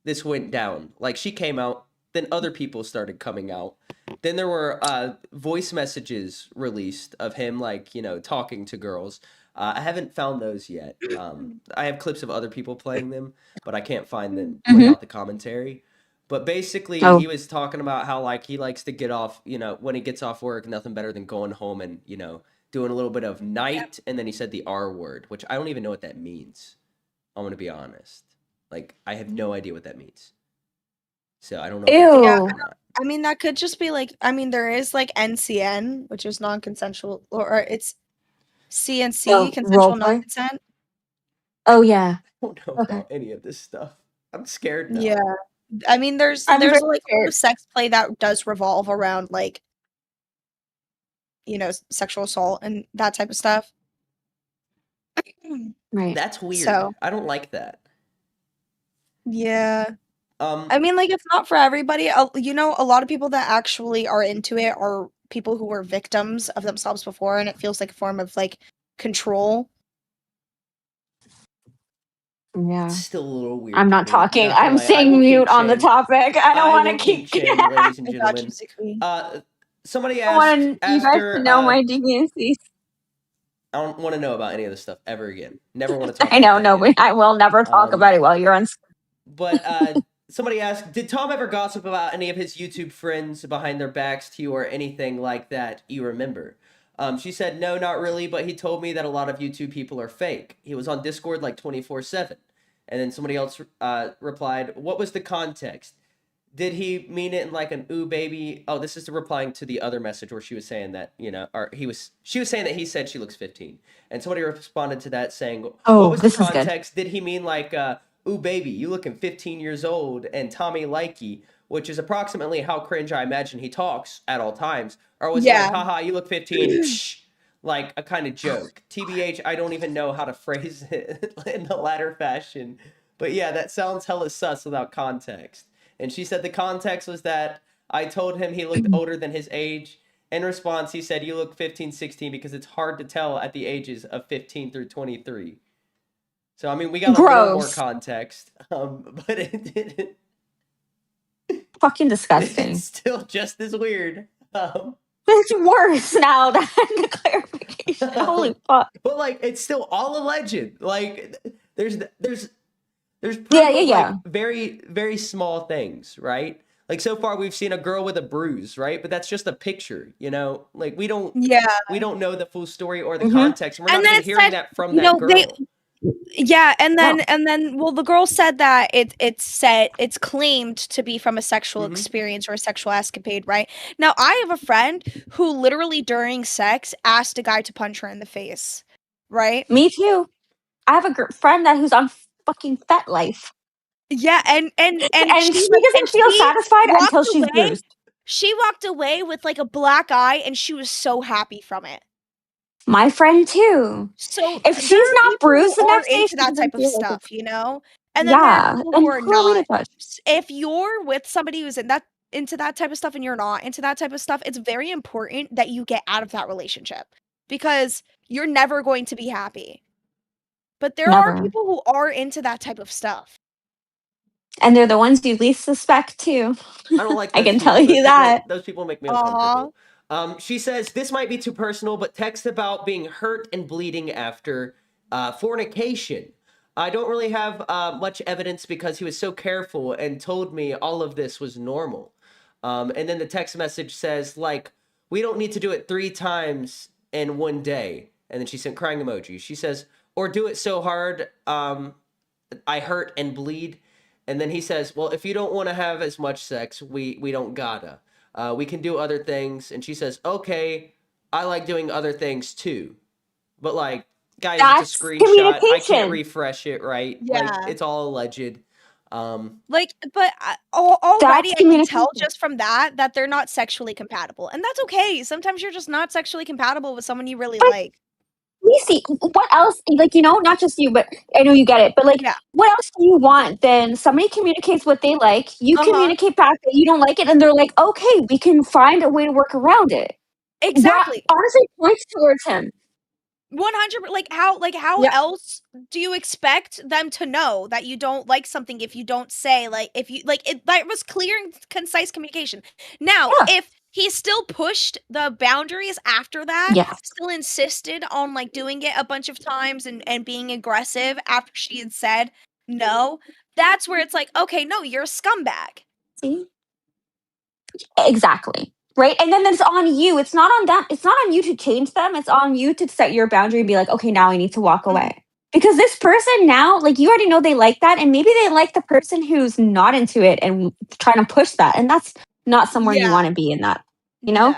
this went down. Like, she came out, then other people started coming out. Then there were voice messages released of him, like, you know, talking to girls. I haven't found those yet. I have clips of other people playing them, but I can't find them without the commentary. But basically, he was talking about how, like, he likes to get off, you know, when he gets off work, nothing better than going home and, you know, doing a little bit of night. And then he said the R word, which I don't even know what that means. I'm going to be honest. Like, I have no idea what that means. So I don't know. Ew. I mean, that could just be like, I mean, there is like NCN, which is non-consensual, or it's CNC, consensual non-consent. Oh, yeah. I don't know about any of this stuff. I'm scared now. Yeah. I mean, there's like a lot of sex play that does revolve around, like, you know, sexual assault and that type of stuff. Right. That's weird. So, I don't like that. yeah. I mean, like, it's not for everybody. You know, a lot of people that actually are into it are people who were victims of themselves before, and it feels like a form of, like, control. Yeah. It's still a little weird. I'm not talking. I'm saying mute on the topic. I don't want to keep ladies and gentlemen. Somebody asked, I want you guys to know my deviancies. I don't want to know about any of this stuff ever again. Never want to talk I know, I will never talk about it while you're on. But somebody asked, did Tom ever gossip about any of his YouTube friends behind their backs to you or anything like that you remember? She said, no, not really, but he told me that a lot of YouTube people are fake. He was on Discord like 24/7. And then somebody else replied, what was the context? Did he mean it in like an ooh baby? Oh, this is replying to the other message where she was saying that, you know, or she was saying that he said she looks 15. And somebody responded to that saying, what was the context? Did he mean like, ooh baby, you looking 15 years old and Tommy likey, which is approximately how cringe I imagine he talks at all times. Or was it like, haha, you look 15, psh, like a kind of joke? TBH, I don't even know how to phrase it in the latter fashion. But yeah, that sounds hella sus without context. And she said the context was that I told him he looked older than his age. In response, he said, you look 15, 16 because it's hard to tell at the ages of 15 through 23. So, I mean, we got a little more context, but it didn't. Fucking disgusting. It's still just as weird. It's worse now than the clarification. Holy fuck. But, like, it's still all alleged. Like, there's proof of, like, very, very small things, right? Like, so far we've seen a girl with a bruise, right? But that's just a picture, you know? Like, we don't know the full story or the context. We're not even hearing that from that girl. And then well, the girl said that it's claimed to be from a sexual experience or a sexual escapade, right? Now, I have a friend who literally during sex asked a guy to punch her in the face, right? Me too. I have a friend who's on fucking FetLife. Yeah, and she doesn't feel satisfied until she's bruised. She walked away with like a black eye, and she was so happy from it. My friend too. So if she's not bruised the next day, into that type of stuff, you know. And then there are people who are not. If you're with somebody who's into that type of stuff, and you're not into that type of stuff, it's very important that you get out of that relationship because you're never going to be happy. But there are people who are into that type of stuff. And they're the ones you least suspect too. I don't like I those can tell people. you that. Those people make me Aw. uncomfortable. She says, this might be too personal, but text about being hurt and bleeding after fornication. I don't really have much evidence because he was so careful and told me all of this was normal. And then the text message says, like, we don't need to do it 3 times in one day. And then she sent crying emoji. She says, or do it so hard I hurt and bleed. And then he says, well, if you don't want to have as much sex, we don't gotta. We can do other things. And she says, okay, I like doing other things too. But like, guys, That's it's a screenshot. I communication. can't refresh it, right? Yeah. Like, it's all alleged. Like, but already I can communication. tell just from that they're not sexually compatible. And that's okay. Sometimes you're just not sexually compatible with someone you really like. Lacey, what else? Like, not just you, but I know you get it. But like, Yeah. what else do you want? Then somebody communicates what they like. You Uh-huh. communicate back that you don't like it, and they're like, okay, we can find a way to work around it. Exactly. That honestly points towards him. 100. Like how Yeah. else do you expect them to know that you don't like something if you don't say, like, if you like it? That was clear and concise communication. Now, Yeah. if he still pushed the boundaries after that, Yes. still insisted on like doing it a bunch of times and being aggressive after she had said no, that's where it's like, okay, no, you're a scumbag. See? Exactly. Right? And then it's on you. It's not on them. It's not on you to change them. It's on you to set your boundary and be like, okay, now I need to walk away. Because this person now, like, you already know they like that. And maybe they like the person who's not into it and trying to push that. And that's not somewhere you Yeah. want to be in that, you know? No,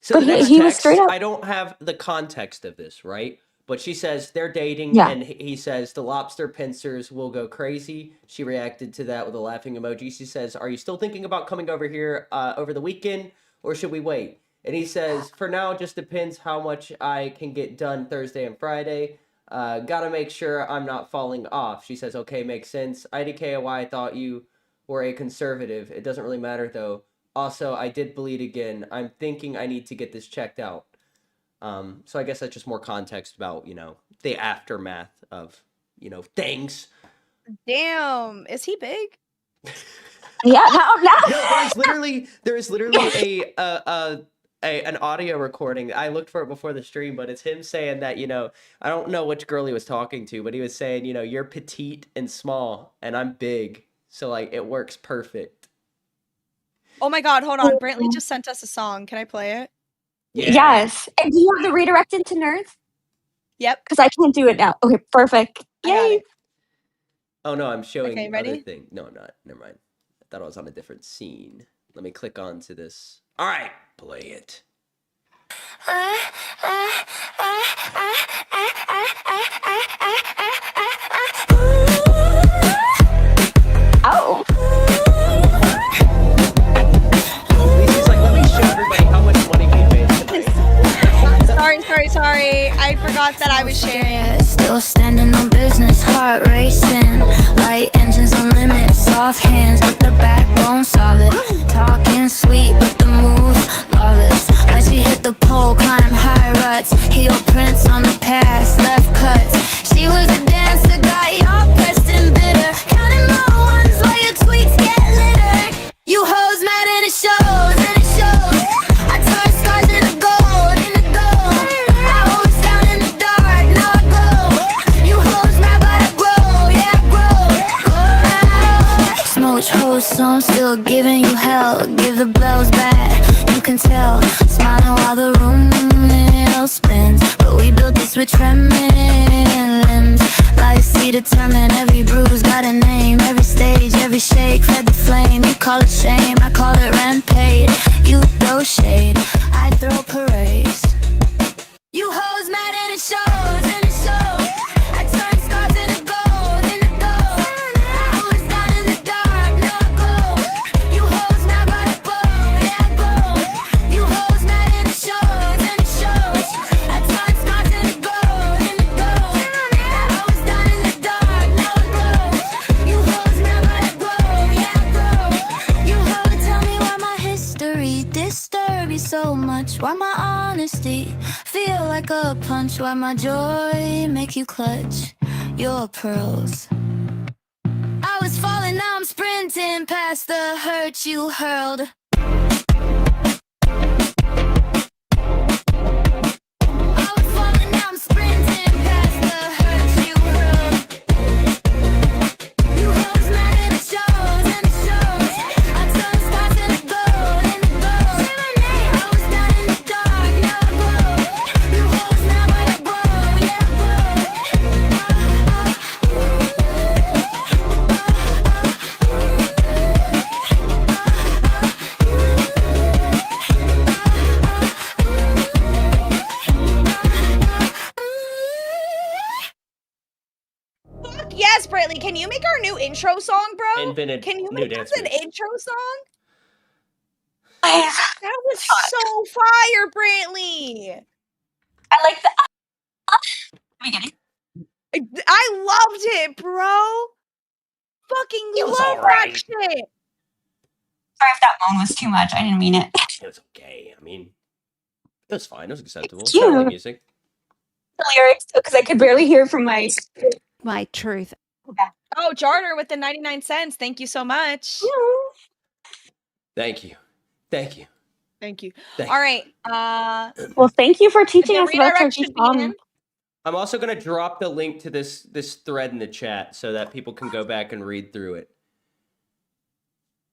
So But the next he was text, straight up. I don't have the context of this, right? But she says they're dating, Yeah. and he says the lobster pincers will go crazy. She reacted to that with a laughing emoji. She says, are you still thinking about coming over here over the weekend, or should we wait? And he says, for now, it just depends how much I can get done Thursday and Friday. Gotta make sure I'm not falling off. She says, okay, makes sense. IDKOY, I thought you were a conservative. It doesn't really matter, though. Also, I did bleed again. I'm thinking I need to get this checked out. So I guess that's just more context about, the aftermath of, things. damn, is he big? Yeah. Now. No, there is literally an audio recording. I looked for it before the stream, but it's him saying that, I don't know which girl he was talking to, but he was saying, you're petite and small and I'm big. So like it works perfect. Oh my god, hold on. Brantley just sent us a song. Can I play it? Yeah. Yes. And do you have the redirect into Nerds? Yep. Because I can't do it now. Okay, perfect. I got Yay. it. Oh no, I'm showing Okay, other ready? thing. No, I'm not. Never mind. I thought I was on a different scene. Let me click on to this. All right, play it. Oh. Lisa's like, let me show everybody how much money we made tonight. Sorry. I forgot that I was sharing. Still standing on business, heart racing. Light engines on limit, soft hands with the backbone solid. Talking sweet, but the moves lawless. When she hit the pole, climb high ruts. Heel prints on the past, left cuts. She was a dancer, got y'all pressed and bitter. Counting low ones while your tweets get littered. You hoes mad and it shows, and it shows. I turn scars into gold, into gold. I was down in the dark, now I glow. You hoes mad but I grow, yeah I grow. Smooch hoes, so I'm still giving you hell. Give the bells back, you can tell. Smiling while the room spins. But we built this with trembling limbs. Life see determined, every bruise got a name. Every stage, every shake, fed the flame. You call it shame, I call it rent paid. You throw shade, I throw parades. You hoes mad and it shows, and it shows. I turn scars into gold, into gold. I was down in the dark, now I glow. You hoes mad but I glow, yeah I glow. You hoes mad and it shows, and it shows. I turn scars into gold, into gold. I was down in the dark, now I glow. You hoes mad but I glow, yeah I glow. You hoes tell me why my history disturb you so much. Why my honesty feel like a punch? Why my joy make you clutch your pearls? was falling, now I'm sprinting past the hurt you hurled. I was falling, now I'm sprinting past the hurt you hurled. You hold mad and it shows, and it shows. I turn stars into gold, and it gold. Say my name, I was down in the dark, now I glow. You hold mad but I glow, yeah I Fuck yes, Brantley. Can you make our new intro song, bro? Invented Can you new make dance us an moves. intro song? That was so fire, Brantley. I like the beginning. I loved it, bro. Fucking It was love alright. that shit. Sorry if that moan was too much. I didn't mean it. It was okay. I mean, it was fine. It was acceptable. It's Sounded like cute. music. The lyrics, because I could barely hear from my. My truth. Oh, Jarder with the 99 cents. Thank you so much. Thank you. Thank you. Thank you. Thank All you. right. Well, thank you for teaching the us about redirect Turkey should be in. I'm also gonna drop the link to this thread in the chat so that people can go back and read through it.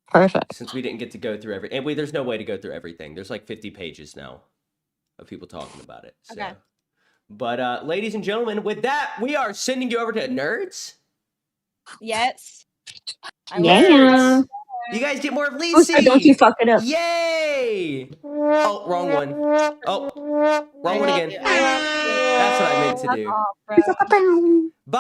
Perfect. Since we didn't get to go through there's no way to go through everything. There's like 50 pages now of people talking about it. So. Okay. But ladies and gentlemen, with that, we are sending you over to Nerds. Yes. Yeah. You guys get more of Booster, don't you Lisi. fuck it up. Yay! Oh, wrong one. Oh, wrong one again. That's what I meant to do. Fuck off, bro. Bye.